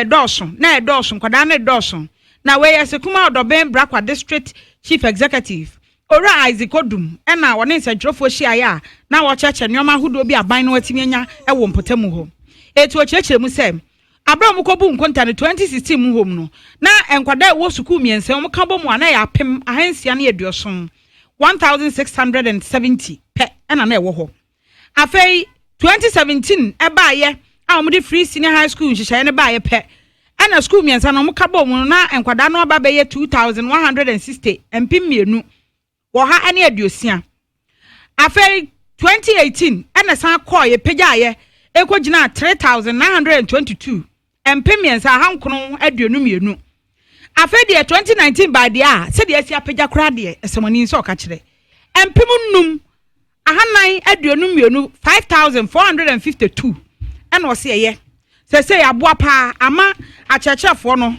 dawson na dawson kwada na dawson na we esekuma odoben brakwa district chief executive ora Isaac Odum ena woni nsajrofo hia ya na wo cheche nyoma hudo bi aban no atimi anya ewo mpotemu ho etu ocheche mu se Abraham kobu nkonta ne 2016 mu hom no na enkwada wo suku miense mo kabo mu ana ya pem ahansia na eduoson 1670 pe ena na ewo ho afei 2017 eba ye a mo de free senior high school nhihye ne ba ye pe ena school miense no mo kabo mu na enkwada no ba be ye 2160 empim mienu wo ha ane eduosia afei 2018 ɛna san call ye pagya ekogina 3922 empemiensa hankono aduonu mienu afei de 2019 by the se de asia pagya kra de esemoni nso ka kire empem num ahanan aduonu mienu 5452 ɛna ɔse eye se aboa pa ama achechefo no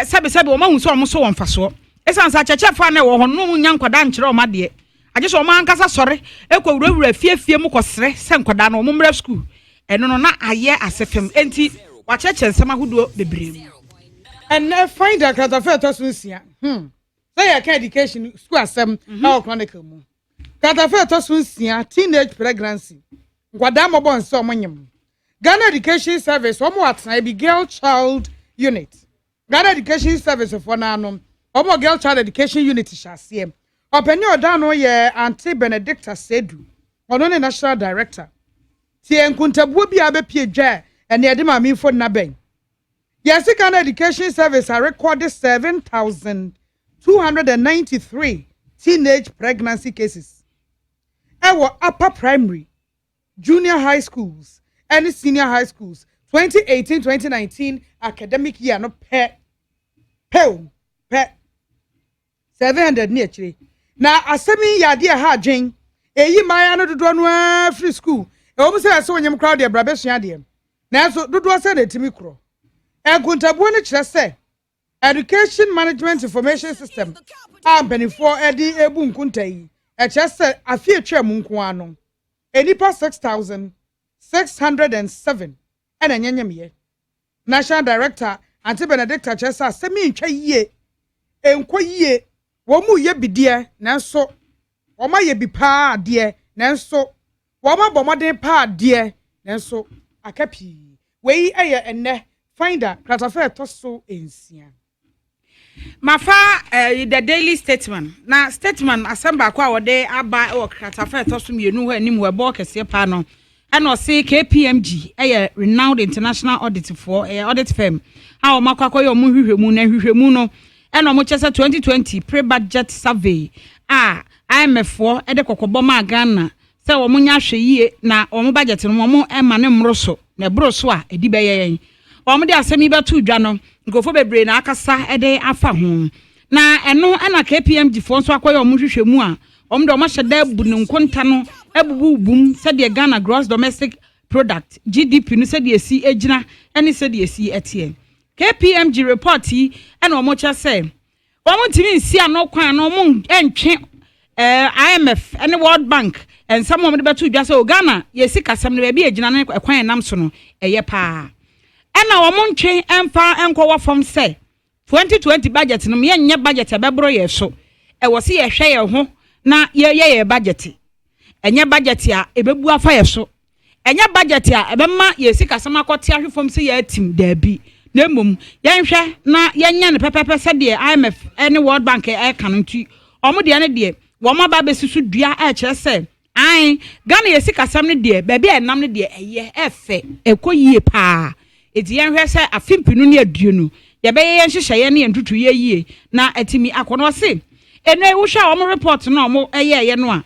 sebe o ma hu so o mo so won faso esansa achechefo na wo ho no nya nkwada nkyere o ma de agye so o ma ankasa sɔre ekowurawura fiefie mu kɔsere se nkwada no o mo mra school eno no na aye asefem enti wacheche nsema hudo bebrem and find a katafe to so nsia say ya education school asem how chronicle mu katafe to so nsia teenage pregnancy nkwada mo bon so omonyem Ghana Education Service omo atna bi girl child unit Ghana Education Service for nanom omo girl child education unit hyasem openi oda no ye Auntie Benedicta Sedu ono ne national director tie nkuntabuo bi abepie dwa ene ede ma mi phone na ben yes Ghana Education Service are recorded 7,293 teenage pregnancy cases ewo upper primary junior high schools and senior high schools 2018-2019 academic year no pe 700 ni akire na asemi yade ha dwen eyi maya no dodo no free school e wo se so nyem crowd e brabe sua de na so dodo se na timi kro enkuntabuo ne kire se education management information system ampanifo edi ebu nkuntai e kire se afie twam nko ano enipa 6,607 and a nyanyamye. National Director Auntie Benedicta Chesa semi ntwa yie enkwa yie wo mu ye bidie nanso wo ma ye bi pa de nanso wo ma bomoden pa de nanso akapi wei eye enne finder kratafa to so ensia mafa the daily statement na statement asamba kwa wode aba o kratafa to so mienu ho anim ho ebo kese pa no and was say KPMG a renowned international audit for audit firm how makwakwa yo mu hwehwemu na hwehwemu no and omo chese 2020 pre-budget survey IMF for ede kokobo ma Ghana se wo nya hwe yie na omo budget no omo ema ne mroso na broso a edi beye omo de asemi betu dwa no nkofo bebre na akasa ede afa ho na eno na KPMG for so akoyo omo hwehwemu a omo de omo hyeda bu ne nkonta no ebubu bum said the Ghana gross domestic product GDP no said the si ejina any said the si etie KPMG report yi and omocha say omo timi nsi anokwan no omo entwe IMF and World Bank and some of the betu dwa say Ghana yesi kasam no be ejina no ekwan nam so no eye pa na omo ntwe emfa enkowa from say 2020 budget no me nye budget ebebro ye so e wo se ye hwe ye ho na ye budget enye budget a ebebu afa ye so enye budget a ebema ye sika sama kwoti ahwefom se ya tim dabi na mum yenhwe na yenya ne pepepe se de IMF any World Bank e kan ntu omo de ne de wo ma ba besusu dua a kire se ai Ghana ye sika sam ne de ba bia enam ne de eye efe ekoyie pa edi yenhwe se afimpinu ne aduonu ye be ye nhyehyeye ne ntutu ye yie na atimi akono se eno ewuhwa omo report no omo eye no a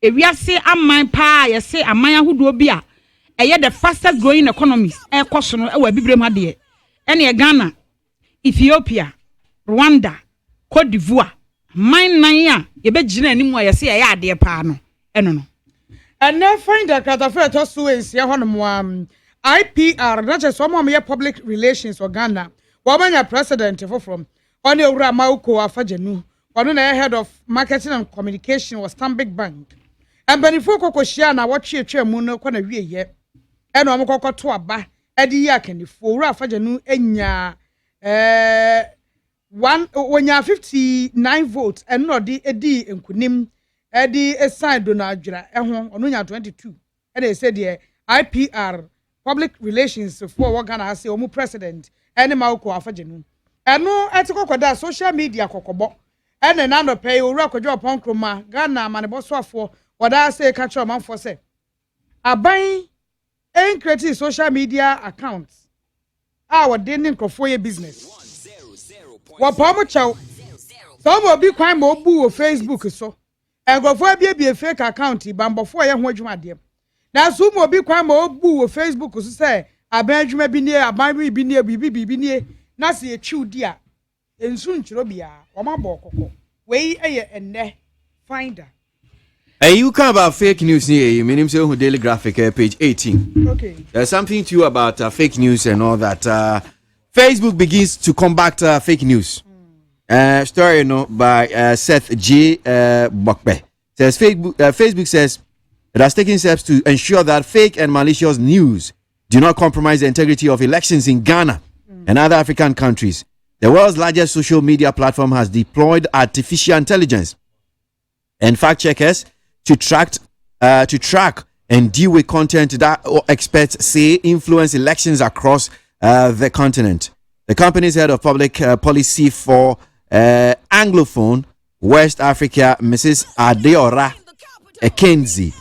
ewiase aman pa yese aman ahudo bi a eye the fastest growing economies ekoso no ewa bibrem ade ene Ghana Ethiopia Rwanda Cote d'Ivoire man nan a ye begina animu a yese eye ade pa no eno no and find that katafe to so ensia honom IPR that is some of public relations for Ghana wamanya president from one ewura Mauko Afajenu one head of marketing and communication was Stanbic Bank. And benefo kokohia na watwe twam no kwa na wieye e na omkokko to aba edi ya kanifo wura afagenu enya wonya 59 votes and no di edi enkunim edi aside do na adwira eho ono nya 22 e dey say the IPR public relations for Ghana has omu president ene Mauko Afagenu eno etikokoda social media kokobo ene na no pay wura kodwo ponkroma Ghana maneboso afo what I say, catch your man for say. A buying and creating social media accounts. Our dining for your business. What Palmer Chow? Some will be quite more boo Facebook so. Engofo be a fake account, bambofo ya ho adwuma de. Na so mo bi kwan ma obu wo Facebook so say abanjuma bi ne abanwi bi ne bibi ne na se etwiw di a ensu nkyiro bia o ma bo kokko we eye enne finder. You come about fake news here. My name is Daily Graphic, page 18. Okay. There's something to you about fake news and all that. Facebook begins to combat fake news. Story by Seth J. Bokbe. Says Facebook says it has taken steps to ensure that fake and malicious news do not compromise the integrity of elections in Ghana and other African countries. The world's largest social media platform has deployed artificial intelligence and fact checkers to track and deal with content that experts say influence elections across the continent. The company's head of public policy for Anglophone West Africa, Mrs. Adeora Ekenzi,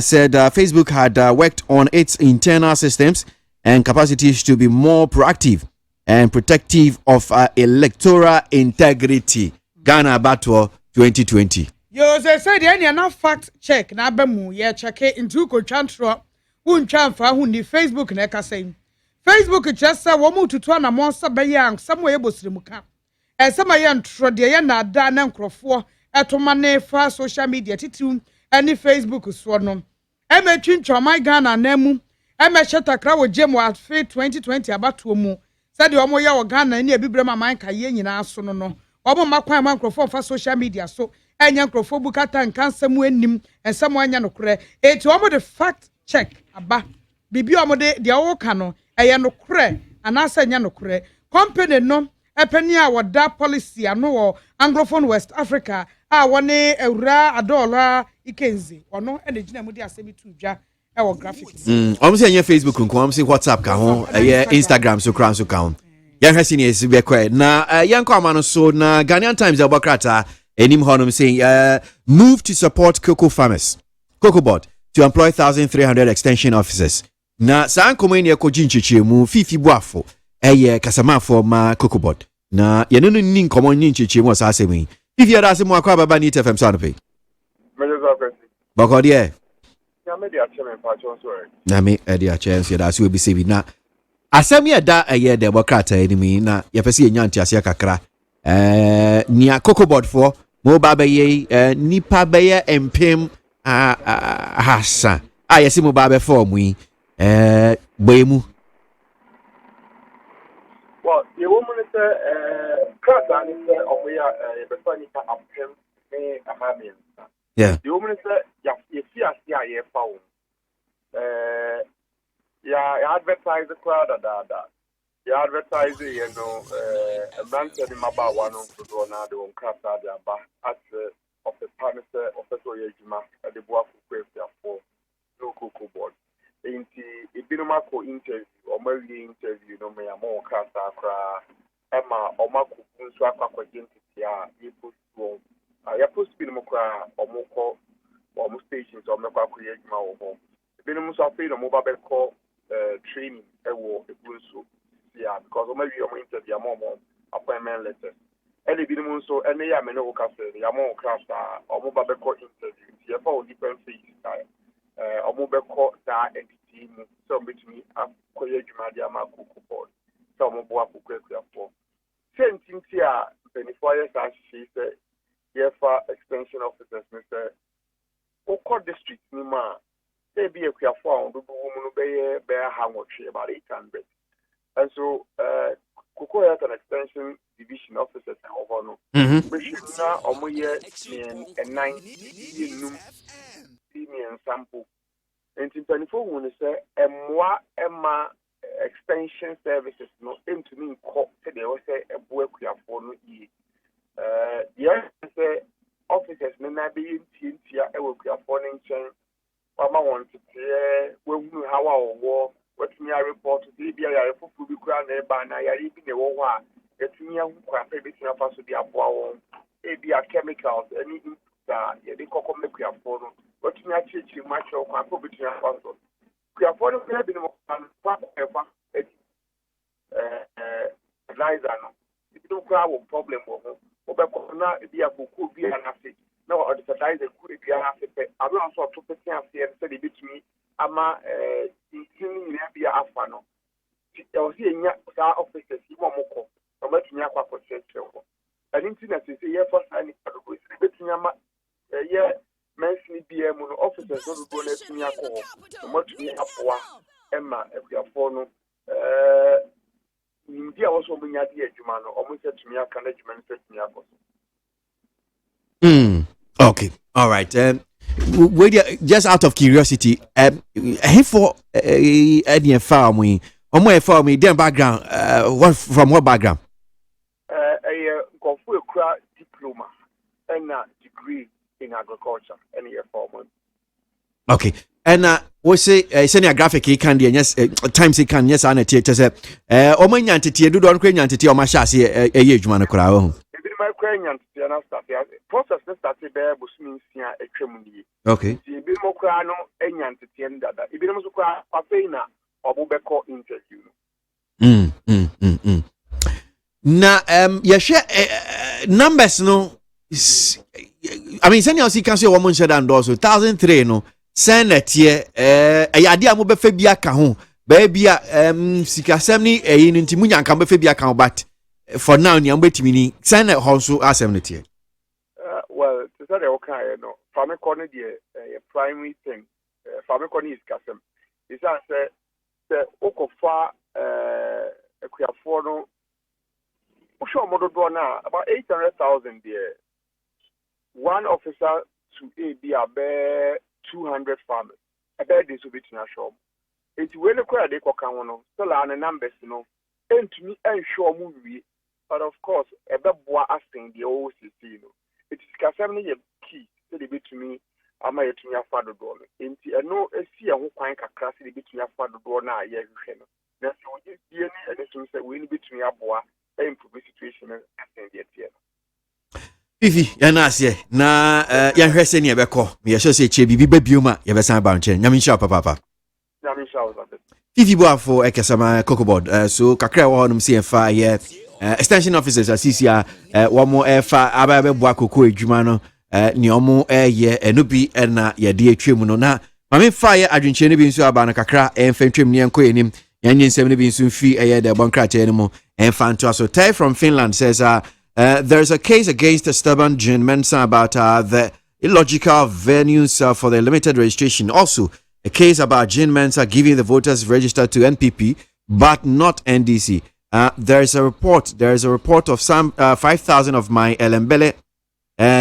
said Facebook had worked on its internal systems and capacities to be more proactive and protective of electoral integrity. Ghana Battle 2020. Yo said any na fact check na abamu ye check into kontwantro wuntwa mfa hu ni Facebook na ka say Facebook just say wo mu tutu na mo nsa be yang somewhere ebosirimu ka esema ye ntro de ye na ada na nkrofo etoma na fa social media titu any Facebook so no emetwintwa my Ghana na mu emehyetakra wo gem wa 2020 abato mu said omo ye wo Ghana ni ebibrem aman ka ye nyina so no omo makwan man nkrofo fa social media so enya nkrofo bukata nkansam enim ensam anya nokre eti omo the fact check aba bibi omo de owoka no eye nokre anasa nya nokre company no epeni a woda policy ano wo Anglophone West Africa a wone ewura adola ikenzi ono ene gina mu de asemi tu dwa e wo graphics omo se anya Facebook nko omo se WhatsApp ka ho Instagram so kran so ka ho ya hwesi ne esi be kwa na yanko amano so na Ghanaian Times abokrata enim honum saying move to support cocoa farmers cocoa board to employ 1,300 extension officers na san komeni ekoji nchichi mu fifi buafo kasamafo ma cocoa board na yenunu ni nkomo ni nchichi mu asasemi fifi ada asemu akwa baba ni TFM so anope mejo kwesi bako de ya media chairman pa chonso na me dia chance da so obi na asem ye da de bokrata enimi na yepese enyanti ase kakra nia cocoa board for mo baba ye nipa be ye empem hasa ayesi mo baba for mu boemu well the woman is krata ni se omoya be fa nipa empem me ahamien yeah the woman is ya fi ase aye fa wo ya advertise the crowd da ya advertise a man said him about one on to do na de on krata dia ba at of the partner of the Yejima at the Boafu Kwefia for no cocoa board. Inti ibinumako interview or maybe interview no me among krata kra Emma or Mako Punsu Aqua identity you post ya post binumokra or moko or most stations or Mako Yejima or home. Binum Safi no mobile call training a war a Punsu. Yeah, because maybe you're interview more appointment letters. Any minimum so any ameno castle, Yamon craft or mobile call interview. Therefore, different fees. Or mobile call that entity so between a college Madiama Cocoa board. Some of what we for. Same things here, 24 years as she said, for extension officers, Mr. Oko district, Nima, they be a queer form, the woman bear hang or tree about 800. And so, Cocoa has an extension division officers over no. We should now and 9 million sample. And in 24, when they say, Emma extension services, no, aim to mean court, they will say a work we have for no ye. Yes, say officers may not be in Tintia, a work we have for no change. Mama wanted to say, when we have our war. What me I report to the BIA for food crown by even the war. Get me a craft between us to be a power. A chemicals, any they cocoa make we afford. What me I teach you much of my property and also. We afford to have been ever advisor. If you don't have a problem, or be a could be an asset. No, or the that is a good idea. I don't also to put things here so they beat me. Ama in be a fano. I was here in our offices, you want more. I'm not in your corporate. And internet is here for signing for the betting Yama. Yeah, mention BM officers don't go let me alcohol. Much me up for Emma, if you are for India also bring out the Jumano, almost said to me, I can't let me. Okay. All right. Just out of curiosity, for any farm we farm their background, what from what background? A diploma and a degree in agriculture and a form. Okay. And we say senior graphic can be yes times he can yes and it say oman entity do don kwen entity o ma shase adwuma no kra ho. Ebi my kwen entity na start process started be busumi nsia atwam ni. Okay. Ebi mo kra no entity ndada. Ebi mo so kra afei na obubeko interview. Na you share numbers no I mean senior see can say woman share and also 1003 no Senate here ayade a mo be fa bia ka ho ba bia sikasem ni eyi nti munya kan be fa bia ka but for now ni am betimi ni Senate also asem ne tie well to say okay no family corner the primary thing family corner is kasem is that say okofa ekuafo no Usho modo na about 800,000 there. One officer to A be about 200 farmers. About this will be to show. It's when the crowd they can one still on the numbers no. And to me and show movie, but of course a boy asking the OCC no. It is Casamni key to the bit to me. Am I to your father door? And no see a who quite a class in the bit to your father door now. Yes, you know. That's what you and this one said we need to me a boy. Improve situation and Fifi, yanase na yanhwe se ne ebeko me yesho se che bibi babioma yebesan ba nche nyame sha papa nyame sha o Fifi boafo ekesama cocoboard so kakra wo honum se efa ye extension officers asisia wo mo efa aba be boa koko edwuma no ni omo ye enobi na ye de atwem no na mame fa ye adwenche ne bi nso aba no kakra enfantwem ne enko enim Yanyin ne bi nso fi de bonkrate ne mo enfanto so Tai from Finland says there's a case against the stubborn Jane Mensah about the illogical venues for the limited registration. Also, a case about Jane Mensah giving the voters registered to NPP but not NDC. There is a report of some 5,000 of my Elembele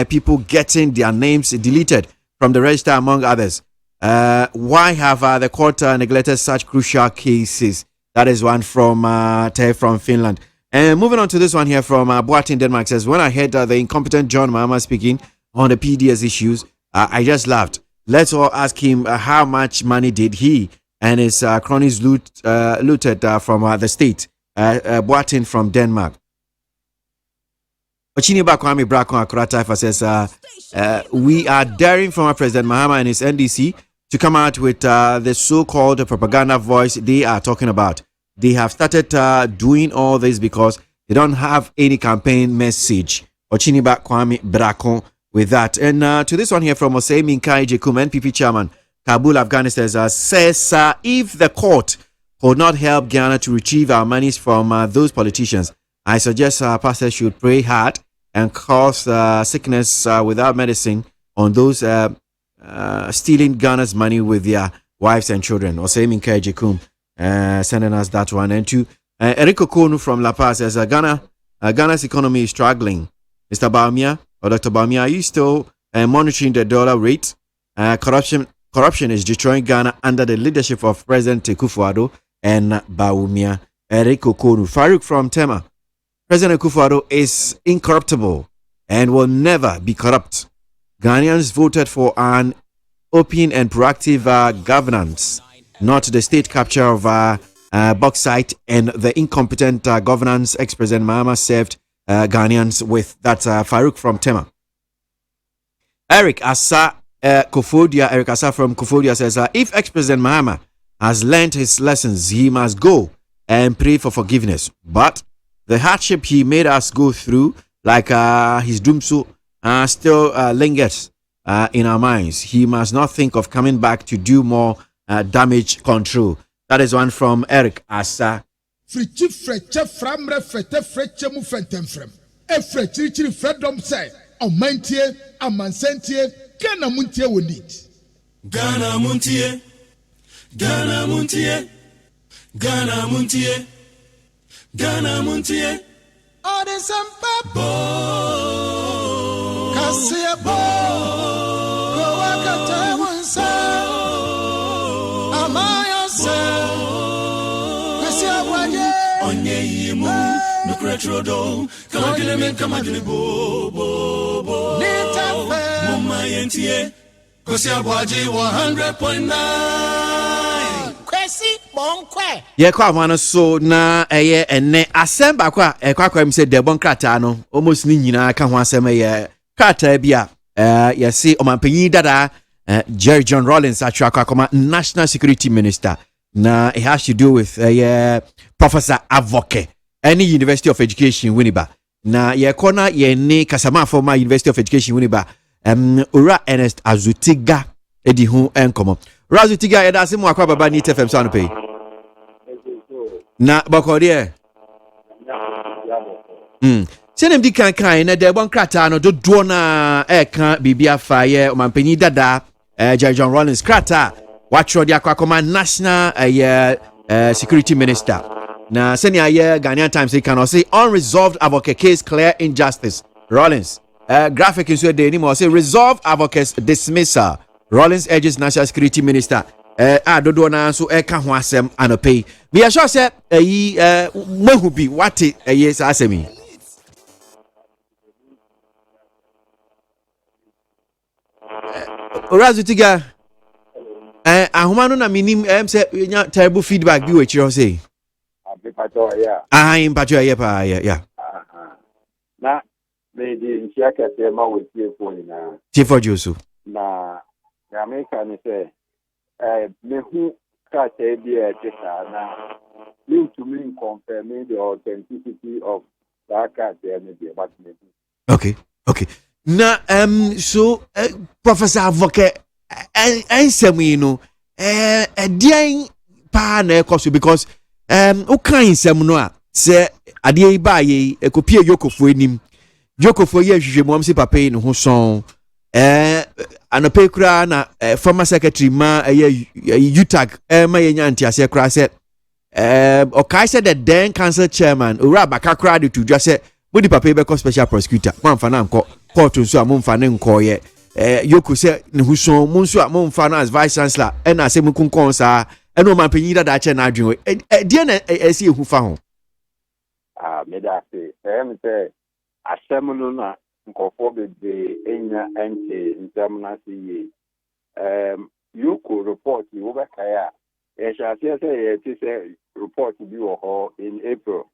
people getting their names deleted from the register, among others. Why have the court neglected such crucial cases? That is one from Tai from Finland. And moving on to this one here from Boatin Denmark says, when I heard the incompetent John Mahama speaking on the PDS issues, I just laughed. Let's all ask him how much money did he and his cronies looted from the state. Boatin from Denmark. Ochiniba Kwame Brakon Akurata says, we are daring former President Mahama and his NDC to come out with the so-called propaganda voice they are talking about. They have started doing all this because they don't have any campaign message. Ochiniba Kwame Brakon with that. And to this one here from Osei Minkai Jekum, NPP chairman, Kabul, Afghanistan, says if the court could not help Ghana to retrieve our monies from those politicians, I suggest pastors should pray hard and cause sickness without medicine on those stealing Ghana's money with their wives and children. Or same in Kajikum, sending us that one. And to Eriko Konu from La Paz says, Ghana's economy is struggling. Mr. Baumia or Dr. Baumia, are you still monitoring the dollar rate? Corruption is destroying Ghana under the leadership of President Akufo-Addo and Baumia. Eriko Konu. Farouk from Tema. President Akufo-Addo is incorruptible and will never be corrupt. Ghanaians voted for an open and proactive governance, not the state capture of bauxite and the incompetent governance ex-President Mahama served Ghanaians with. That's Farouk from Tema. Eric Asa from Kofodia says, if ex-President Mahama has learned his lessons, he must go and pray for forgiveness. But the hardship he made us go through, like his doomso, still lingers. in our minds. He must not think of coming back to do more damage control. That is one from Eric Asa. Frichi freche framre fete freche mu fentem frem. Efre chirichiri fredom say, Montie, amansentie, Ghana muntie wonit. Ghana muntie, Ghana muntie, Ghana muntie, Ghana muntie. All the same Kwasi Aboagye munsa. Amaya say, Kwasi Aboagye. Onye yimu, nukretrodo, kamadile bo. Mama yentie, Kwasi Aboagye 100.9. Kwasi bonkwe. Ye kwa mwana so na eye ene asemba kwa kwa mi se de bon krata no almost ni nyina ka ho asem ye krata bia ye se omampanyin dada Jerry John Rawlings atwa kwa National Security Minister na it has to do with Professor Aboagye any University of Education Winneba na ye kona ye ne kasama former University of Education Winneba Ura Ernest Azutiga edi hu enkomo Razutiga ye da se mu akwa baba ni TFM so no pay na bakode senem di kan na de bon krata no dodo na ka bibia fa ye omampanyi dada Jerry John Rawlings krata watro di akwa National Security Minister na senior ye Ghanaian Times they can say unresolved Aboagye case clear injustice Rawlings graphic is where they anymore say resolved Aboagye's dismissal Rawlings urges National Security Minister dodo na so ka ho asem anope me sure say mahu bi wate yes asemi Orazutiga ahoma no na minim say terrible feedback bi we chiro say impato ya pa ya na me di ntia kete ma we tie phone na Tifo Josu na America ni say mehu kata bia tesa na me to me confirm the authenticity of that kata and the but okay na so Professor Aboagye ensemi no dian pa na ekoso because o kan nsem no a se ade ba ye ekopie yokofo enim yokofo ye hwehwemu am se papa yi no ho son anope kura na former secretary ma UTAG ma yenya antiase kura se okai said the then council chairman ora baka kura de to just say body papa be special prosecutor mamfa na nko court nso amomfa ne nko ye yoko se ne huson mu nso amomfa na as vice chancellor na se mu kunkon sa eno mampanyi dada che na adwen die na esi ehu fa ho me da se say asem no na nkofo bebe enya ente nsem na si yoko report wo be kaya shall say report be in April,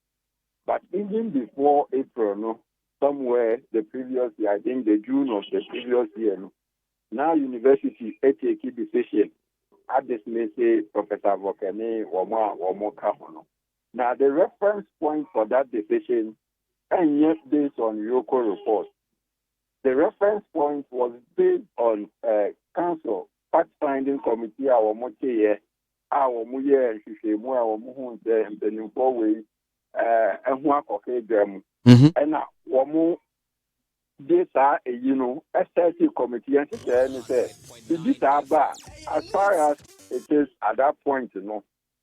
but even before April no somewhere the previous year, I think the June of the previous year no, now university take decision at this say Professor Aboagye womo kahono. Now the reference point for that decision and yet based on Yoko report. The reference point was based on council fact-finding committee our Montie our muye hwehwemu our muhu de mpenimfo we ehu akoke dem and na womo data SRT committee and say this aba as far as it is at that point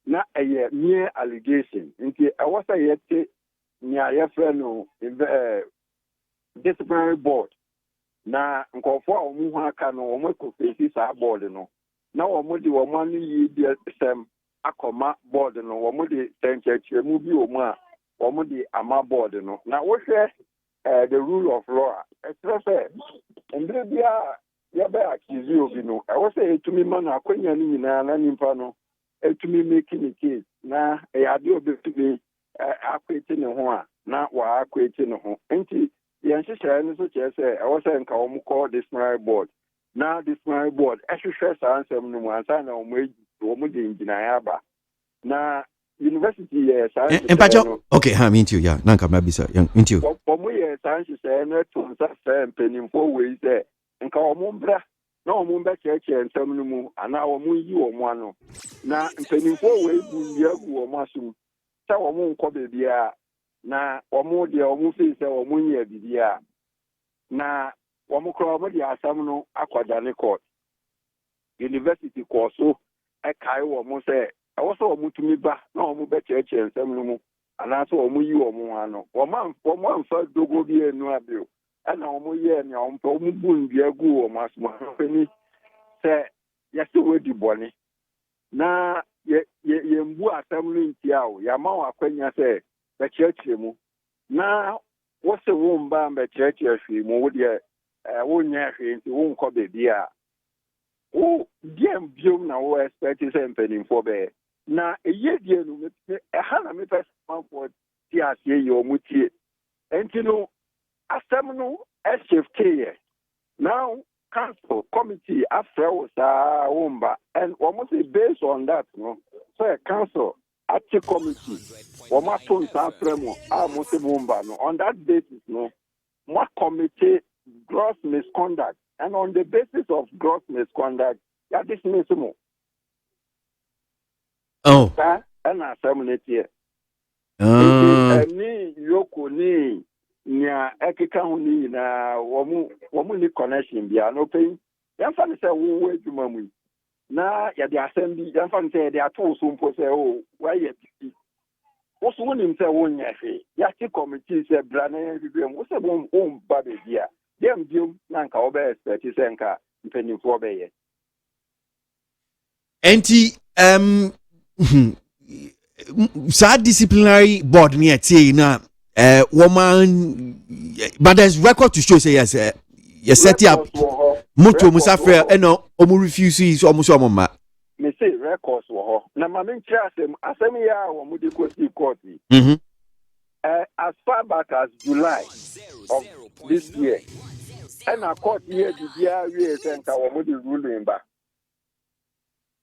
na a mere allegation into I was a yet near friend disciplinary board na nkofo a omu aka no omo ko face sa board no na omo di omo anu yi di sem akoma board no omo di tenchechemu bi omo a omo di ama board no na wo hwe the rule of law express ndre bia ya be accuse obi no I was say etumi man akwanya ni nyina na nimpa no etumi make the case na e ade obi to be akwete ne ho a na wa akwete ne ho enti yansi share so say I was saying ka call this my board now this my board ehwehwe sansem no ansa na omo di engineer ba na university empacho okay ha into yeah nanka mabisa into omo ye sansi say na to say penimfo we say nka omumbra na omumba cheche nsam no mu ana omunyi omano na mpanimfo we bu yagu omasum sa omunko bebia na omu de omu fi se omunye bibia na omukro omu de asam no akwadane court university course so ekai omu se awoso omutumi ba na omu be cheche nsam no mu ana so omunyi omu ano omu amfa dogo bi enu abio ana omu ye ni omu bu ndiagu omasum afani se yesi wedi boni na ye mbu asam no ntiawo ya ma wakwanya se be cheche mu na wose wo mba mbe cheche hwe mu wo de wo nya hwe nti wo nko bebia wo diem biom na wo expect se mpanimfo be na eye die no me ha na me person for ti asie ye omutie enti no asam no SFT now council committee after was womba and almost based on that no so a council active committee almost on fremo almost womba no on that basis no more committee gross misconduct and on the basis of gross misconduct ya dismiss mo and assembly here ni yoko ni nya ekeka ho ni na womu ni connection bia no pay yamfa ne se wo adwuma mu na ya de assembly yamfa ne se de ato so mpo se o wa ye titi wo so wonim se wo nya hwe ya ti committee se bra na bibiem wo se bom ba be bia dem biom na nka wo be expect se nka mpanimfo be ye enti sa disciplinary board ni etie na woman but there's record to show say yes you set up moto musafre omu refuse so omu so mama me say records wo ho na ma me ntia asem ya wo mu de ko see court as far back as July of this year and a court here the year we center wo mu de ruling ba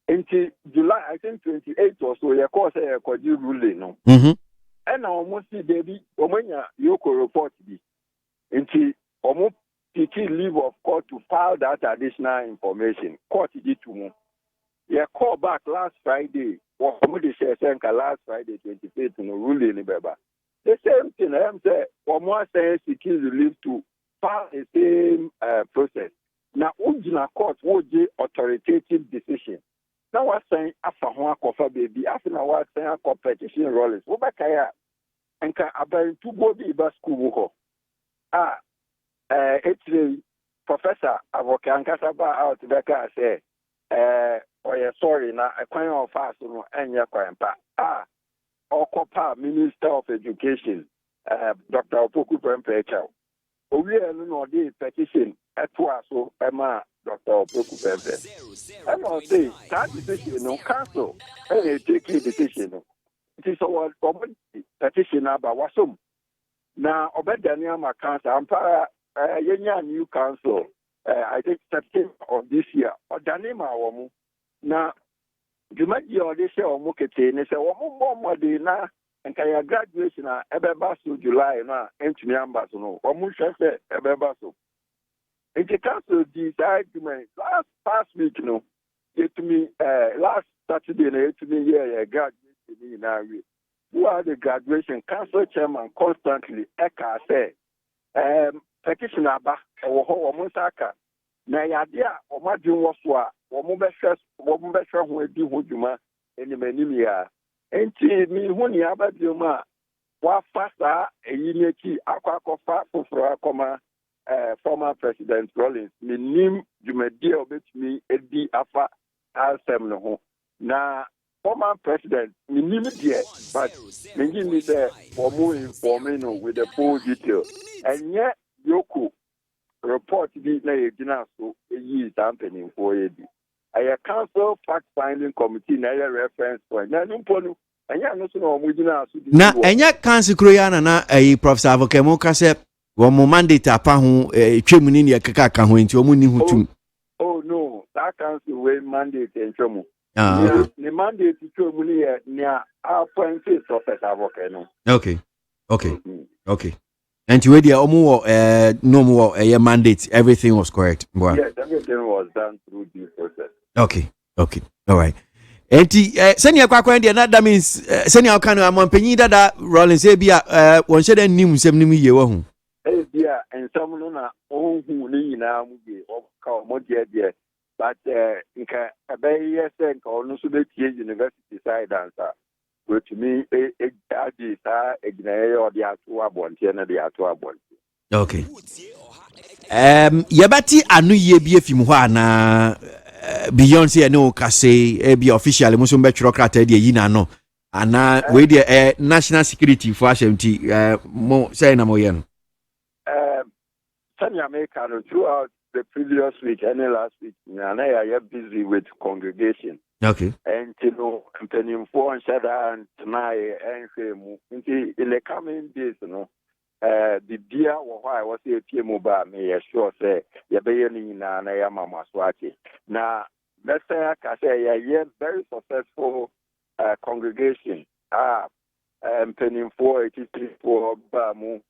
until July I think 28 or so your court say your ruling no and almost see baby omanya yoko report bi until almost taking leave of court to file that additional information court did to me yeah call back last Friday or somebody say last Friday 25th no ruling ni beba the same thing I am say almost say seeking relief to file the same process now ujina court wo je authoritative decision now what saying afa ho akofa baby after now what saying competition rollers wo ba kai a enka abantu go bi ba school ho it's Professor Aboagye ankasa ba out beka say oye sorry na akwan of fast no enya kwan pa okopa Minister of Education Dr. Opoku Pempecha owie no dey petition etwa so ema Dr. Opoku Pempe and I say that decision no council take decision no it is our petition about wasum na obedania ma council ampara yenya new council I think September of this year odanima womu na jumaji odise omu kete ne se womu mmode na nka ya graduation na ebeba so July na entumi amba so no womu hwese ebeba so the council decide last past week no it me last Saturday na it me here graduation na we who are the graduation council chairman constantly eka say petition aba wo ho wo saka na yade a o madwin wo so a wo mo behwe ho adi ho dwuma enimani ya enti mi hu ni aba bioma wa fasa eyi neki akwakofa foforo akoma former President Rollins minim dwumadi obetumi edi afa asem no ho na former president minim there but me say for more information with the full detail and yet Yoko report bi na yedina so yi campaigning for yedi aya council fact finding committee na ya reference point na numpo no anya no so na omudina so na enya council kro ya na Professor Aboagye mo ka se wo mo mandate apa ho twemu ni ne kaka ka ho enti o mu ni hutum oh no that council we mandate entwemu the mandate twemu ni ne appointed Professor Aboagye no okay And you were no more a mandate. Everything was correct. Well. Yes, everything was done through due process. Okay. All right. And senior Kwakwendi, that means senior Kano among Penny that Rollins Abia one said and knew some new year. Hey, dear, and some Luna, oh, who need now, or Montie, but a bay sent or no university side answer. Which me a or the Atua Montie and the Atua Montie. Okay. Yabati anu ye bi efimwa na Beyonce no kase be officially musum be chirokrata de yi na no ana we de national security for HMT mo say na mo ye no Sanya America throughout the previous week and last week na I busy with congregation. Okay. And you know penny for and said and tonight and in the coming days the dear why I was a PMO me sure say ya be na ya mama swati. Now let's say I say a very successful congregation penny for 83 bamu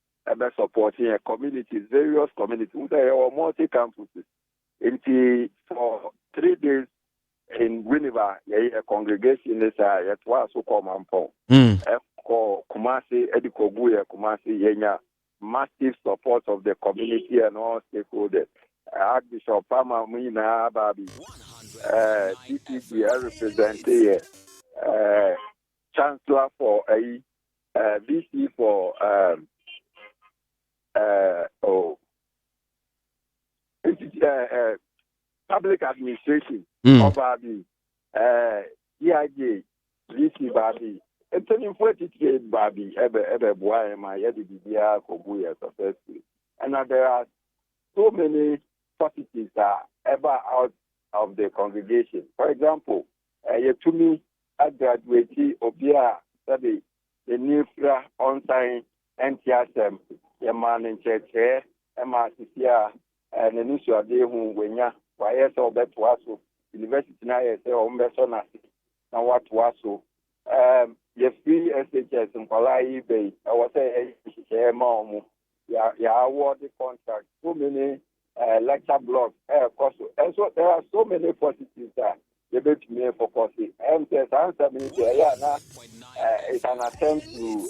supporting a community, various communities, there are multi campuses. For 3 days in Winneba, a congregation is a so called Mampo. Kumasi, Edikobuya, Kumasi, Yenya, massive support of the community and all stakeholders. Archbishop Pama Mina Babi, TPG represented Chancellor for a VC for public administration, Babi, EIJ, VC Babi. And turning 43 Babi, ever boy, my Edidia, Kobuya, successful. And there are so many positives that ever out of the congregation. For example, to me, I graduated Obia, study the new on sign NTSM, the man in church, MRCCR, and the Nusua de whom when ya, why so bet was University now, say, or Mesona, and what was so. Yes, free SHS and Palai Bay. I was saying, Mom, award the contract. So many lecture blocks, and so there are so many positives that you bet me for Kwasi. And there's answer me there. It's an attempt to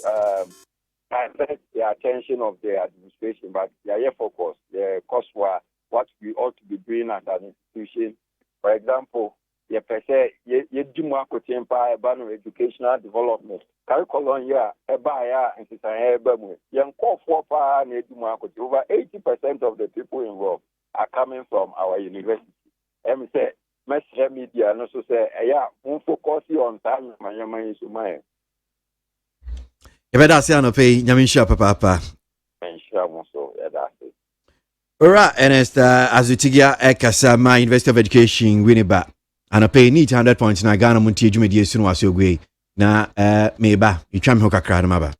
divert the attention of the administration, but they are here focused. The cost were what we ought to be doing as an institution. For example, you do more educational development. Curriculum here, and over 80% of the people involved are coming from our university. And say, mass media, and also say, focus on time, my Papa. Ora Ernest Azutigia Ekasama University of Education Winneba and a pay need 100 points na Ghana Montie Jumedi Sunu Asiogwe na meba itwam ho kakra na maba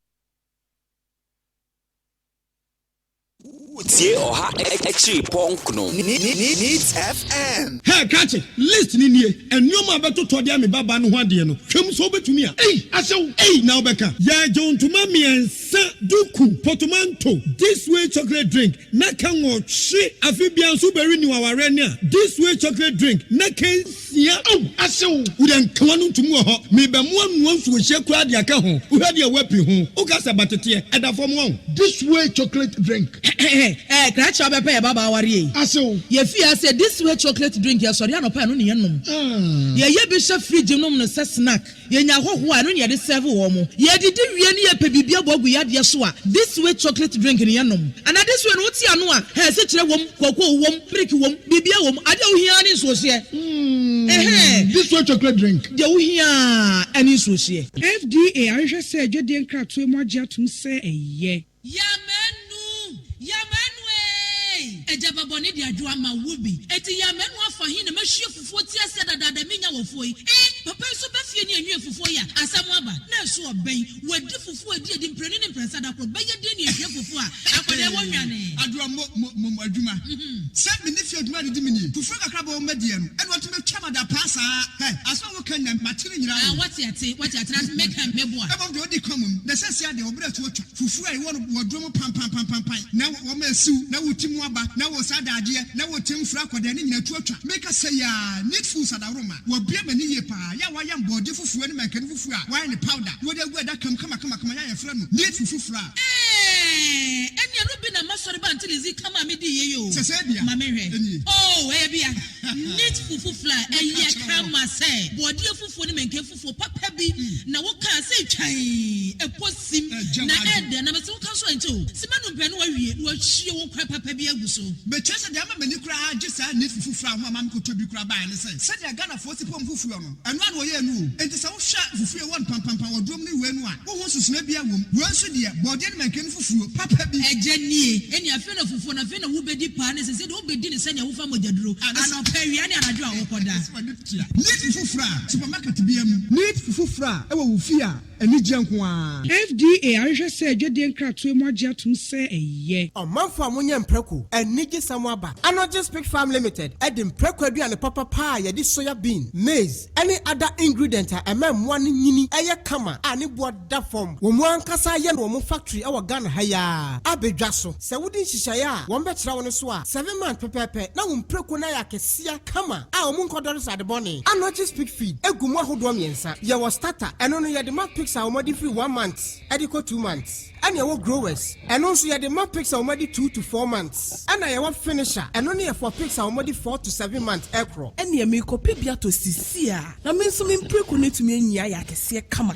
Tie oha actually ponkno needs FM. Hey catch it listen in here and you ma beto to dia me baba no ho ade no hwem so betumi a asew now beka ya John to mami ensa duku potomanto this way chocolate drink na kan wo hwe afibia so beri ni waware ne a this way chocolate drink na kan sia asew udan kwanu tumu ho me be mo anu so hye kura de aka ho wo hade wapi ho o ka sa batete eda fom ho this way chocolate drink Kracha bepe baba wari. Aso. Ye fi say this way chocolate drink ya sorry anopa no ne yenom. Ye be hye fridge nom no se snack. Ye nya hoho anu ne de serve wo mo. Ye didi wie ne ye pebibia bogu ya de so a. This way chocolate drink ne yenom. And this way no ti anu a, he se kire wom, kwakwo wom, brick wom, bibia wom, ade wo hia ne so hye. This way chocolate drink. De wo hia ani so hye. FDA ahwe se adwede nkratoe mo agye atum se eye. Yamenwe. ejaba boni di adwo ama wubi eti ya menu afa hin na mahwie fufuo ti ase dada menya wofo yi papa so bafie ni enwe fufuo ya asamu aba na so oben wadi fufuo edi mpreni ne mpresa da ko beye de ni ehwe fufuo a akode wonwane adwo mo adwuma se me ne fie adwuma di mini fufuo kakra ba o medie no eno to metwa mada pasa aso wo kan na matire nyira wati ate na make am meboa ebo do di common na sese ade obra to otwa fufuo ai wo wodwo pam na wo ma siu na wo timu aba na wo sadade na wo tim fra akode ne nyina to otwa make say ya need food sadaroma wo bia mani ye pa ya wa ya mbode fufuo ne make ne fufuo a wine powder wo de gu da kama ya fra no need fufuo fra eni anu bi na masori ba until is kama me di ye yo sese bia ma me hwe oh bia need fufuo fra eye kama say bode fufuo ne make fufuo papa bi na wo kan say twan eposim na ede na me se wo kan so ento simanu mpɛ no wawie no ahie wo kwa papa bi aguso be chese de ama mani kura age sa ne fufuo ho ama mko bi kura ba ne se de Ghana fo si pom fufuo no eno an wo ye nu enti sa wo hwa fufuo won pam wodrom ne we nu a wo ho susuna bi awom wo nso de bode ne manke fufuo papa bi eje nie eni afi na fufuo na afi na wo bedi pa ne se de wo bedi ne se ne wo fa mogyaduro ana pa wi ane anadwo a wo koda need fufuo supermarket bi am need fufuo e wo wo fi a eni gye nko a FDA ahwehwɛ sɛ adwadie nkratoe mu agye atom sɛ ɛyɛ ɔmanfo a monye mprako ɛni gye sam aba Unauthorized Speak Farm Limited ɛde mprako aduane papa pa yɛde soya bean maize any other ingredient a ɛma mmoa no nyini ɛyɛ kama a ne boa da fam wɔn mu ankasa yɛ no wɔn factory ɛwɔ Ghana ha ya abedwa so sɛ wodi nhyehyɛeɛ a wɔn bɛkyerɛ wɔn so a 7 months pɛpɛpɛ na wɔn mprako na yɛ akɛseɛ kama a wɔn nkɔdɔre sɛ adebɔne Unauthorized Speak Feed egu mu ahodoɔ mmiɛnsa yɛwɔ starter ɛno no yɛde ma pigs a wɔn free 1 month ɛde 2 months and your growers and also you the more pigs already 2 to 4 months and I want finisher and only for pigs already 4 to 7 months acro and you make copy to sisia na me so me preku ne tumi anya ya kese kama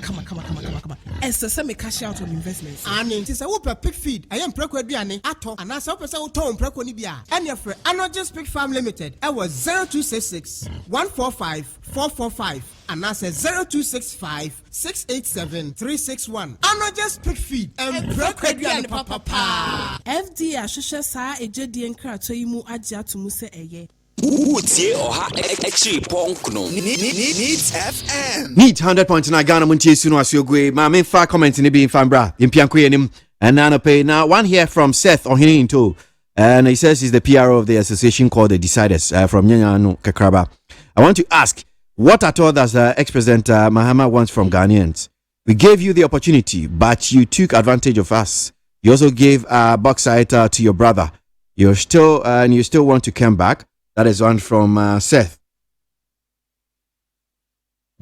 ese se me cash out on investments and it is a whoop pig feed I am preku aduane ato and as a person ton preku ni bia and your friend Unauthorized Speak Farm Limited I was 0266 145 445 and I said 0265 687 361 Unauthorized Speak Feed and preku papa FDA ahwehwɛ saa ejedi nkrato yi mu agye atomu sɛ ɛyɛ Utie oha echi ponkno Needs FM Need 100.9 Ghana Montie suno asiogwe ma me fa comment ni bi fambra impianko yenim and now pay now one here from Seth Ohini into and he says he's the PRO of the association called the Deciders from Nyanyano Kakraba. I want to ask what at all does ex-president Mahama wants from Ghanaians? We gave you the opportunity, but you took advantage of us. You also gave bauxite to your brother. You still want to come back. That is one from Seth.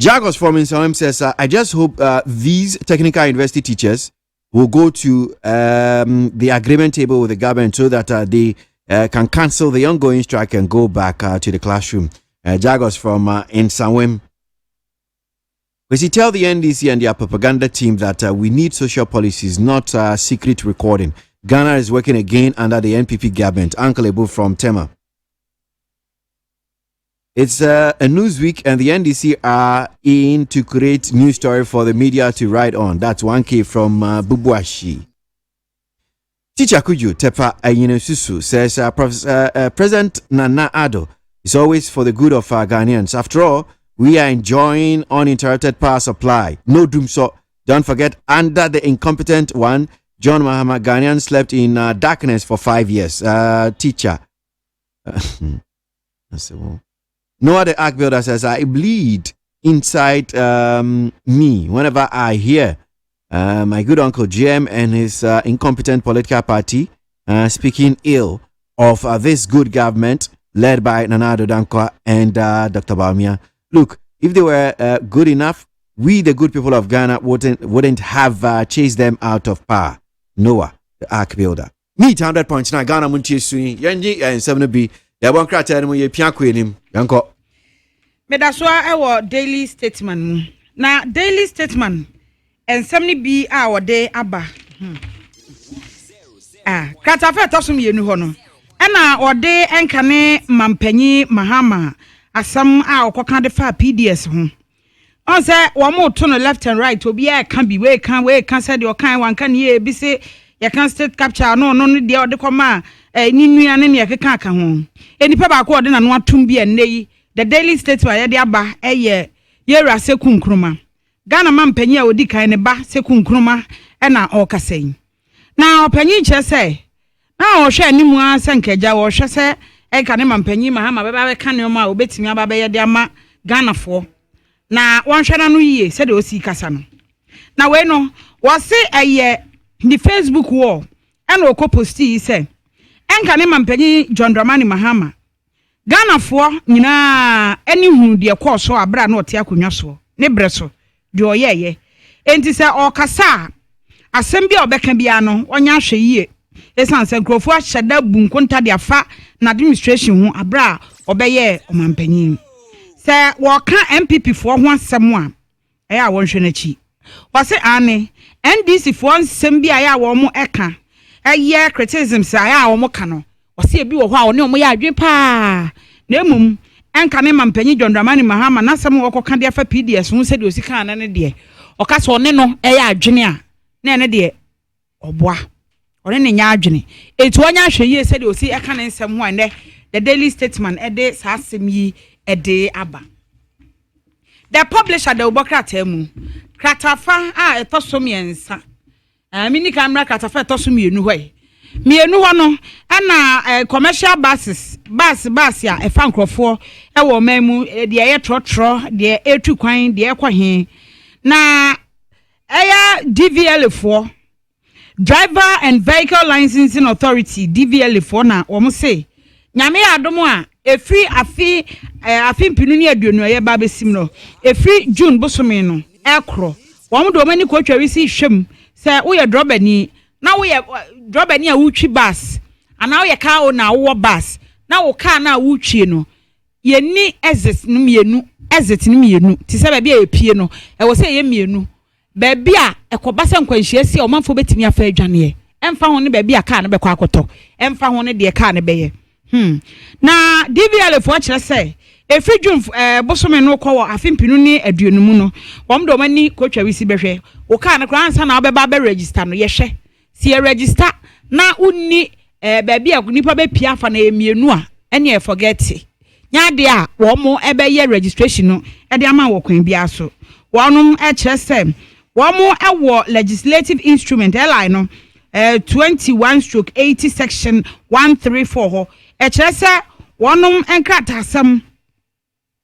Jagos from Insalem says, I just hope these technical university teachers will go to the agreement table with the government so that they can cancel the ongoing strike and go back to the classroom. Jagos from Insalem. We see tell the NDC and their propaganda team that we need social policies, not secret recording. Ghana is working again under the NPP government. Uncle Ebu from Tema. It's a Newsweek and the NDC are in to create news story for the media to write on. That's 1K from Bubuashi. Teacher Kuju Tepa Ayinosusu says President Nana Addo is always for the good of our Ghanaians. After all, we are enjoying uninterrupted power supply. No doom so. Don't forget, under the incompetent one, John Mahama, Ghanaians slept in darkness for 5 years. Teacher. No other arc builder says, I bleed inside me whenever I hear my good uncle Jem and his incompetent political party speaking ill of this good government led by Nana Addo Dankwa and Dr. Bawumia. Look, if they were good enough, we, the good people of Ghana, wouldn't have chased them out of power. Noah, the ark builder. Meet 100.9 Ghana Montie Sui, Yanji, and 7B. The one crater and we pianko in him. Yanko. Medaswa, our daily statement. Now, daily statement, and 70B our day abba. Kratafe tosum yenu hono. Ena ode enkane mampanyi Mahama. Asam a okoka de fa PDS ho on say wo mo to no left and right obi e kan bi we kan say de o kan wan kan ye bi say ye kan state capture no de o de koma ni nua ne ne keka aka ho enipa ba ko de na no atum bi enne yi the daily statement ye de aba eye yera sekunkruma Ghana man panyi a odi kan ne ba sekunkruma na okasen na opanyi che se na o hwe animu asankaja o hwe se ka ne man panyi mahama beba be kan ne ma obetimi aba be ye de ama Ghana fo na wonhwe na no yie se de osi kasa no na we no wo se eye the Facebook wall and oko posti say enka ne mampanyi John Dramani Mahama Ghana fo nyina eni hunu de course so abra na ote akonwa so ne breso de oyeye enti se okasa asem bia obeka bia no onya hwe yie esan se nkrofo ahyeda bunkonta de afa na administration hu abra obeye omampanyi se wo ka MPP fo ho asem a eya wonhwe na chi wase ane NDC fo nsem bia ya wo mo eka eye criticism say a wo mo ka no wase ebi wo ho a wo ne wo ya adwen pa na emum enka ne mampanyi John Dramani Mahama na sem wo koka de afa PDS hu se de osika na ne de oka so ne no eya adwene a na ne de oboa one ne nya adwene etu onya hwe ye se de osi eka ne nsem ho ande the daily statement ede sa asem yi ede aba the publisher the Obokrata mu kratafa a etosomiensa mini camera kratafa etosomienu hwe mienu ho no ana commercial buses bus ya efa nkrofo e wo mamu de ye trotro de etu kwan de ekwahe na eya DVL fo Driver and Vehicle Licensing Authority DVL fo na wo mo say nyame adomo a efri afi mpinu ne aduonu ye ba besim no efri June bosome no ekro wo mo do mani ko twari si hwem se wo ye drobani na wo ye drobani a wutwi bus ana wo ye ka o na wo bus na wo ka na wutwi no ye ni exit no mienu ti se ba bia epie no e wo se ye mienu ba bia ekoba se nkwanhia si o manfo betimi afa adwane emfa ho ne ba bia ka ne be kwa akoto emfa ho ne de ka ne be ye na DVL fo kire se efri June bosome no ko wo afimpinu ni aduonu mu no wom do mani ko twa wisi behwe wo ka na kran sa na obeba be register no ye hwe si e register na unni ba bia nipa be pia fa na emienu a ene e forget nya de a wo mo ebe ye registration no e de ama wo kwan bia so wonum e kire se wo mo e wo legislative instrument line no 21/80 section 134 ho e kire se wonum enkratasam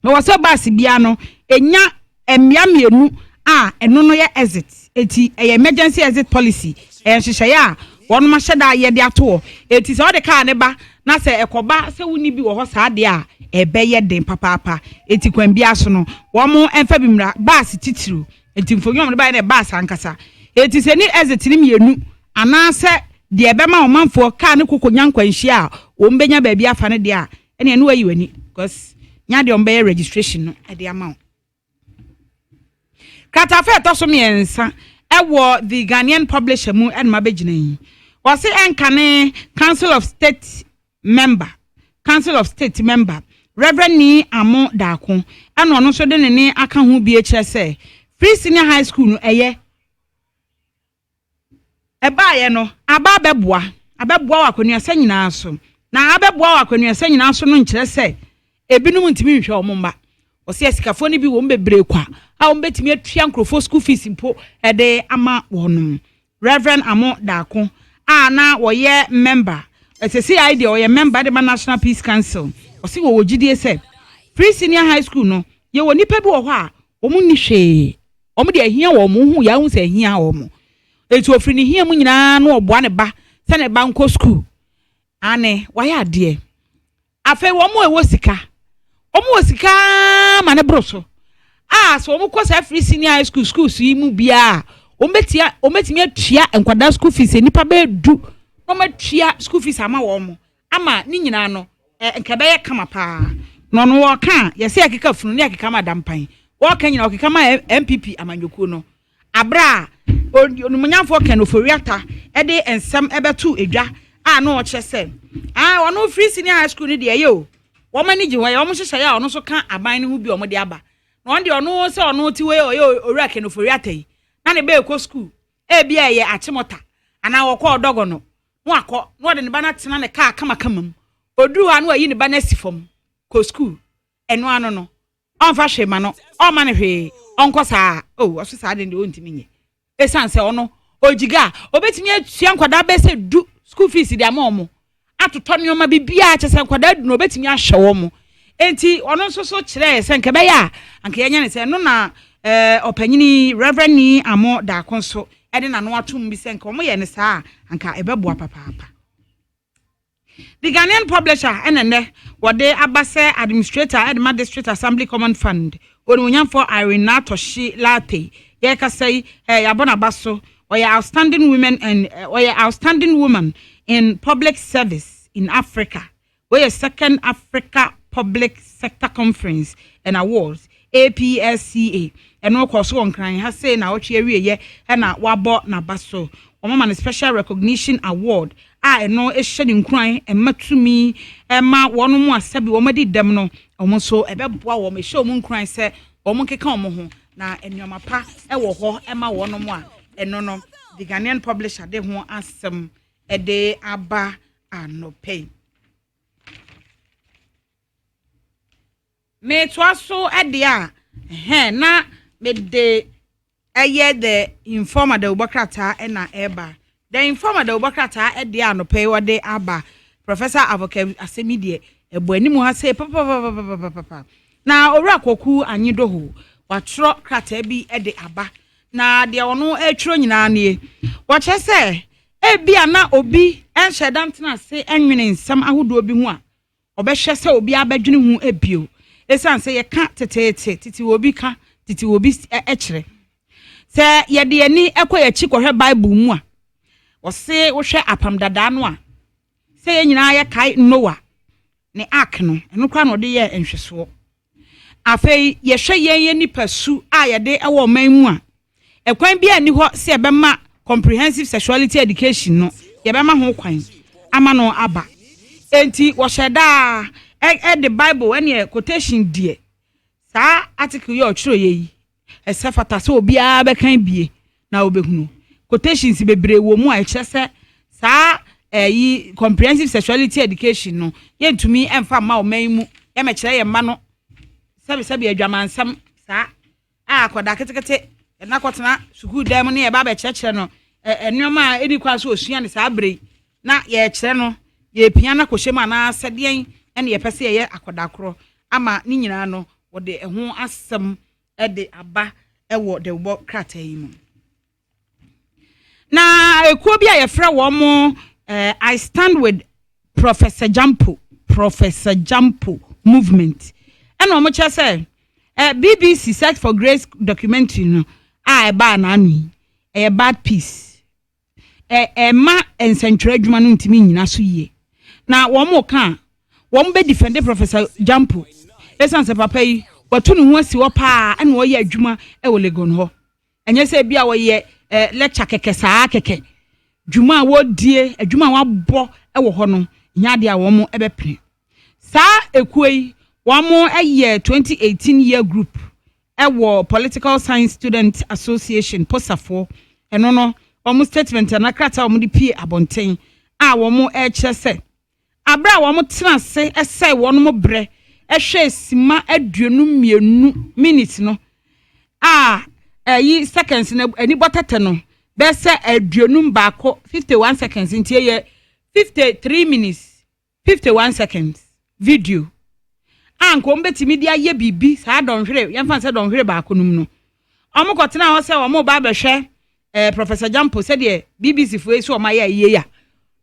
no wase basi bia no enya emia mienu a eno no ye exit eti emergency exit policy hyehyɛ ya wonum ahyeda ye de ato eti se o de ka ne ba na se ekoba se wuni bi wo ho saa de a ebeye den papa eti kwan bia so no wo mo emfa bimra basi titiru eti mfonyom ne ba ne basi ankasa eti se ni exit ni mienu ana se de ebema omanfo ka ne kokonya nkwanhia a wo mbenya ba bia fa ne de a ene enu ayi wani because nya de ombe registration no e de amount kratafa etosomiensa e wo the Ghanaian publisher mu en mabegina wase enka ne council of state member Reverend Ni Amo Dako eno no so de ne aka ho bi ekire se free senior high school no eye ba ye no aba beboa wakonu asa nyina so na abeboa wakonu asa nyina so no nkire se ebinum ntimi nhwe omomba osi asikafo ni bi wo mbebre kwa a wo betimi atua nkrofo school fees mpo ede ama wonum Reverend Amo Dako a na wo ye member esesi ide wo ye member de National Peace Council osi wo wogidie se free senior high school no ye wo nipa bi wo ho a wo mu ni hwe wo mu de ahia wo mu hu ya hu se ahia wo mu etu ofri ni hia mu nyina no oboa ne ba se ne ba nko school ane wa ya de afa wo mu ewo sika mane broso so omu kosa free senior high school yi mu bia ometimi atua enkwada school fees nipa be du no matua school fees ama wo mu ama ni nyina no nkebe ye kama pa no wo ka ye se akeka funu ni akeka madampan wo ka nyina okeka ma MPP amanyoku no abra onumunyamfo kan oforiata e de ensam ebetu edwa no o chese wono free senior high school ni de ye o wo mani ji wa wo hyehyɛ ya ono so ka aban ne hu bi o mo de aba na on de ono se ono ti we owura kenofori atai na ne be ko school e bia ye achimota ana wo ko odogo no Wako, no de ne ba na tena ne car kama Oduru anu ayi ne ba na sifom. Ko school. Eno ano no. Onfa hwema no. O ma ne hwe. Onko saa. Oh, oso saa de ontimi nye. Esanse ono. Ojiga, obetimi atua nkwada be se du school fees de amomo. Atoto nneoma bibia kyese nkwada du no obetimi ahwe wo mo. Enti ono nso so kire se nke be ya anka yenya ne se no na opanyini reverend ni amo da konso ede na no atum bi se nke omo ye ne saa anka ebeboa papa. The Ghanaian publisher enene wode abase administrator at District Assembly Common Fund onunyan for Irina Toshi Latte ye ka say yabona baso or outstanding women and outstanding woman in public service in Africa where second Africa Public Sector Conference and Awards APSCA and no course on crying has say na ochi ewie ye na wabo na baso Woman special recognition award no ehye nkran ematumi ema wono mu asabi wo madi dem no omo so ebeboa wo me show mu nkran se omo keka omo ho na enyoma pa ewo ho ema wono mu a eno no the Ghanaian publisher de ho asem ede aba anope me twaso ede a na me de the informer the Ubokrata ena eba. The informer the Ubokrata edi anope wade aba. Professor Aboagye asemidie ebueni mu ha say papa. Na owura koku anyido ho. Watro krata bi edi aba. Na de ono etro nyina ne. Wache se ebia na obi enhedantena se enwene nsam ahodo obi hu a. Obehwe se obi abadwene hu ebio. Esan se ye ka tetete titi obi ka titi obi ekire. Se yede ani ekoye chi kohwe Bible mu a wo se wo hwe apam dada no a se ye nyina ye kai Noah ne ark no eno kwa no de ye enhweso afei ye hwe ye nipa su a yede ewo man mu a ekwan bi ani ho se ebema comprehensive sexuality education no ye bema ho kwan ama no aba enti wo hweda the Bible ene quotation die sa article ye ochiro ye yi esefata so obia be kan bie na obehunu quotations bebre wo mu a echese sa yi comprehensive sexuality education no ye ntumi emfa ma o man mu ye mekere ye ma no sabi adwamansam sa akoda ketekete na kotena school dem ne ye ba be cherekere no enwoma edi kwa so osua ne sa bre na ye kire no ye pia na kohema na sedien ene ye pese ye akoda kro ama ni nyina no wode eho asem ede aba ewo de wo krata yi mu na ekuo bi a ye fra wo mo I stand with Professor Jampo movement and wo mo che say BBC Search for Grace documentary no a ba na anu e bad peace ma ensentre adwuma no ntimi nyina so yie na wo mo ka wo mo be defend Professor Jampo esanse papa yi watu ne ho asi wo pa ene wo ye adwuma e wo Legon ho enye se bia wo ye lecture keke saa keke dwuma wo die adwuma wa bo e wo ho no nya de a wo mo ebepre saa ekuei wo mo eye 2018 year group e wo Political Science Student Association posafo eno no wo mo statement na krata wo mo di pie abonten a wo mo e kyese abra wo mo tena se ese wo no mo bre ehwe sima aduonu mienu minutes no yi seconds na ani botete no be se aduonu baako 51 seconds ntie ye 53 minutes 51 seconds video anko mbetimi dia ye bibi saa donhwere yemfa se donhwere baako num no omukotena ho se omo ba behwe Professor Jampo se de BBC fo esi oma ya ye ya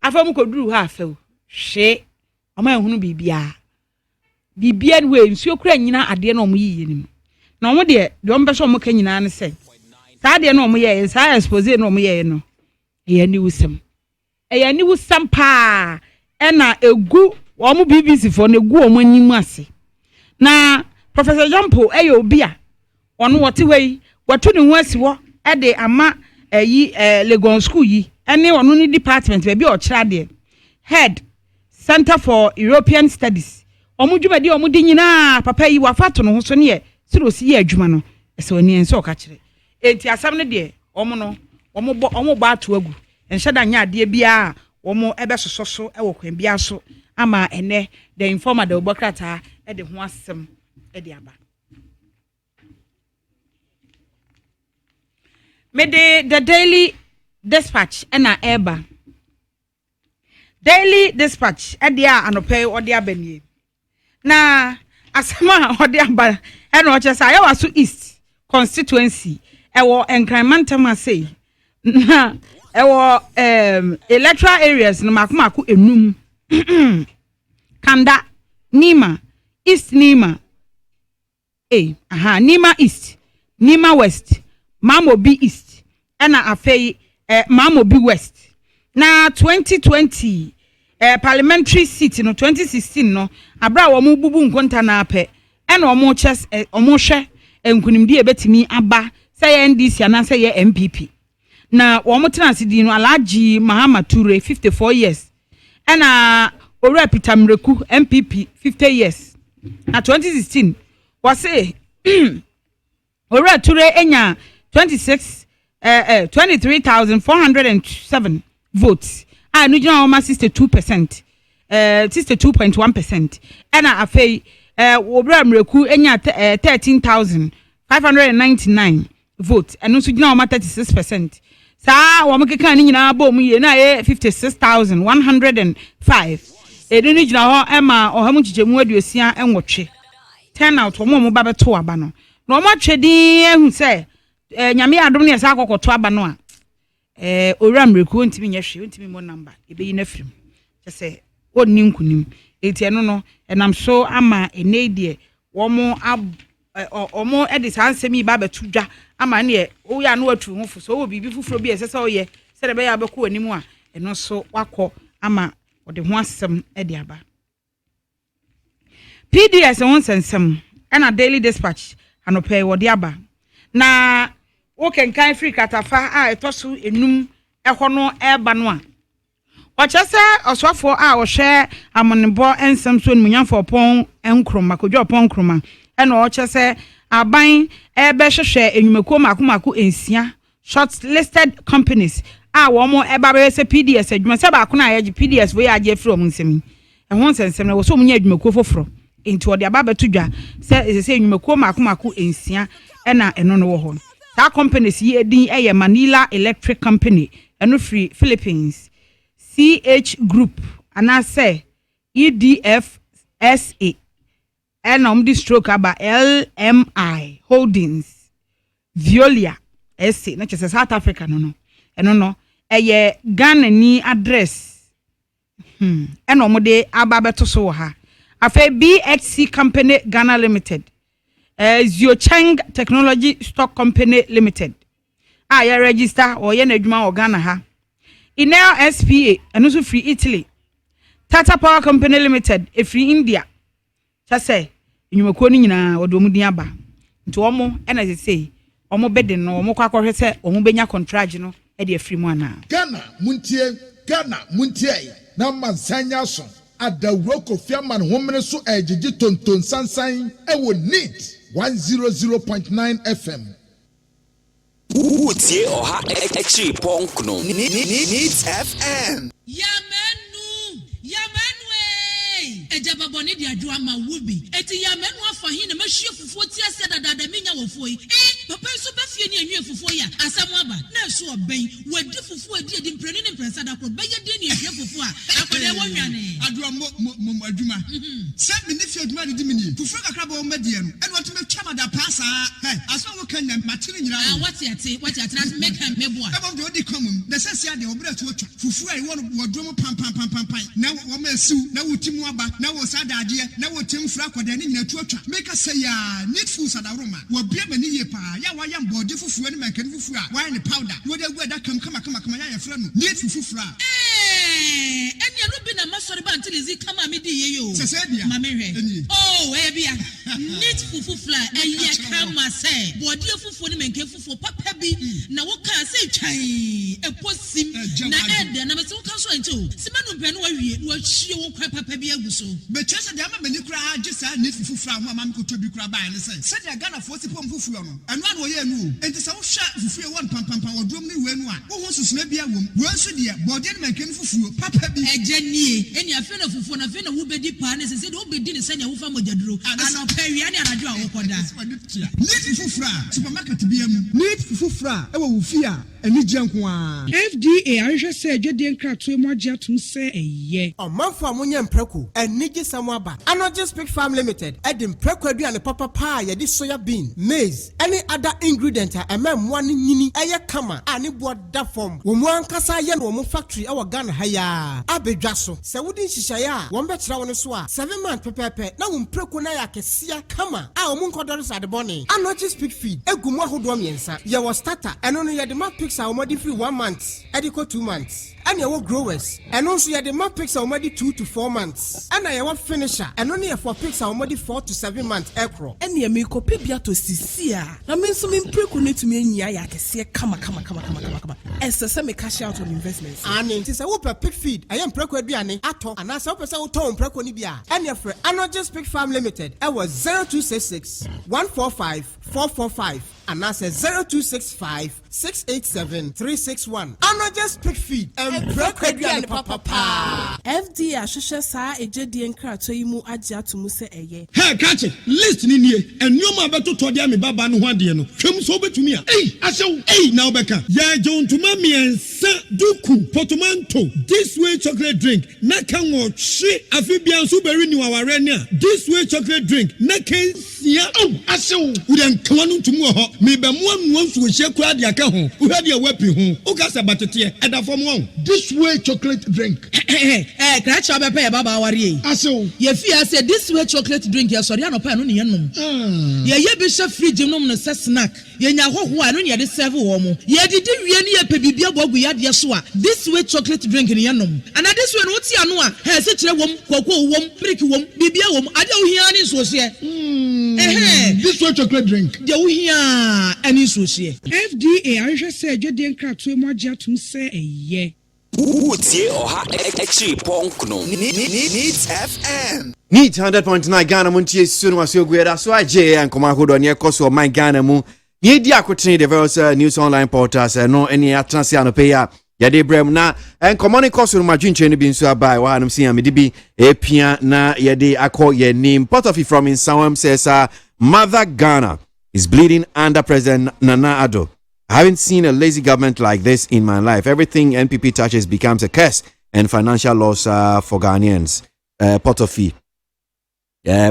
afam koduru ha afew hwe oma ehunu bibia bibia we nsuo kura nyina ade na omo yiye nim na omo de ombe so omo ka nyina ne se saa de na omo ye saa expose na omo ye no eyani wusam pa na egu omo BBC fo na egu omo anim ase na Professor Jampo obi a ono wote wei watu ne ho asi wo de ama Legon school yi ene ono ni department be o kira de head Center for European Studies omudwumadi omudi nyina papa yi wafato no ho so ne ye siro si ye adwuma no ese oni enso ka kire enti asam ne de omo no omo bo ato agu enhye da nya ade bia womo ebe soso e wo kwan bia so ama ene the informer the obokrata e de ho asem e de aba the daily dispatch na eba daily dispatch e de anope o de abanie na asema o de aba e no chesa ya waso east constituency e wo enkranmantam say na ewo electoral areas no makomako enum Kanda Nima East Nima Nima East Nima West Mamobi East ena afei Mamobi West na 2020 parliamentary seat no 2016 no abra wo mu bubu nkonta na ape ena omo ches omo hwe enkunimdi ebetimi aba say NDC ana say MPP na womo transidi no Alhaji Mahama Ture 54 years ena Ora Peter Mreku MPP 50 years na 2016 wase Ora Ture enya 23,407 votes no jina almost 62% 62.1% ena afei Ora Mreku enya 13,599 votes eno so jina almost 36%. Sa wo mkeka ni nyina ba mu ye na 56,105 edini jina ho ema ohamu chichemu aduosia enwotwe turn out mo ba beto aba no na mo twedi ehu se nyame adom ne sa akokoto aba no a owura mreku ntimi nyehwe ntimi mo number ebeyi na firim se onni nkunim eti eno no enam so ama enedie wo mo omo edi sansemi ba betudwa ama ne o ya no atu ho fo so wo bibi fufuro bi esese o ye se de be ya beko animu a eno so wakọ ama ode ho asem edi aba PDS won sensem na daily dispatch anope wode aba na wo kenkan free katafa a etoso enum ehọ no eba no a ochese oswafo a ohwe amonebo ensem so nmunyafo pon enkroma kodwo pon kroma ena ochese aban ebe hwehwe enwumako makomako ensia shortlisted companies a wo mo eba be se PDS adwuma se ba ko na ye PDS we age from nsemi ehon sensem na wo so munya adwumako foforo enti ode aba betudwa se enwumako makomako ensia ena eno no wo ho ta companies yi edin eye Manila Electric Company eno free Philippines CH Group anase EDFSA and this stroke about LMI Holdings Violia SA na chese South Africa no eye Ghana ni address and omode ababeto so ha afa BXC Company Ghana Limited Ziocheng Technology Stock Company Limited ya register or ye na adwuma o Ghana ha Inel SPA and also free Italy Tata Power Company Limited free India chase enyumako ni nyina odomu din aba nti omo ena se sei omo beden no omo kwakwahwe se omo benya contract no e de afiri mu ana Ghana muntie na mansanya so adawro kofiaman homene so ejiji tonton sansan e wo NEET 100.9 FM Utie oha echi ponkno NEET FM Ejaba boni di adwa ma wubi eti ya menu afa hin na mahwie fufuo ti ase dada menya wofo yi papa so ba fie ni anwie fufuo ya asamu aba na so oben wadi fufuo di mpreni ne mpresa da ko beye di ni ahwie fufuo a akode wo nwane adwa mo adwuma se me ni fie adwuma di mini fufuo kakra ba o medie no eno to metwa mada pasa aso wo kan na matire nyira wati ate na make am meboa ebo de odi komum na sese ade obra to otwa fufuo ai wo wodwo pam na wo ma siu na wotimu aba na wo sadade na wo temfura kwada ni nyina tuatwa make say ya need food sadaroma wo bia mani ye pa ya wa ya mbode fufuo ni mankani fufuo a wine powder wo de guada kama ya fra no need fufura eni anu bi na masori ba ntilizi kama me di ye yo sese dia mama hwe oh bia Need fufu fly, kama say, body fufu ni menke fufu papa bi, na waka say chai, posim, na ende, na meso kanso into. Simanu penu wa shie wo kwa papa bi aguso. But just the ama many cry, just need fufu fly, mamma could to be crab by and say, said the gun of 40 fufu, and one way you, and the sound shot fufu one pam or drum me when one. Who wants to snap your womb? Where should you, body make him fufu, papa be a jenny, and your friend of fufu, and a friend of Uber Deep Partners, and said, Oh, be dinner, send your family, and I'll pay you any other job for that. Need fufra, supermarket to be a need fufra, I will fear, and need junk one. FDA, I just said, you didn't crack to more jet to say a ye. A month for Munyan Preku, and Niji Samwaba. I not just Big Farm Limited, Edim Preku and the Papa Pie, this soya bean, maize, any other ingredient, a man one nini, a kama, and it bought that form. One Kasa Yan factory, our gun haya. Abe Jasso, Saudi Shishaya, one better on a swa, 7 months pepe, now Preku Naya Kesia Kama, our Munkodoris at the bonnet. I not just pick feed, a Gumahu Domiansa, Yawa starter, and only had the map picks our modi free 1 month, Edico 2 months. And your growers, and also you the map picks already 2 to 4 months. And I want finisher, and only for picks already 4 to 7 months. Acro. And you make copy to Sisia. I mean, some imprecunate to me, and ya can see a come. As the semi cash out on investments. And it is a whooper pig feed. I am Prequediani, Ato, and I saw a tone Preconibia. And your friend, I not just Pig Farm Limited. I was 0266 145 445. And I said 0265 687 361. I'm not just pig feed. And papa. FD Ashesha sa ejedi enkra to yimu agya to mu se eye. Hey, catch it. Listen in here. And you ma beto to dia me baba no hwade no. Twem so betumi a. Hey, now beka. Ya John to mami ensa duku portmanteau. This way chocolate drink. Na kan wo hwe afibia nso beri ni waware ne a. This way chocolate drink. Na kan sia. Asew. We den kan no tumu ho. Me be mo nso hye kura dia ka ho. We had your weapon ho. O ka sa batete. Eda fom won. This way chocolate drink. Crash up a baba worry. Aso. Ye fear said this way chocolate drink ya sorry no pa no ne nom. Ye be chef fridge nom no se snack. Ye nya hoho anu ne de serve wo mo. Ye didi wie ne ye pe bibia boagu ya de so a. This way chocolate drink ne nom. And this way no ti anu a. He se kire wom, kwakwo wom, brick wom, bibia wom. Ade wo hia ne so se. This way chocolate drink. De wo hia ani so se. FDA, I just said, you didn't crack to more jet to say a ye. Utie oha echi ponkno Needs FM Need 100.9 Ghana Montie sunu wasio gweda so aje ankoma hodo ne ekoso man Ghana mu ye di akotene the various news online portals no eni atranse anope ya de brem na enkoma ne koso madwinche ne bi nso abai wa hanum sia mede bi epia na ye de akọ ye name Port of from Insawam says Mother Ghana is bleeding under President Nana Addo. I haven't seen a lazy government like this in my life. Everything NPP touches becomes a curse and financial loss for Ghanaians. Potofi.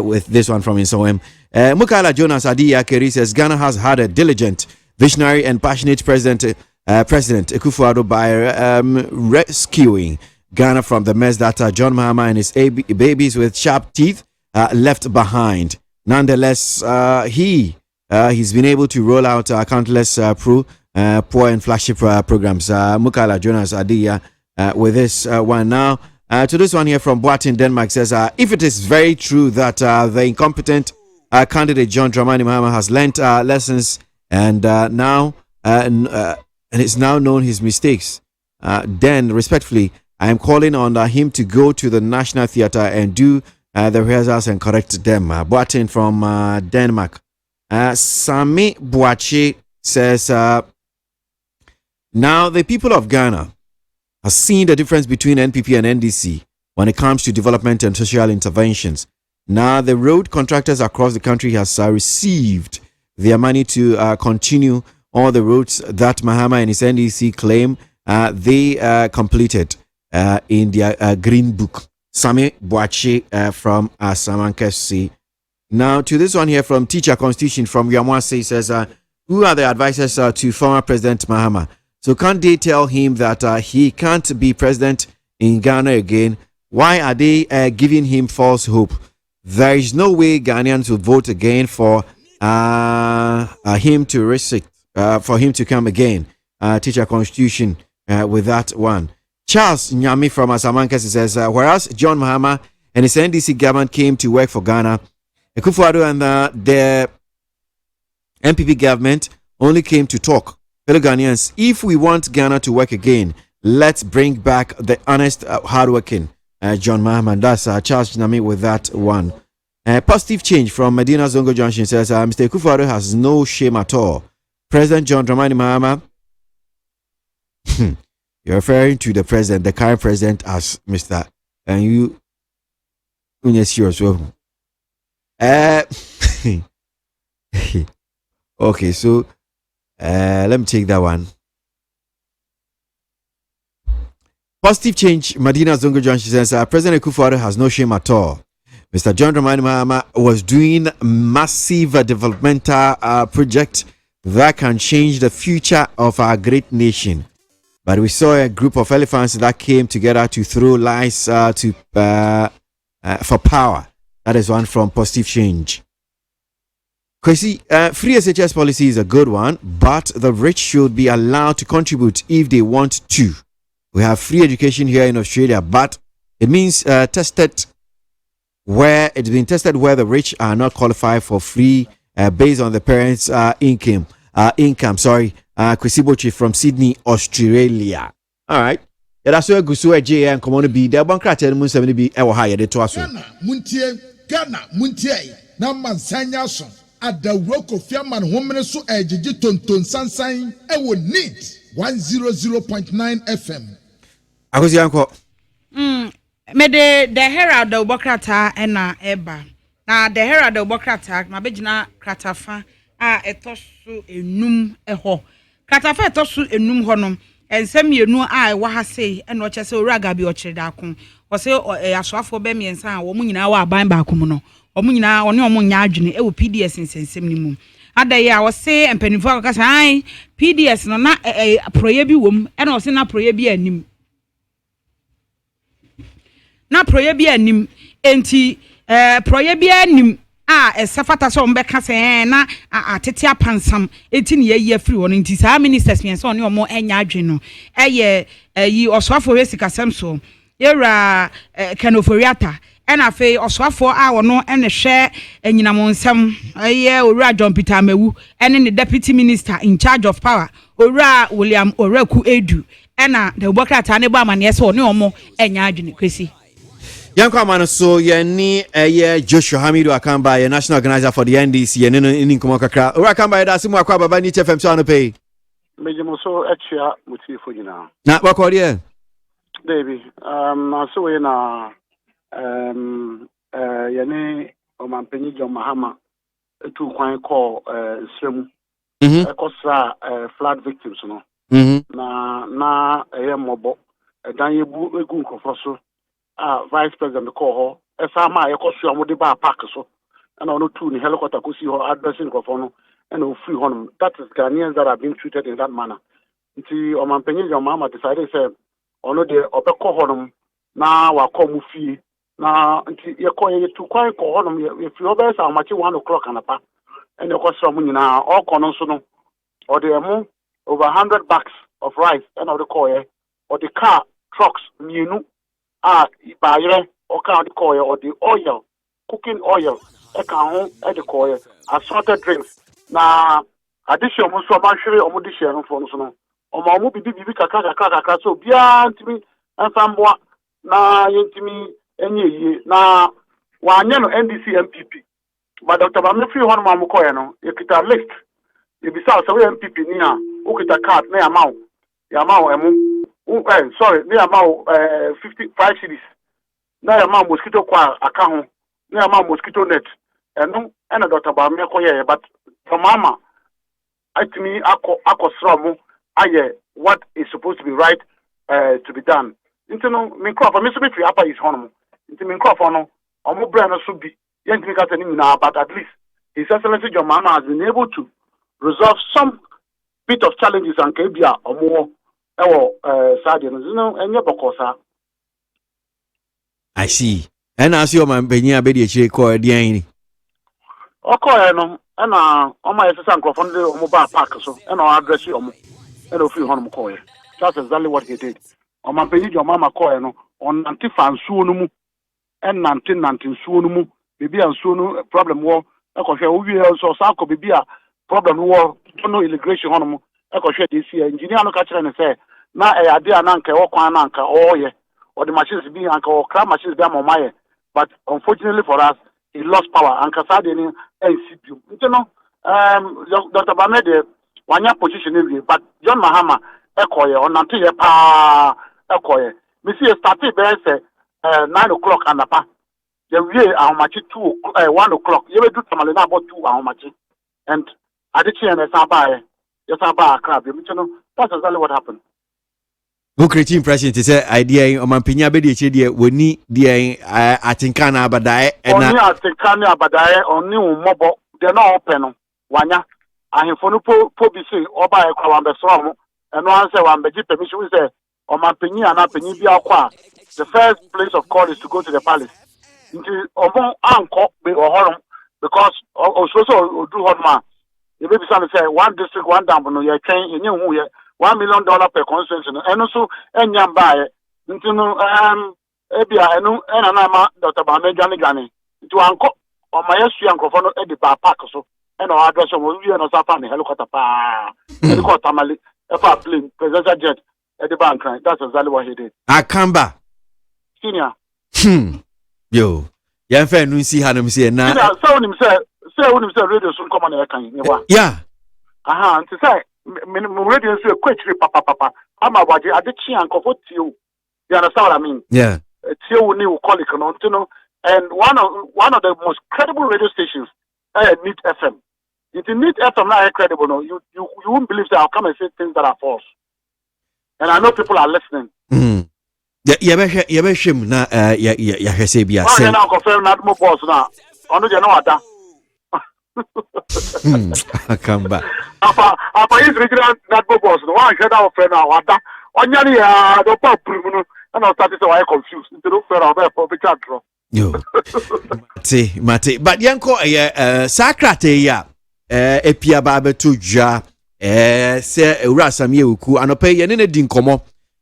With this one from Insawam. Mukala Jonas Adiya Keri says Ghana has had a diligent, visionary and passionate President Akufo-Addo by rescuing Ghana from the mess that John Mahama and his babies with sharp teeth left behind. Nonetheless, he's been able to roll out countless poor and flagship programs. Mukala Jonas Adiya with this one now. To this one here from Boatin, Denmark says, if it is very true that the incompetent candidate John Dramani Mahama has learnt lessons and now and it's now known his mistakes, then respectfully, I am calling on him to go to the National Theatre and do the rehearsals and correct them. Boatin from Denmark. Sami Boache says, now the people of Ghana have seen the difference between NPP and NDC when it comes to development and social interventions. Now the road contractors across the country has received their money to continue all the roads that Mahama and his NDC claim they completed in their green book. Sami Boache from Samankesi. Now, to this one here from Teacher Constitution from Yamwase says, who are the advisors to former President Mahama? So can't they tell him that he can't be president in Ghana again? Why are they giving him false hope? There is no way Ghanaians will vote again for him to restrict, for him to come again. Teacher Constitution with that one. Charles Nyami from Asamankasi says, whereas John Mahama and his NDC government came to work for Ghana, Akufo-Addo and the MPP government only came to talk. Fellow Ghanaians, if we want Ghana to work again, let's bring back the honest, hardworking John Mahama. That's Charles Nami with that one. Positive change from Medina Zongo Junction says Mr. Akufo-Addo has no shame at all. President John Dramani Mahama, you're referring to the president, the current president, as Mr. And you, serious. Okay, so let me take that one. Positive change. Medina Zongo Junction says President Akufo-Addo has no shame at all. Mr. John Dramani Mahama was doing massive developmental project that can change the future of our great nation. But we saw a group of elephants that came together to throw lies for power. That is one from Positive Change. Kwasi, free SHS policy is a good one, but the rich should be allowed to contribute if they want to. We have free education here in Australia, but it means tested where it's been tested where the rich are not qualified for free based on the parents' income. Kwasi Aboagye from Sydney, Australia. All right. That's where Gusu J and Common B. The Bankrat and Munsam be our higher to us. Ghana, Montie, Naman Sanyason, at the work of Yaman Woman so Ton Sansan, I would need 100.9 FM. I was young. Me the Herald of Bokrata and Eba. Now the Herald of Bokrata, my Bejina Kratafa, etosu enum eho. Kratafa etosu enum honum. And send me no I wa say and watch us raga bi ochredakon. Or say aswafo be me nsan wo munyina wa ban ba kom no. Omunyina one omunya adwene e wo PDS nsensem ni mu. Adaye I was say empanifo akasa ai PDS no na proye bi wom e na o se na proye bi anim. Na proye bi anim enti proye bi anim esafata so mbeka se na atete apansam enti ne ye afiri wono enti sa ministers me so ne omo enya adwen no eye yi oswafo wesikasem so yera kanoforiata ena fe oswafo wono ene hwe enyinam nsam eye owura John Peter Amewu ene ne deputy minister in charge of power owura William Oraku Edu ena the Bokrata ne ba amane so ne omo enya adwen Kwasi Yanko man so ye Joshua Hamidu Akamba, ye national organizer for the NDC, ye in Kumokakra. Ora Akamba da simu akwa baba ni FM so pay. Mejimo so extra muti for you now. Na what call ye? Baby, so we na ye ne o man penyi John Mahama tu kwan call Sremu. Ekosa flood victims no. Na mobo dan ye bu egu nkofo so. Vice President call her. Esama ekosu amode ba park so. And on two in helicopter go see her addressing kofono and free honum. That is Ghanaians that have been treated in that manner. Nti o man penyi John Mahama decided say ono de obekọ honum na wa come fie na nti ye call ye to kwan ko honum if you obey say amachi 1 o'clock anapa and you cost some nyina all kono so no or the over 100 bags of rice and of the call or the car trucks mienu Ibayre or the coil or the oil, cooking oil, the coil, assorted drinks. Na addition was from actually or modition for no. Or Mamu Bibi Kaka, so beyond me and Famboa na yentimi any na one NDC MPP. But Dr. Bamifri one Mamukoyano, if it's a list, if it's out of MPP near, who get a card near Yamau, sorry, near about 55 cities. Now a man mosquito qua account, near a man mosquito net, and no, and a daughter by me, but for Mama, to me, Ako Sramu, what is supposed to be right to be done. Into no, Mincroft, Mr. Upper is home. Into Mincroft, or more brand should be young now, but at least His Excellency John Mahama has been able to resolve some bit of challenges and Kabia or more. I see. And as your man Benya Bedi call Diani. Okay, no, and on my son from the mobile park, so and I'll address you and a few home coil. That's exactly what he did. On my penny, your mamma coil on Nantifan Sunumu and Nantin Sunumu Baby and soon problem war. I can share we also Sako baby problem war no immigration on I can share this year. Engineer no catch and say na idea nanka or kwananka or ye or the machines being anka or crab machines be my but unfortunately for us he lost power and Kasadi in NCP. You know, Dr. Bamede wanya position area but John Mahama ekoye on nanti ye pa ekoye. Me see started there say 9 o'clock and apa. The way how much 1 o'clock. You will do tamale na about 2 how much. And I did see an Sabaye. Yes, I crab. You know, that's exactly what happened. Who create impression to say idea on my pinya be the we need the Atinkana Abadae and only Atinkana Abadae on new mobile. They're not open. Wanya. I have for no pobisi or by a Kawambe Srom. And one say one beji permission we say on my pinya and penny be aqua. The first place of call is to go to the palace. Into uncle be or horror because also do hot man. The baby son say one district, one down, no, you're trained in you. $1 million per constitution, and also any buy into Ebia and Anama, Dr. Bamegani Gani, to uncle or my history uncle for Eddie Park so, and our address of we and Safani, helicopter, helicopter, Tamale, a plane, presidential jet at the bank. That's exactly what he did. Akamba. Senior. Yo, yeah, fair, no see how them say now. So when himself radio soon come on air can you? Yeah. Aha, to say. Radio so quickly, papa. I'm about I did see and comfort you. You understand what I mean? Yeah. Till new colleague, you know, and one of the most credible radio stations, Need FM. If you Need FM not credible, no, you won't believe that I'll come and say things that are false. And I know people are listening. Yeah, be shame na say be I say now confirm not more boss now. I know you know that. Come back. Apa is regional not boss. No one shut our friend now. Wada. Onyani the pop no. And I started so I confused. Into the friend of a chat draw. Yo. Mate. But yanko sakrate ya epia ba beto dwa se ewura samye oku anope ye ne di nkomo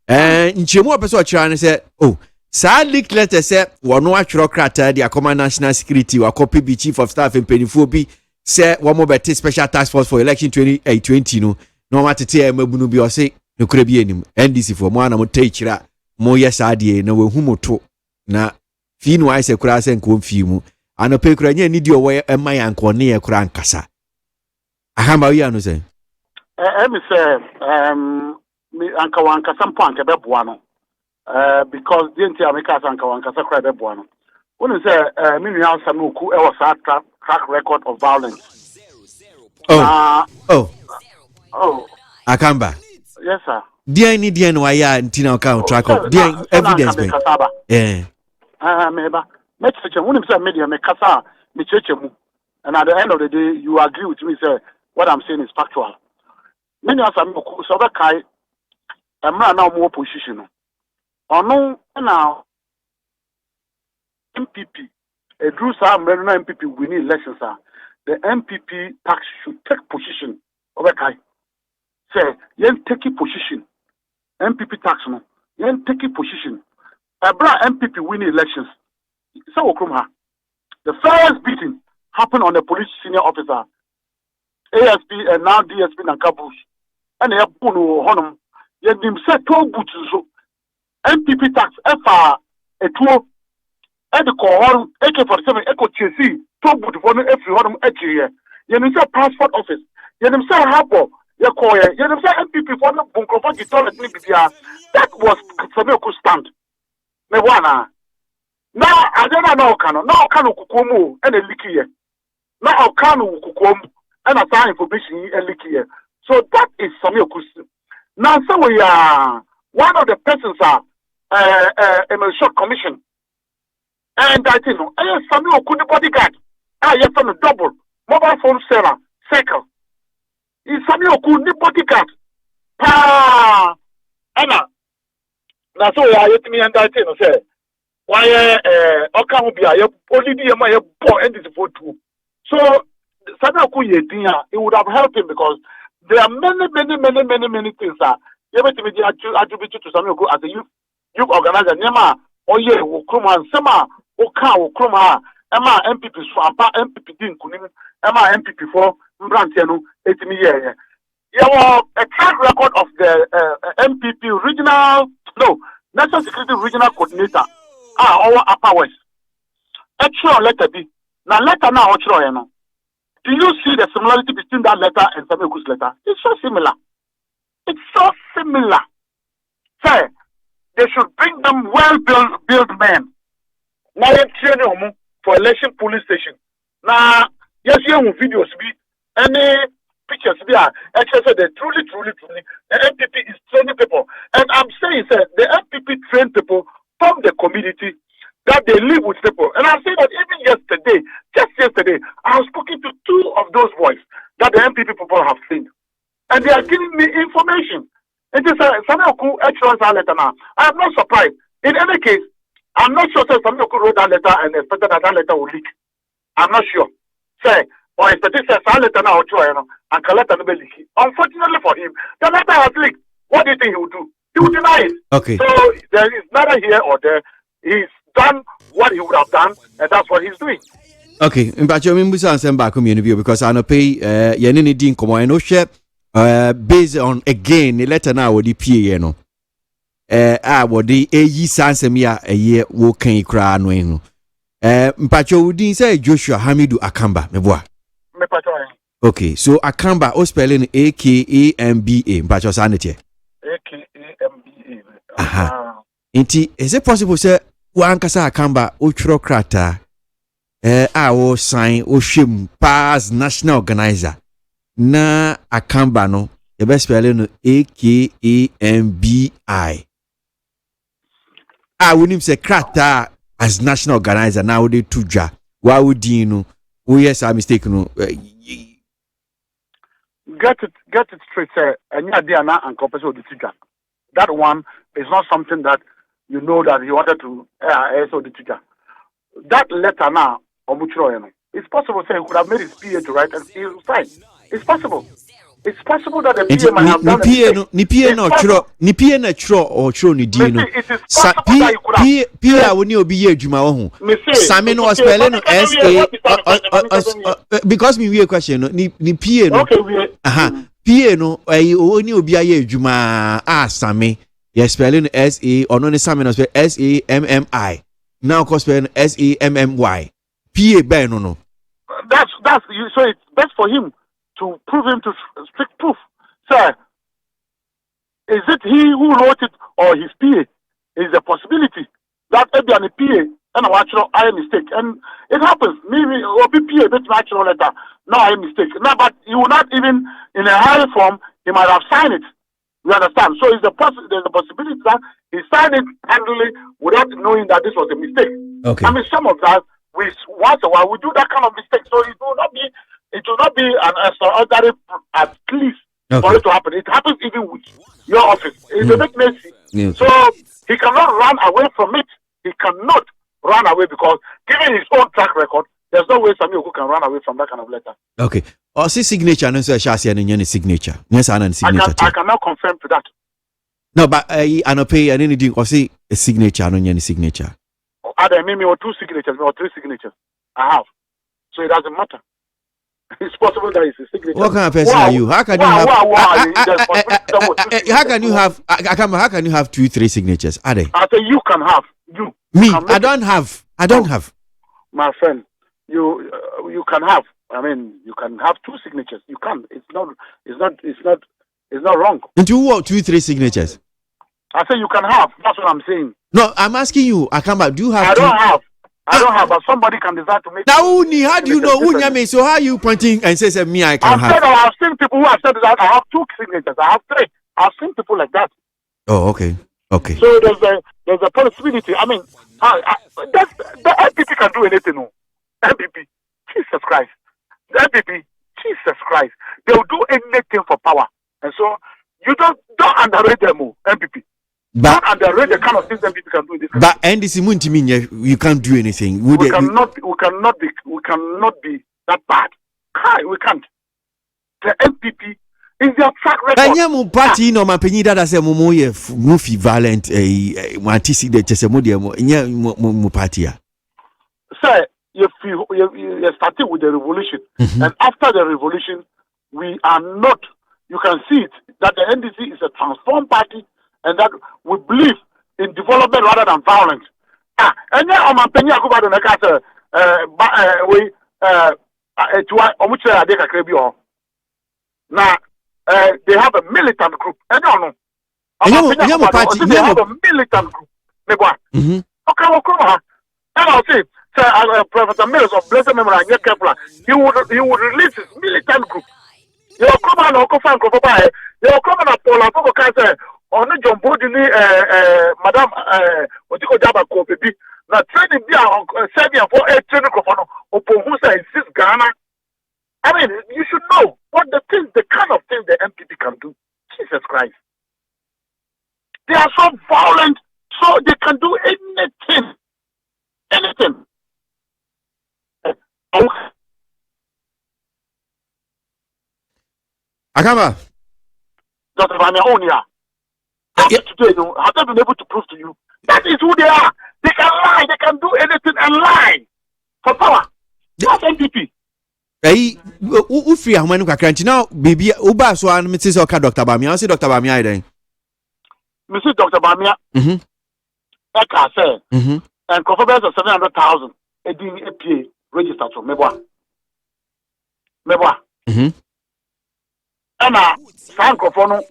nchemu opese ochira ne se oh sa leak letter se wono atwero krata dia command national security wa copy be chief of staff empenifo bi se wo mo beti special task force for election 2020 no no matete e mabunu bi o se ne kura bi enim NDC for mo ana mo teichira mo yesa de na we humoto na fi no ai se kura se nko mfi mu anope kura nya ni di owo ema ya nko ne ye kura nkasa ahamba wi anu se me say me anka wanka sampo anka be boa no because the entire America anka wanka sakra be boa no when say me nua samuku e was a track record of violence. Oh Akamba. Yes sir. Dia no aya ntina ka on track of dia evidence be meba me cheche when say media me kasa me cheche mu and at the end of the day you agree with me say what I'm saying is factual. Many of them so that kai emra na mo position no ono na MPP a drew some MPP winning elections are the MPP tax should take position over kai say yen take position MPP tax no yen take position ebra MPP winning elections so okrumha the first beating happened on the police senior officer ASP and now DSP and Kabush. And they have put on yet them set 12 boots so MPP tax FR a 12 and the core AK-47 Echo TC 12 boot for every one of here. You know, passport office. You know, Harbour. You call it. You know, MPP for the Bunkofa Gitor. That was Samuel stand. Mewana. Now I don't know now can Kukumu and a licky here. Now can Kukumu and a time information and licky here. So that is Samuel Kusu. Now, so we are one of the persons are a short commission. And I think Samuel Kudu bodyguard. Yes, on a double mobile phone seller, circle. Is Samuel Kudu bodyguard. Anna. Now, so we are yet me and I think, say, why, Oka will be only be my poor and it's for two. So, Samuel Kudu, it would have helped him because there are many things that everything attributed to Samuel as a youth organizer. Nema, oh yeah, Wukruma, Sema, Oka, Wukruma, Emma MPP swampa MPP din kunim Emma MPP for Mbranteno 8 million. You have a track record of the MPP National Security Regional Coordinator. Our Upper West. Actual letter B. Now letter now actual. Do you see the similarity between that letter and Sameku's letter? It's so similar. It's so similar. Say, they should bring them well-built men. Now you train for election police station. Now, yes, you have videos be any pictures there. Actually, they truly, the MPP is training people. And I'm saying, sir, the MPP train people from the community that they live with people. And I'm saying that even just yesterday, I was speaking to 2 of those boys that the MPP people have seen. And they are giving me information. It is Samuel actually letter now. I am not surprised. In any case, I'm not sure that Samuel wrote that letter and expected that letter will leak. I'm not sure. Say, or expected that letter now and can letter will leak. Unfortunately for him, the letter has leaked. What do you think he will do? He will deny it. Okay. So there is neither here or there. He's done what he would have done, and that's what he's doing. Okay, but you mean send back community because I no pay yenini din komo I no share based on again the letter now with the PA no what the AE sansem ya ye wo kan kra no enu mpacho udin say Joshua Hamidu Akamba meboa me pacho. Okay, so Akamba o spelling AKAMBA mpacho sanete AKAMBA. Aha. Inti is it possible say wankasa Akamba o twro krata our sign o shim pass national organizer na Akamba no the best spelling AKAMBI we nim say krata as national organizer now they tuja wa wudi no we yes a mistake no get it straight sir anya dia na ankopeso the tuja. That one is not something that you know that he wanted to so the tuja. That letter now it's possible say he could have made his PA to write and he would sign. It's possible. It's possible that the PA might have done it. Ni PA no chro or chro ni di no. It is possible that he could have. PA woni obi ye adwuma wo hu. Same no spell no SA because me we question no ni PA no. Okay, we PA no oni obi ye adwuma same ye spell no SA or no ni same no spell SAMMI. Now cause spell SAMMY. PA ben no. That's you. So it's best for him to prove him to strict proof. Sir, is it he who wrote it or his PA? Is a possibility that maybe an PA and a natural I mistake. And it happens. Maybe or PA bit natural letter. No, I mistake. No, but he will not even in a high form, he might have signed it. You understand? So there's a possibility that he signed it handily without knowing that this was a mistake. Okay. I mean some of that once a while we do that kind of mistake. So it will not be an extraordinary at least for it to happen. It happens even with your office. It's a bit messy. Yeah. So he cannot run away from it. He cannot run away because given his own track record, there's no way Samuel can run away from that kind of letter. Okay. Or see signature and so shall see any signature. Yes, and signature. I cannot confirm to that. No, but I no pay anything or see a signature and any signature. Either maybe or 2 signatures or 3 signatures. I have. So it doesn't matter. It's possible that it's a signature. What kind of person are you? How can you have? How can you have? How can you have 2-3 signatures? Are they? I say you can have. You. Me, I don't have. I don't have. My friend, you can have. I mean, you can have 2 signatures. You can. It's not wrong. Into what 2-3 signatures? I say you can have. That's what I'm saying. No, I'm asking you. Akamba, do you have? I don't have. I don't have, but somebody can decide to make. Now, how do you know? So how are you pointing and say me I can have? I've seen people who have said that I have 2 signatures. I have 3. I've seen people like that. Oh, okay. Okay. So there's a possibility. I mean, the MPP can do anything. No, MPP, Jesus Christ. The MPP, Jesus Christ. They will do anything for power, and so you don't underrate them, MPP. But underrate the kind of things MPP can do in this country. But NDC Munti you can't do anything. We cannot be that bad. We can't. The MPP is their track record. Anyamu party no mapenyi dada se mo ye mufi violent mantisi de chese mo de mo nya mo party ya. Sir, you started with the revolution, and after the revolution, we are not. You can see it that the NDC is a transformed party, and that we believe in development rather than violence. And now I'm going to go back to the case. Now they have a militant group. I don't know. They have a militant group. Okay, well, come on. And I'll say, Professor Mills of Blessed Memory and Kepler, he would release his militant group. You come on, Uncle Frank of Obaye. You come on, Paula Fogo on the John Bodini, Madame Otiko Jaba Kobe. Now, training there, Serbia for a training of Opohusa in Sis Ghana. I mean, you should know what the kind of things the MPP can do. Jesus Christ. They are so violent, so they can do anything. Anything. Akama. Dr. Vanya Onia. Today, have they been able to prove to you? That is who they are. They can lie. They can do anything and lie for power. That's MPP. Hey, who free how many kakranchi now? Baby, Uba so and Mrs. Oka Dr. Bamia. I see Dr. Bamia then. Mrs. Dr. Bamia. Eka say. And confirmation of 700,000. Doing APA registered for Meboa. And Francophone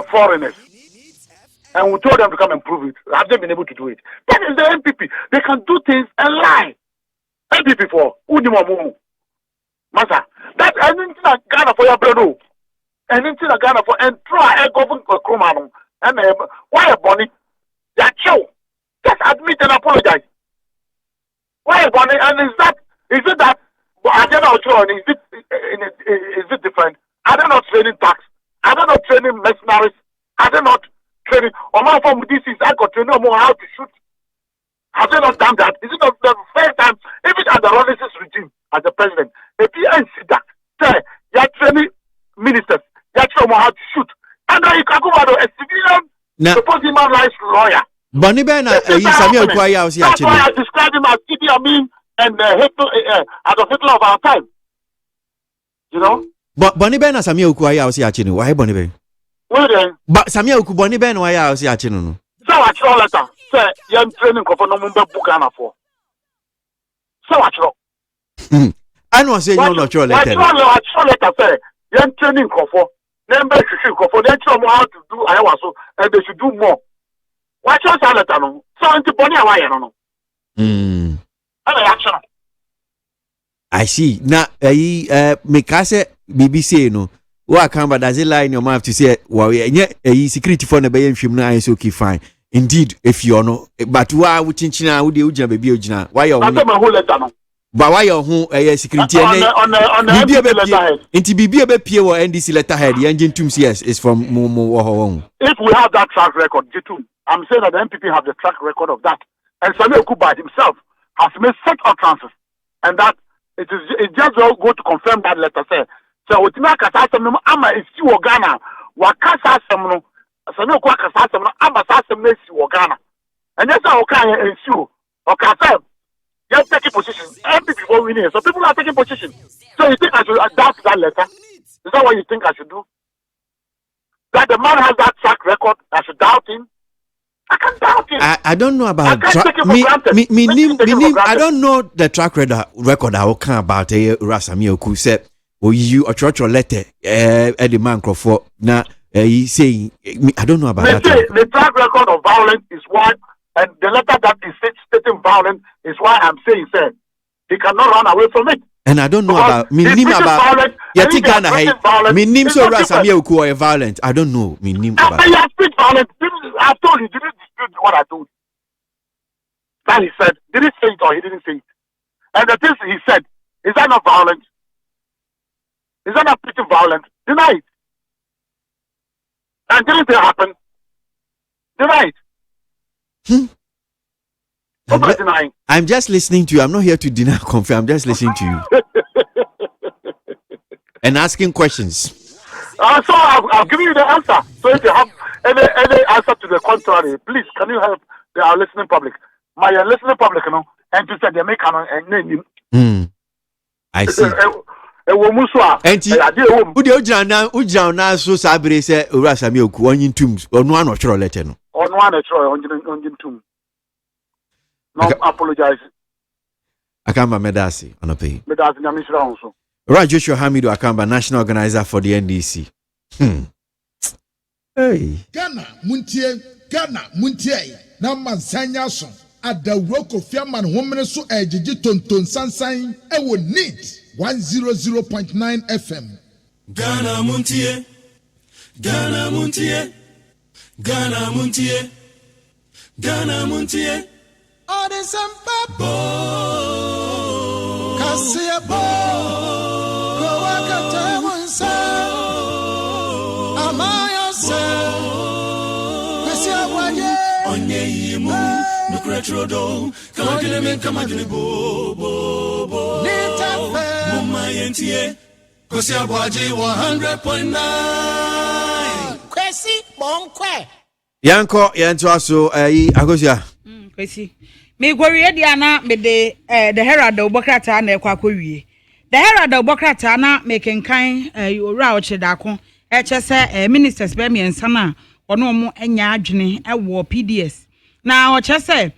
foreigners. And we told them to come and prove it. Have they been able to do it? That is the MPP. They can do things and lie. MPP for Udimamu. Masa. That anything that Ghana for your brother. Anything that Ghana for and try a government Kromano. And why a bonnie? That show. Just admit and apologize. Why a bonnie? And is it that I don't know, is it different? Are they not training tax? Are they not training mercenaries? Are they not training? Or my form this is I got to know more how to shoot. Have they not done that? Is it not the first time, even at the Rollins regime, as the president, the PNC that say you're training ministers, you're training how to shoot. And then you can go out a civilian supposed human rights lawyer. Bonnie Ben, that's why I describe him as Idi Amin and Adolf Hitler of our time. You know? But Bonnie Ben as Samia Ukuaya was yachino. Why Bonnie Ben? Well then. But Samia Uku Bonnie Ben, why I was yachino. So I saw letter. Say, young training for no Mumba Bugana for. So I saw. I know say you not your letter. I saw letter say, young training for. Number should go for them to how to do I so and they should do more. Watch your letter no. So into Bonnie Hawaii no. I see. Now, Mikase BBC no. What can but does it lie in your mouth to say, well, yeah, a security for the Bayan film now is okay, fine. Indeed, if you know, but why would Chinchina would you be Ujina? Why you're my whole letter? But why you're home a security on the into BB or NDC letterhead, the engine 2 CS is from Momo. If we have that track record, I'm saying that the MPP have the track record of that. And Samuel Kuba himself has made set of transfers, and that it just go to confirm that letter. Say, so with me, Ama is still Ghana. Wakasa Semno, Samuel Kwakasa Semno, Ama Sasemne is Ghana. And that's how can ensue. Okay, you're taking position. MPP before winning, so people are taking position. So you think I should adapt that letter? Is that what you think I should do? That the man has that track record, I should doubt him? I can doubt him. I don't know about I don't know the track record I will come about Rasami Oku said, "Oh, you a church letter, Eddie Mancroft now he saying I don't know about that." The track record of violence is why, and the letter that is stating violence is why I'm saying, sir, he cannot run away from it. And I don't know about about Yeti Ghana. Minim so Rasami Oku or violent. I don't know. Minim about. I told you, didn't dispute what I told you. That he said, did he say it or he didn't say it? And the things he said, is that not violent? Is that not pretty violent? Deny it. And didn't it happen? Deny it. I'm just listening to you. I'm not here to deny or confirm. I'm just listening to you. And asking questions. So I've given you the answer. So if you have any answer to the contrary, please, can you help our listening public? My listening public, and to say they make and name. I see. Enti udi ujana na so sabire se owura sami oku onyin tums onu an ochro letter no onu an ochro onyin tum no apologize akamba medasi onope medasi nyamishira onso right Joshua Hamidu Akamba, national organizer for the NDC. Hey Ghana muntie na mansanya so adawroko fiaman homene so ejiji tonton sansan e wo need 100.9 FM. Ghana Montie, Ghana Montie, Ghana Montie, Ghana Montie. All the sampa Bo, Kwasi Aboagye, go akata wonsa, amaya se, Kwasi Aboagye, onye yimu, nukretrodo, kama gile bo. Montie, Kwasi Aboagye 100.9. Kwasi Bonkwe. Yanko yanto aso agosia. Kwasi. Me gori dia na me de the Herald Obokrata na ekwa akọwie. The Herald Obokrata na me kenkan owura ochedako chese ministers be me nsa na ono mo anya adwene wo PDS. Na o chese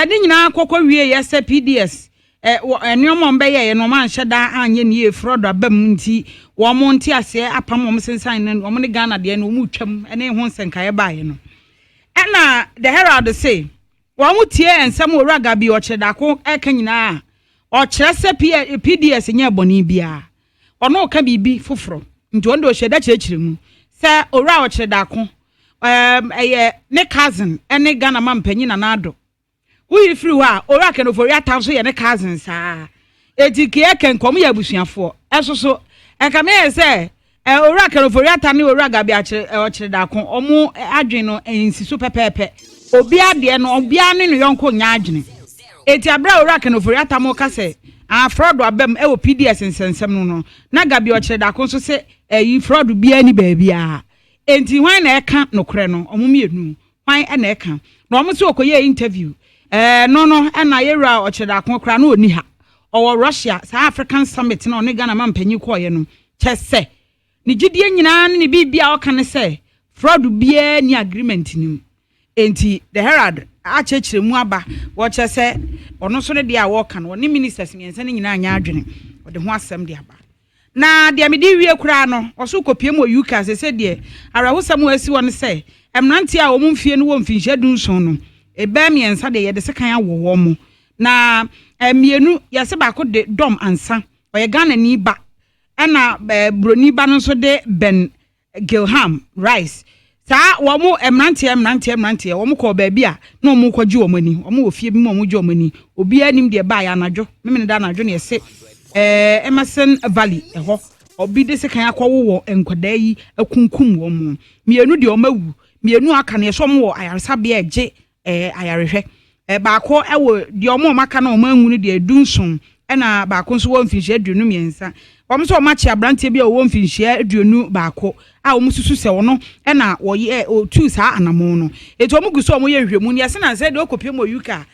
ni nyina akọwie yese PDS enyomo mbeye ye no man hyeda anye ne efrodo abam nti wo mo nti ase apam wo sensan ne wo ne Ghana de no mu twam ene ho nsenkae baaye no na the Herald say wo mo tie ensem oraga bi ochedako eka nyina o kyerese PDS nya boni bia ono ka bibi foforo nti ondo hyeda kyerkyere mu se ora ochedako ne cousin ene Ghana mampanyi na nado we free wa ora ken ofori atanso ye ne cousins ah etike ken kom ya busuafo esoso eka me se ora ken ofori atane ora gabi akire da kon omu adwen no ensiso pepepe obi ade no obi ane no yonko nya adwen eti abra ora ken ofori atamo ka se afrodo abem e wo PDS nsensem no na gabi akire da kon so se yi frodo bia ni baabia enti hwan na eka nokre no omu mienu hwan na eka na omu se okoye interview no na yera ocheda konkra na oni ha owo Russia South African Summit na oni Ghana mampanyi koye no chese ni gidie nyina ne bibia o kan se fraud bia ni agreement nim enti the Herald a chechire mu aba wo chese ono so ne dia wo kan oni ministers miense ne nyina anya adwene o de ho asem de aba na de amedi wie kura no oso kopie mo UK se de arawosam asi won se emnanti a wo mfie no wo mfinhye dunson no ebe miensa de ye de sekan awowo mu na mienu yese ba ko de dom ansa oye Ghana ni ba na broni ba no so de Ben Gilham Rice sa wo mu emnante wo mu ko ba bia na wo mu ko ji wo mani wo mu ofie bi mu wo mu ji wo mani obi anim de ba ya anadwo memene da anadwo ne yese Emerson Valley ho obi de sekan akwo wo enkwada yi akunkum wo mu mienu de o mawu mienu aka ne so mo wo ayarsa bia eje ayarehwe baako ewo de omo maka na omanwu de adunson na baako nso wo mfinhye aduonu miensa wom so machi abrante bia wo mfinhye aduonu baako a wo mususu se wono na wo ye otu saa anamo no eto omo guso omo ye hwemu ne yese na se de okopie mo yuka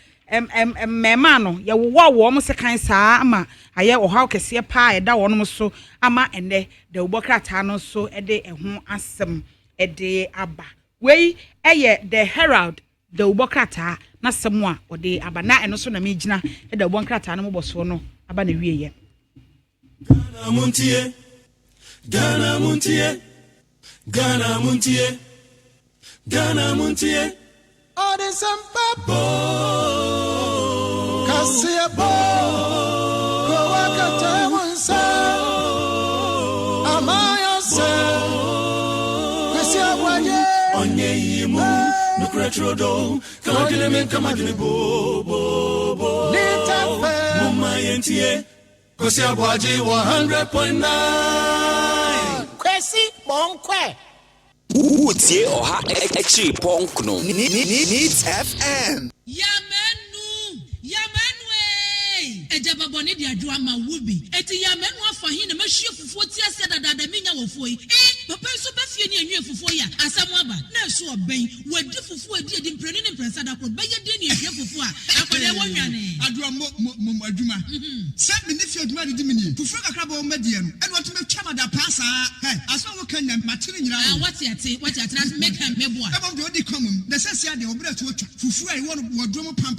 mema no ye wo mo sekan saa ama aye ohaw kese pa eda wono so ama ene de Obokrata no so de eho asem de aba wei eye the Herald the Obokrata na semwa ode aba na eno so na megina the Obokrata no moboso no aba na wieye Ghana Montie, Ghana Montie, Ghana Montie, Ghana Montie. All the sampa Kwasi Aboagye, go akata wonsa, amaya se, Kwasi Aboagye, onye yimu, nukretrodo, kama gile bo. Montie, Kwasi Aboagye 100.9. Kwasi Bonkwe. Utie oha echi ponkno. Needs FM. Yamenue. Ejaba boni di adwa ma wubi. Eti ya menu afa hin na mahwie fufuo ti ase dada minya wofo yi. Papa so ba fie ni enwe fufuo ya. Asamu aba. Na so oben. Wadi fufuo edi mpreni ni mpresa da ko. Beye de ni ehwe fufuo a. Akode wonwane. Adwa mo adwuma. Se me ni fie adwuma di mini. Fufuo kakra ba o medie no. E no to me twa da pasa. Hey, aso wo kan nyam matire nyira. What ate make am meboa. E bo di common. The sense ya de obra to twa. Fufuo ai wo drum pam.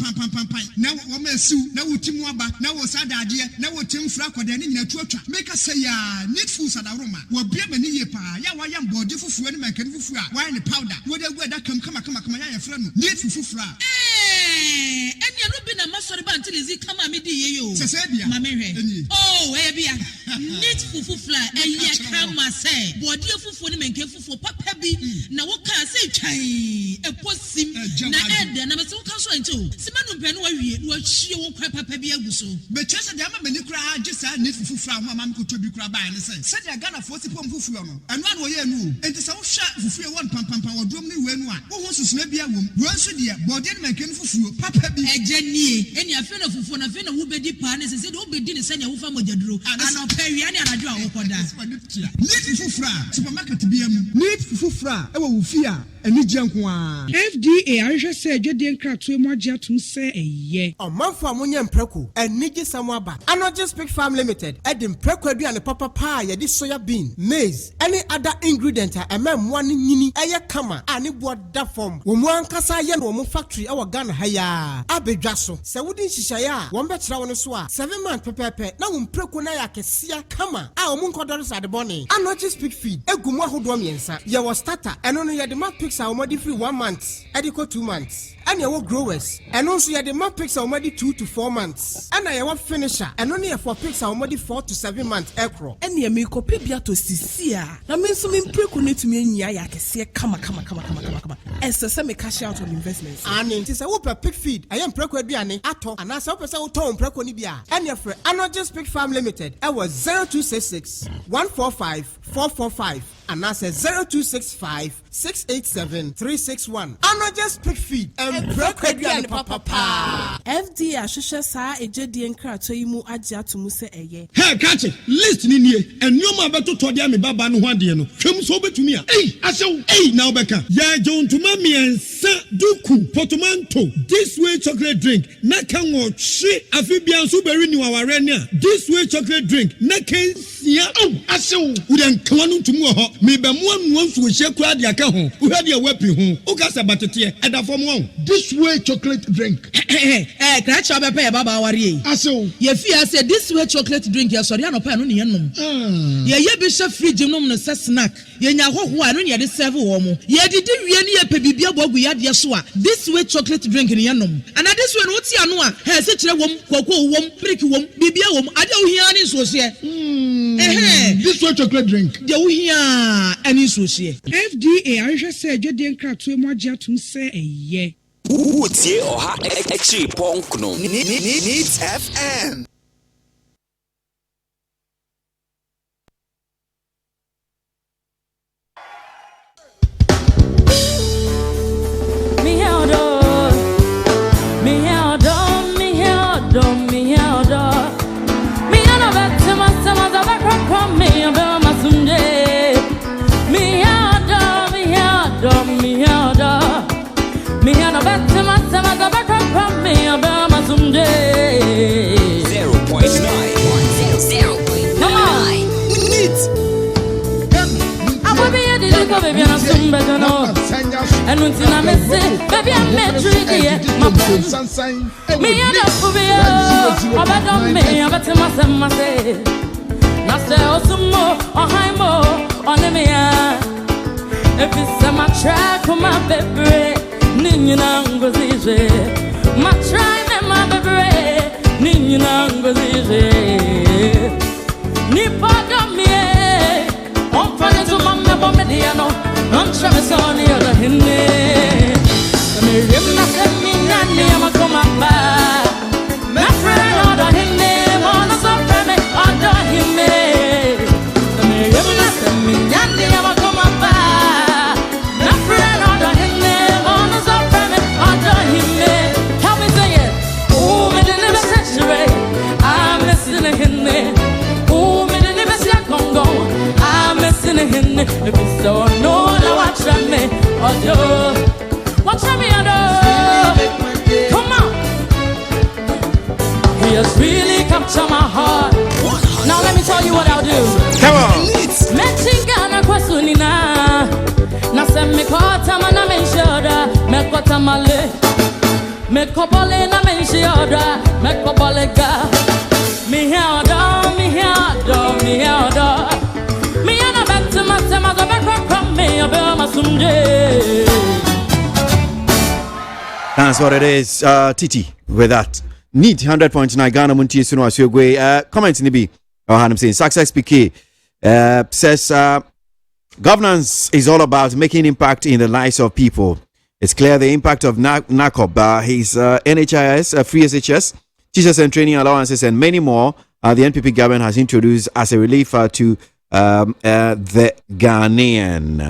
Na wo ma siu, na wo timu aba, na wo sadade, na wo timfra akode ni nyina tuatwa. Make us say ya need food sadaroma. Wo bia mani ye pa. Ya wa yam body fufuo ni mankan fufuo a. Why ni powder. Wo de gu da kama ya fra no. Need fufuo a. Eni anu bi na masori ba until is kama me di ye yo. Sese bia. Mama hwe. Oh, bia. Need fufuo eye kama say. Body fufuo ni mankan fufuo papa bi na wo ka say twan. Eposim na ede na me se wo ka so ento. Simanu mpenu wa wie wa hie wo kwa papa bi aguso. Be chese de ama mani kura agisa need fufuo a ho ama ko to bi kura ba ne se. Se de Ghana for sipom fufuo no. Enu an wo ye nu. Enti se wo hwa fufuo won pam wo dom ni we nu a. Wo ho susuna bia wom. Wo nso de body ni mankan fufuo papa bi. Eje nie. Eni afi na fufuo na afi na wo bedi pa ne se de wo bedi ne se ne wo fa mogyaduro. Ana pa wi ani anadwo a wo koda. Need fufuo supermarket bia mu. Need fufuo e wo wo fi a eni gye nko a. FDA ahwehwe se adwede nkratoe mu agye atum se eye. Omanfo amunye mpreko enigi samwaba. Anoje Speak Farm Limited edim mpreko aduane papa pa ye di soya bean, maize, any other ingredient a ememwa ni nyini eye kama ani bo da form. Wo mu ankasa ye no mo factory e wo Ghana ha ya. Abedwa so. Se wodi nhihyaye a wo be kira wo so a 7 months pepepe na wo mpreko na ya kesia kama a wo nkodoro sade bone. Anoje Speak Feed egumu ahodo miensa. Ye wo starter eno no ye de ma picks a wo modi free 1 month. Ediko 2 months. And your growers, and also you the map picks already 2 to 4 months. And I want finisher, and only for picks already 4 to 7 months. Acro. And you make copy to Sisia. I mean, some impreconate to me in Yaya can see come. And so some cash out on investments. And it is a whoop pig feed. I am Prequediani, Ato, and I saw person tone Preconibia. And your friend, Anoje Speak Farm Limited. I was 0266 145 445. And I said 0265 687 361. Anoje Speak Feed. Prequediani Papa. FD Ashusha sa ejedi nkrato yi mu agye atomu se eye. Hey, catch it. List ni nie. Enyo beto to dia me baba no ho ade no. Hwem so betumi a. Asew. Now beka. Ya jontuma miensa duku potomanto. This way chocolate drink. Na kan wo hwe afibia nso beri ni waware ne a. This way chocolate drink. Na kan sia. Asew. Udan kwanu ntumu ho. Me be mo anu nso hye kura de aka ho. Wo hade a wapi ho. O ka sa batete. Eda fom ho. This way chocolate drink. Crash up a baba worry. Aso. Ye fear said this way chocolate drink, ya sorry, no pan on yenum. Ye be chef fridge no snack. Ye nya ho ho anu ye de serve wo mo. Ye didi wie ne ye pebibia bogu ya de so a. This way chocolate drink in yenum. And this way no ti anu a, he se kire wom, kwakwo wom, prick wom, bibia wom, ade wo hia ni so se. This way chocolate drink. De wo hia ani so se. FDA ahwehwe se adwede nkratoe mu agye atum se eye. Utie oha echi ponkno. Needs FM. And until I miss it, baby, I'm met me and a phobia, about me, about myself. Now, say, some more, or high more, on me. If it's a my track, my baby, Ninyan goes easy. My tribe and my baby, Ninyan goes easy. Nipada me, on fire to my mediano. I'm Travis on the other hand. Me rim send me nanny, I'ma come back. My friend on the hand, on the suffer me under him. Me rim send me nanny, I'ma come back. My friend on the hand, on the suffer me under him. Help me say it. Oh, me didn't never saturate. I Watch me, come on. He has really captured my heart. Now let me tell you what I'll do. Come on. Mechingana kwa sunina. Nasem mekota mana menshoda. Mekota male. Mekobole na menshoda. Mekobole ga. Mi heoda, mi heoda, mi heoda. Mi ana back to my tema go back from me. Obe masumje. That's what it is, Titi, with that. Need 100.9 Ghana Montie Suno Asiogwe. Comments in the B. I'm saying Success PK says governance is all about making impact in the lives of people. It's clear the impact of NACOB, his NHIS, free SHS, teachers and training allowances, and many more. The NPP government has introduced as a relief to the Ghanaian.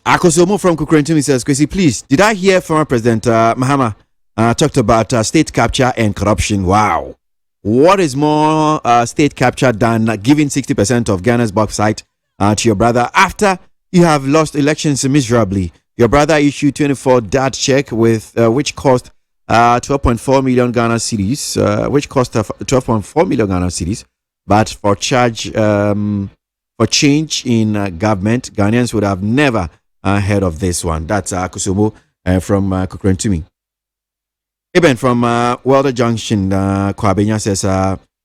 Akosomo from Kukrentumi says, Kwasi, please, did I hear former President Mahama talked about state capture and corruption? Wow. What is more state capture than giving 60% of Ghana's bauxite to your brother after you have lost elections miserably? Your brother issued 24 DAT check with which cost 12.4 million Ghana cedis, but for change in government, Ghanaians would have never heard of this one. That's Kusumo from Kukrentumi. Eben from Welder Junction, Kwabenya says,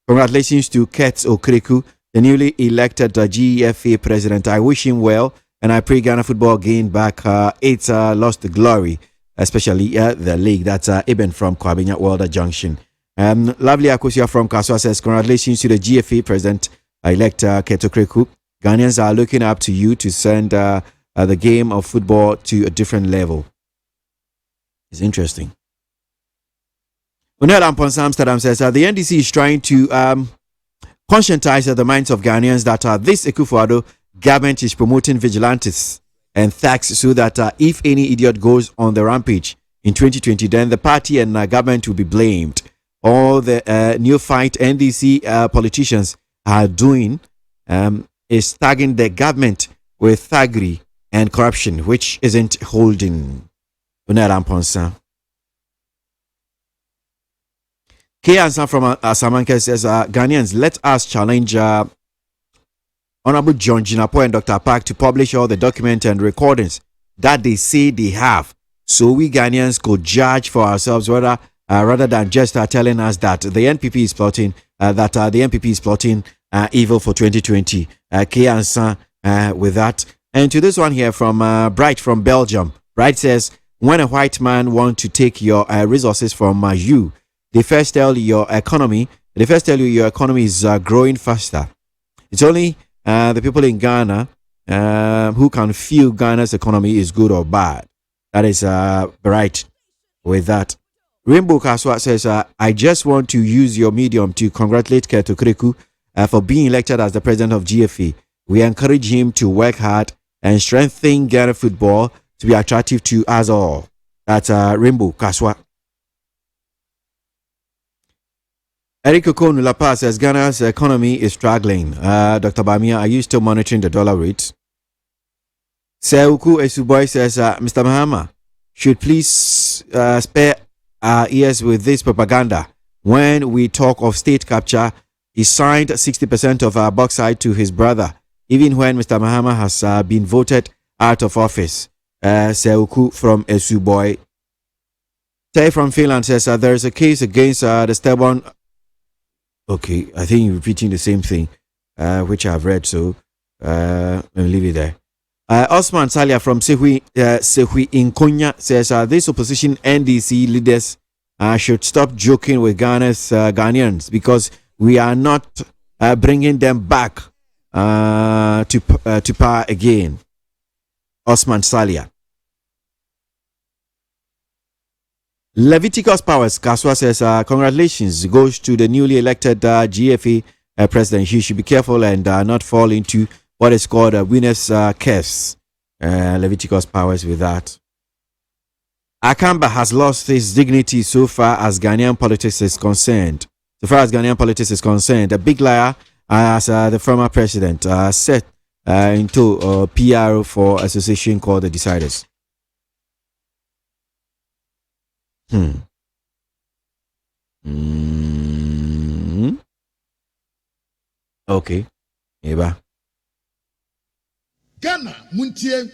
congratulations to Kets Okreku, the newly elected GFA president. I wish him well, and I pray Ghana football gain back its lost glory, especially the league. That's Eben from Kwabenya, Welder Junction. Lovely Akosia from Kaswa says, congratulations to the GFA president-elect Kets Okreku. Ghanaians are looking up to you to send the game of football to a different level. It's interesting. Unel Ampons Amsterdam says the NDC is trying to conscientize the minds of Ghanaians that this Akufo-Addo government is promoting vigilantes and thugs so that if any idiot goes on the rampage in 2020, then the party and government will be blamed. All the new fight NDC politicians are doing is tagging the government with thuggery and corruption, which isn't holding. Unel Ampons. K. Ansa from Asamanka says, Ghanaians, let us challenge Honorable John Jinapo and Dr. Park to publish all the documents and recordings that they say they have, so we Ghanaians could judge for ourselves whether, rather than just telling us that the NPP is plotting, evil for 2020. K. Ansa with that. And to this one here from Bright from Belgium. Bright says, when a white man wants to take your resources from you, they first tell you your economy is growing faster. It's only the people in Ghana who can feel Ghana's economy is good or bad. That is right with that. Rainbow Kaswa says, I just want to use your medium to congratulate Keto Kreku for being elected as the president of GFA. We encourage him to work hard and strengthen Ghana football to be attractive to us all. That's Rainbow Kaswa. Eric Okonu La Paz says Ghana's economy is struggling. Dr. Bamia, are you still monitoring the dollar rate? Seuku Esuboy says Mr. Mahama should please spare our ears with this propaganda. When we talk of state capture, he signed 60% of our bauxite to his brother, even when Mr. Mahama has been voted out of office. Seuku from Esuboy. Tay from Finland says there is a case against the stubborn. Okay, I think you're repeating the same thing, which I've read, so let me leave it there. Osman Salia from Sehui Inkonya says this opposition NDC leaders should stop joking with Ghanaians because we are not bringing them back to power again. Osman Salia. Leviticus Powers Kaswa says congratulations goes to the newly elected GFA president. He should be careful and not fall into what is called a winner's curse. Leviticus Powers with that. Akamba has lost his dignity so far as Ghanaian politics is concerned. A big liar as the former president said into PR for association called the Deciders. Okay. Eba. Ghana Montie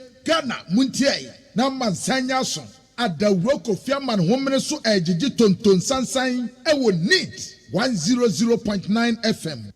na mansanya so adawro Kofi man homene so ejiji tonton sansan ewo neat 100.9 FM.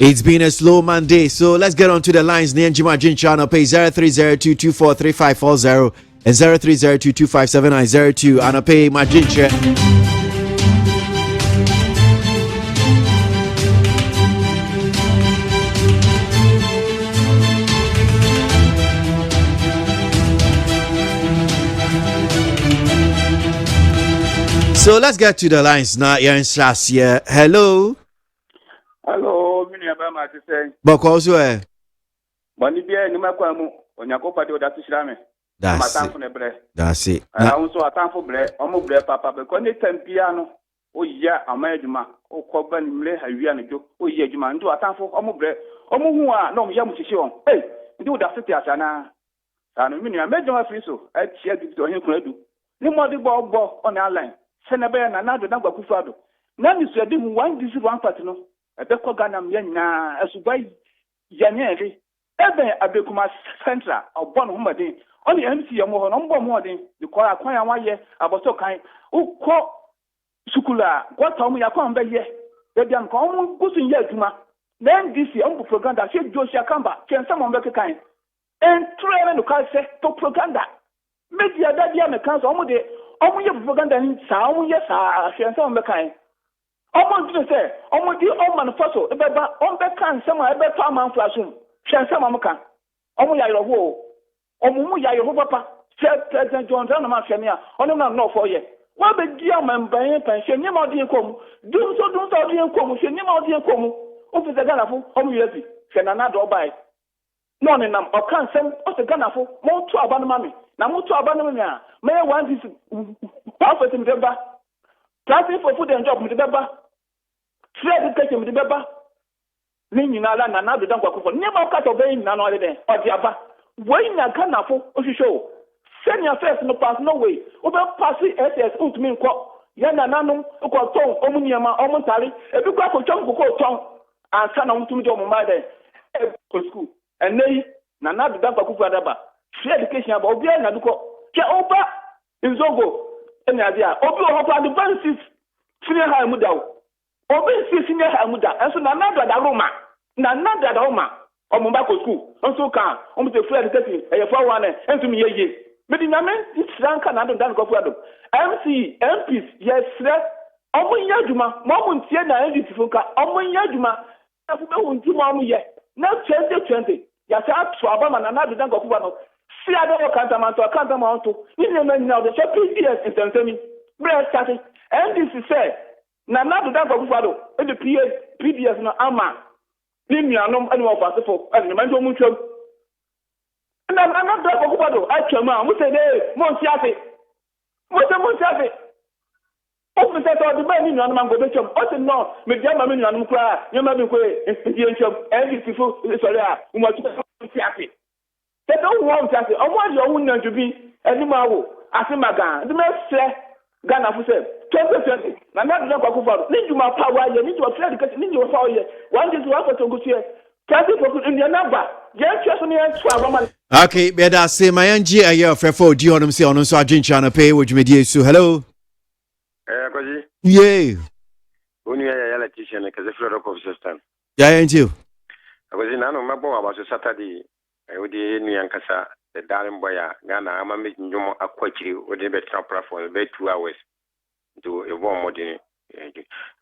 It's been a slow Monday, so let's get on to the lines. Nianjima Jinchano pay 0302243540 and 0302257902. And pay my Jincha. So let's get to the lines now. You're in Shasia. Hello. Hello, mini abama ti say. Boko so eh. Boni bia ni makwa mu onyakopa de oda tushira me. That's Matanfo ne bre. That's it. Ahun so atanfo bre, omo bre papa be ko ni tempia no. Oya amadwuma, okoba ni mle hawia ne jo. Oya adwuma ndu atanfo omo bre. Omo hu a no ya mu chichi on. Hey, ndi oda sete asana. Sanu mini amedwuma free so. Achia bi to hin kunadu. Ni modi bo on align. Sene be na nado na gbakufu ado. Na ni so de hu one disease one part no. Ebeko Ghana mye nyina asubai yanyere ebe abekuma central obon homaden oni MC yamo ho no mbo moden because akwan ya waye aboso kan ukọ sukula gwata mu yakwan be ye debian ko mu gusun ye aduma na NDC on propaganda she Joshua Kamba kensa mo be kan en treme no ka se to propaganda media da dia me kan so omu ye propaganda ni sa omu ye sa kensa mo be kan Omo do say, omo di o manifesto ebeba on be kan sama ebe to aman flashum. Hwe sama mo kan. Omo ya yero ho. Omo mu ya yero papa. President John John na ma hwe me a. Ono na no for ye. Wa be di amamban pension ni ma di kom. Dun so di kom, hwe ni ma di kom. O fi Ghana fo, omo yesi. Hwe na na do bai. No ne nam o kan sem o se Ghana fo. Mo to aba no mami. Na mo to aba no me a. Me one this. Pa for tim deba. Planting for food and job with the beba. Trade education with the beba. Nini na la na na do dan kwakufo. Nyema ka to be na no de den. Odi aba. Wey na Ghana fo o hwehwe. Senior first no pass no way. O be pass SS utmi nko. Ya na nanum ko ton omu nyema omu ntare. Ebi kwa ko chom ko ton. Ansa na mtum de omu ma den. E ko school. Enei na na do dan kwakufo adaba. Trade education aba obi na do ko. Ke oba Nzogo eni adia obi o hopa advances senior high mudaw obi senior high muda enso na nada da roma omo ba ko school enso kan omo te free education e for one enso mi yeye me di nyame stranka na do dan ko fu adom MC MPs yes omo yaduma mo ntie na NDC funka omo yaduma afu be wonti mo omo ye na 2020 ya sa atso abama na do dan ko fu no si adoro kantamanto ni na now the PDS intensity breast starting NDC say na do that for fado e the PDS no ama ni nuanom ani wo fasefo ani manjo mu twam na do for fado atwam mo say dey Montie ase o fi say to the man ni nuanom go be twam o say no me dia ma me nuanom kra nyama bi ko e twam NDC fo sorry a mo tu Montie ase. They don't want to say, I want your own to be animal. I say, my God, the best Ghana for say 2020. Now, not the Bakuba. Need you my power, you need to apply because need your power. One is one for to go here. 30% in your number. Yes, just me and 12. Okay, better say my NG a year for do you want to say on so Argentina pay which media so hello. Kwasi. Yeah. Only a electrician because the floor of system. Yeah, ain't you? Kwasi nano mabo about Saturday. Odi nu yankasa the darling boy Ghana ama me nyomo akwachiri odi be trapra for be 2 hours to a warm modern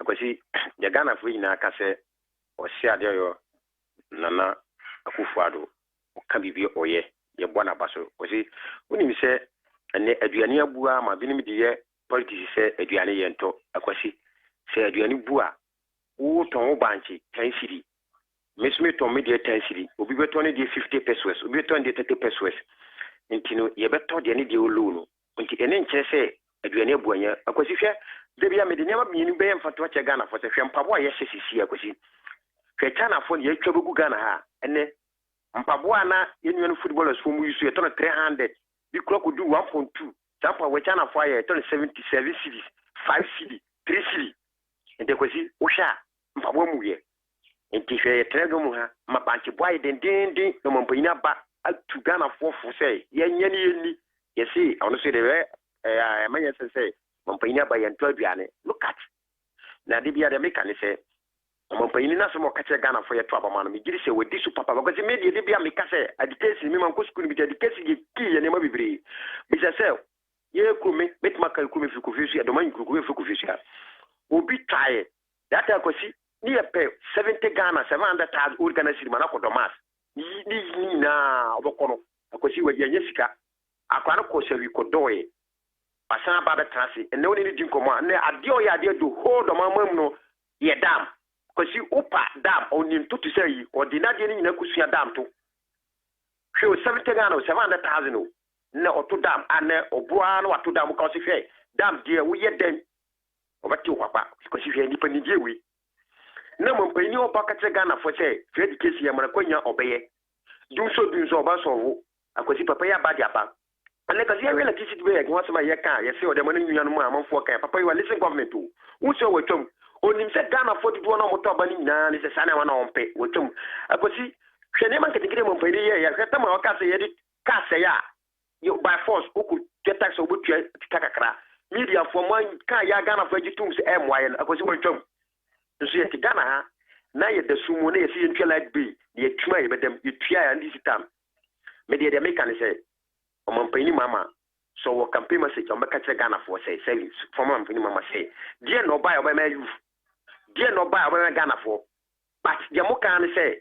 Kwasi the Ghana free na kase o sia de yo nana akufuado o ka bibi oye ye bona baso o si oni mi se ene aduane abua ma binim de ye politics se aduane ye nto akwasi se aduane bua wo ton wo banchi 10 cedi mesme ton me de 10 cedi obi beto ne de 50 pesos obi beto ne de 30 pesos ntino ye beto de ne de olono nti ene nche se aduane abua nya akwasi hwe de bia me de nyama bi ni be mfato che Ghana fo se hwe mpabo ye hye sisi akwasi hwe China fo ye twa begu Ghana ha ene mpabo na yenuan footballers fo mu yusu ye ton 300 bi kro ko do 1.2 tampa we China fo ye ton 77 cedis 5 cedis 3 cedis ende kwasi wo hwa mpabo mu ye enti hwe ye trego mu ha mabanche boy den no mpanyina ba atu Ghana fo say ye nya ni yeni ye see ono se de we manya say mpanyina ba ye nto aduane look at na de bia de meka ne say mpanyina na so mo kache Ghana fo ye to abama no me giri se we di su papa because me de bia meka say adikesi me man ko school bi de adikesi ge ki ye ne ma bibiri bi say ye kumi betma ka kumi fi kufisu ya do man kumi fi kufisu ya obi tae that akwasi ni ye pay 70 Ghana 700,000 organization mana ko domas ni na obokono akwasi we ye sika akwano ko sewi ko doye pasan ba betrasi ene woni ni dinkomo ne ade o ya ade do hold on mamam no ye dam kwasi upa dam oni ntutu sei ordinary ni nyina kusua dam to hwe 70 Ghana 700,000 na oto dam ane obua na wato dam ka se dam die wo ye den obati kwapa ko si hwe nipa ni die wi na mpani opa ka che Ghana fo se hwe di kesi ya mara kwanya obeye dunso oba so wo akwasi papa ya ba dia ba ane ka si awela kisi be ya nwa sama ye ka ye se o de mo nyu anu mu amanfo ka papa you listen government o wo so wetom onim se Ghana fo do na mo to ba ni nyina ni se sana wa na ompe wetom akwasi hwe ne man ketikire mo mpani ye ya ka ma o ka se ye di ka se ya you by force oku get tax obu takakra media for man kan ya Ghana for agitum se MY akosi wontwam so ye Ghana ha na ye da sumo na ye se ntwa like be ye tuma ye bedam ye tua ya ndi sitam media de make an say o man pani mama so wo campaign message on beka che Ghana for say for man pani mama say die no buy oba ma youth die no buy oba Ghana for but the mo kan say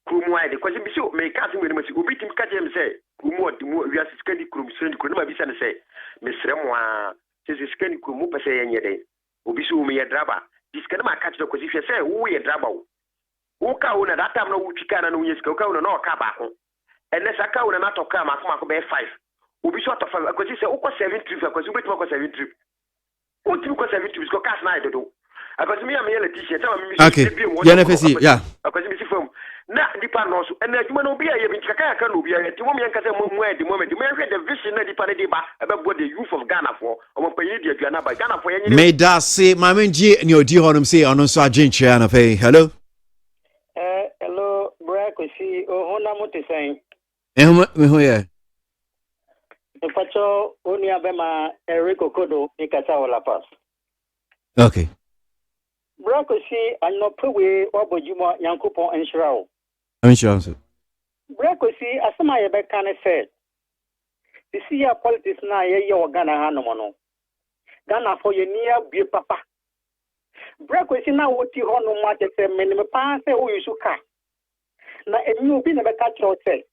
kumu ai de kwasi bi so me ka se me masi obi tim ka je me say kumu odi mu wi asika di kurum so ndi kurum ma bi sa ne say mesrɛ mo a se skani kumu pese ye nyede obi so me ye draba diskana ma ka che kwasi hwe say wo ye draba wo ka wo na that time no wo twika na no nyeska wo ka wo na ka ba ko ene saka wo na to ka ma ko be 5 obi so to 5 kwasi say wo ko 7 trip kwasi wo betima ko 7 trip wo tim ko 7 trip ko kas na idodo akwasi me ya me ye la t-shirt sama me mi ya na fesi ya akwasi mi si fam na dipa no so ena adwuma no bi ya bi nkaka ya ka no bi ya ti mo me yanka say mo adi mo me hwe the vision na dipa ne di ba ebebo the youth of Ghana for o mo panyi di aduana ba Ghana for yenye me da se ma menji ni odi honum se ono so agenche na fe hello hello bra Kwasi o hona motesen me ho ye pacho oni abema Eric Okodo ni kasa wala pass okay bra Kwasi anopewe obojumo yankopon enshirao insurance bra Kwasi asema ye be kan said this year politics na ye ye Ghana ha no no Ghana for ye near bie papa bra Kwasi na woti ho no ma te se menim pa se o yusu ka na emi obi na be ka tro se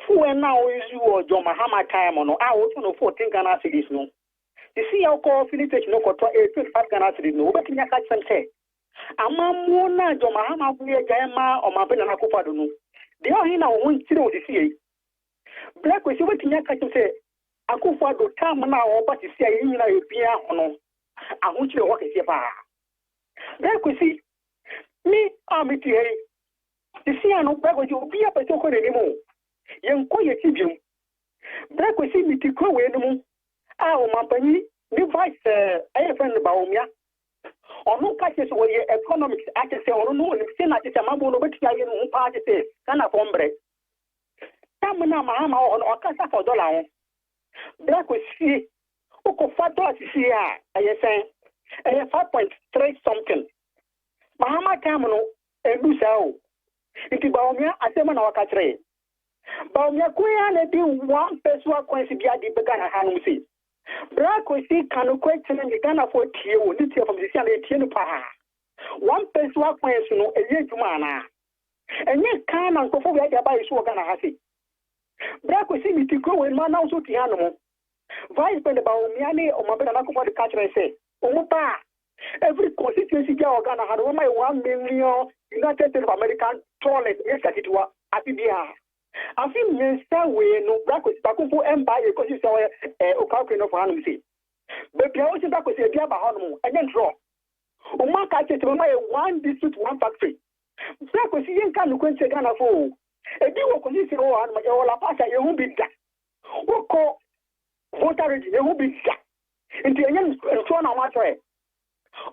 fu na o yusu o joma ha ma time no a wo to no 14 Ghana cedis no this year ko finish no ko to 85 Ghana cedis no be kinya ka semse amamu na joma ha ma bu ye gaema o ma be na ko fado no de o hin na wo ntire o this year bra Kwasi we kinya ka semse akufo do time na wo ba this year yin na e bia hono ahunchire wo kese pa bra Kwasi mi amiti hey this year no bra Kwasi obi a peto ko ne mo yen ko ye tibium bra Kwasi miti ko we no mu a o mampani ni vice friend ba omia onu ka che so ye economics ake se onu no ni se na che mabo no betia ye no pa che se kana pombre tamna mahama o ka sa for dollar on bra Kwasi o ko fa dollar si ya ayesen 5.3 something mahama kamno edu sao iti ba omia asema na wakatre ba omia kuya na di one peswa kwensi bia di bega na hanu si bra Kwasi kanu kwetene ni Ghana for tie wo ni tie from the sia na tie no pa one person who points no a year to mana. And yet can and go for the buy so gonna have it. Black was in the go and man also the animal. Vice President about Miani or Mabana for the catcher I say. Omupa. Every constituency organ had over 1 million United States of American toilet yes at it was at the I feel Mr. Way no black with Bakufu Empire because you saw a Okakin of Hanumsi. But the also back with a Diaba Hanum and then draw. Umaka said to my 1 district, 1 factory. Black was seeing can look and say Ghana for a deal of condition or La Pasa, you won't be that. What call voter, you won't be that. Into a young son of my tray.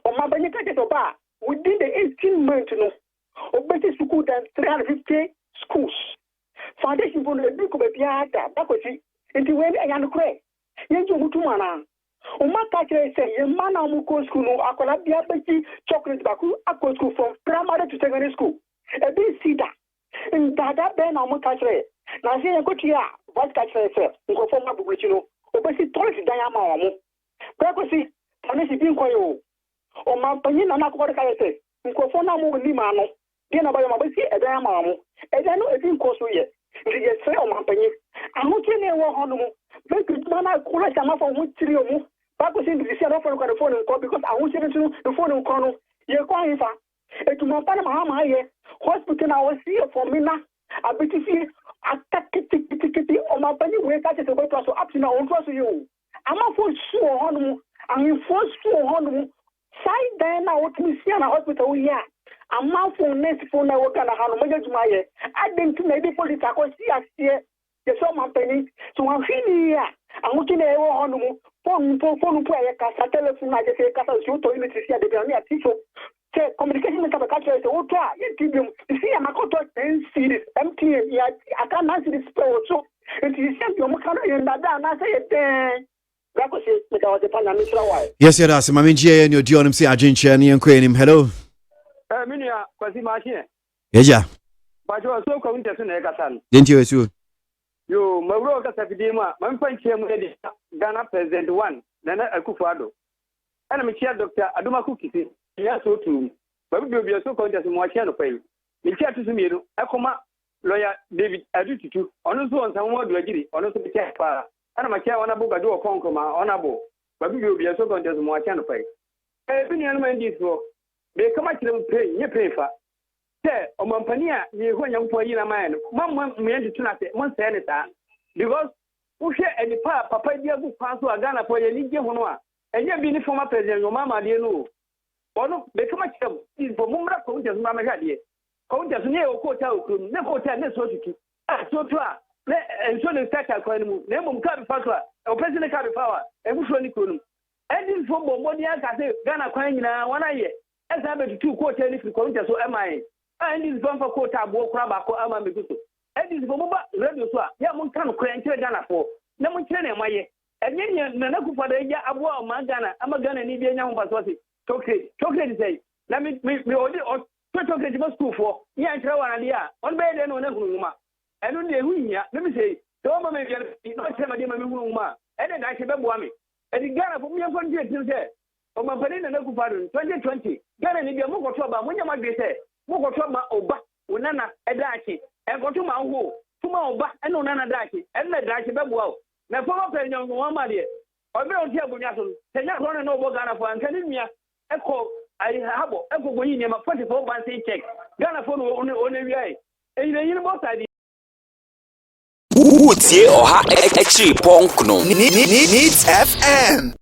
On my benefit of bar within the 18 months of better school than 350 schools. Foundation for the book of a piata, that was it. Into when I am cray. Yes, you to mana. On my catcher say, a man of Muko school, I could have the chocolate baku, I go school from primary to secondary school. A big cedar. In that ben on my catcher. Now, say I go to ya, what catcher says, and go for my publicino, obviously, toilet diamond. Purposely, Tanisi being quiet. O ma panyin na akọ de ka say nkofo na mo ni ma no de na ba yo ma ba si edan ma mo edan no ebi nko so ye ndi ye say o ma panyin ahuti na ewo ho no mo make ma na kula chama fo ho tiri o mo ba ko sin di si na phone ko de phone nko because ahuti no the phone nko no ye ko anfa etu ma pa na ma ye hospital na o si for me na abiti fi atakiti o ma panyin we ka se go to so up na o to so you ama fo su o ho no mo ahin fo su o ho no mo side then now what we see in a hospital here. A mouth for next phone I work on a hand of my I didn't maybe police I could see us here. The summer penny. So I'm feeling here. I'm looking at one phone player, Casa telephone, I just say Casa Shoto Unity here, the Grammy teacher. Communication with the culture is all try. You see, I'm a contact and see this empty. I can't answer this spell. So it is sent your mechanic and that and I say it. Yes, sir. As my engineer and your John MC Argentina and Queen. Hello. Minia, Kwasi Aboagye. Yeah. But you are so convinced in Egasan. Didn't you assume? You, Maro Casapidima, my point here, Ghana President 1, Nana Akufo-Addo. And I'm a Dr. Aduma Kukisi. Yes, so too. But we will be so conscious in watching the pay. The chair to me, Akoma, lawyer David Adutu, also on some more duty, on also the chair. And I'm a chair on a book, I do a concoma on a book. But we will be so conscious in watching the pay. Every young man did so. They come at them pay, you pay for. Say, O Montpania, you when young for your man, Mamma, me and the Tunate, one senator, because who share any part, Papa, dear book, pass to a Ghana for your Nidia Honua, and you're being former president, your mamma, dear no. Or no, they come at them, is for Mumra Countess, Mamma Gadia. Countess near Hotel, never hotel, next society. So try. And so the start at Quanum, Nemum Cabby Fatwa, or President Cabby Power, and which one you couldn't. And in football, money I say, Ghana Quanina, 1 year. As I have 2 quarters, if you count so am I. And this one for quota, walk Rabako, Amamigutu. And this Boba, Radio Swa, Yamunkan, Quentin Ghana for. No one train my year. And then Nanaku for the Abua, Magana, Amagana, and Indian Paswasi. Chocolate say, let me only or chocolate must go for. Yeah, and idea. On bed and on a room. And only a win, let me say, don't make not tell my dear Muma. And then I should have won me. And the Ghana for me and for you say. On my Panina Nakufadu, 2020, Ghana and India Moko Toba, when you might be said, Moko Toba, Oba, Unana, Edaki, and go to my home, Tuma Oba, and Unana Daki, and the Daki Babuao. Now, former President Muhammad, or Bill Tiabunaton, Tanya Rona Nobo Ghana for Ancalimia, Echo, I have Echo Winnie, my 44 bands check, Ghana for only way. And the universe idea. Utie oha extra punk no. Needs FM.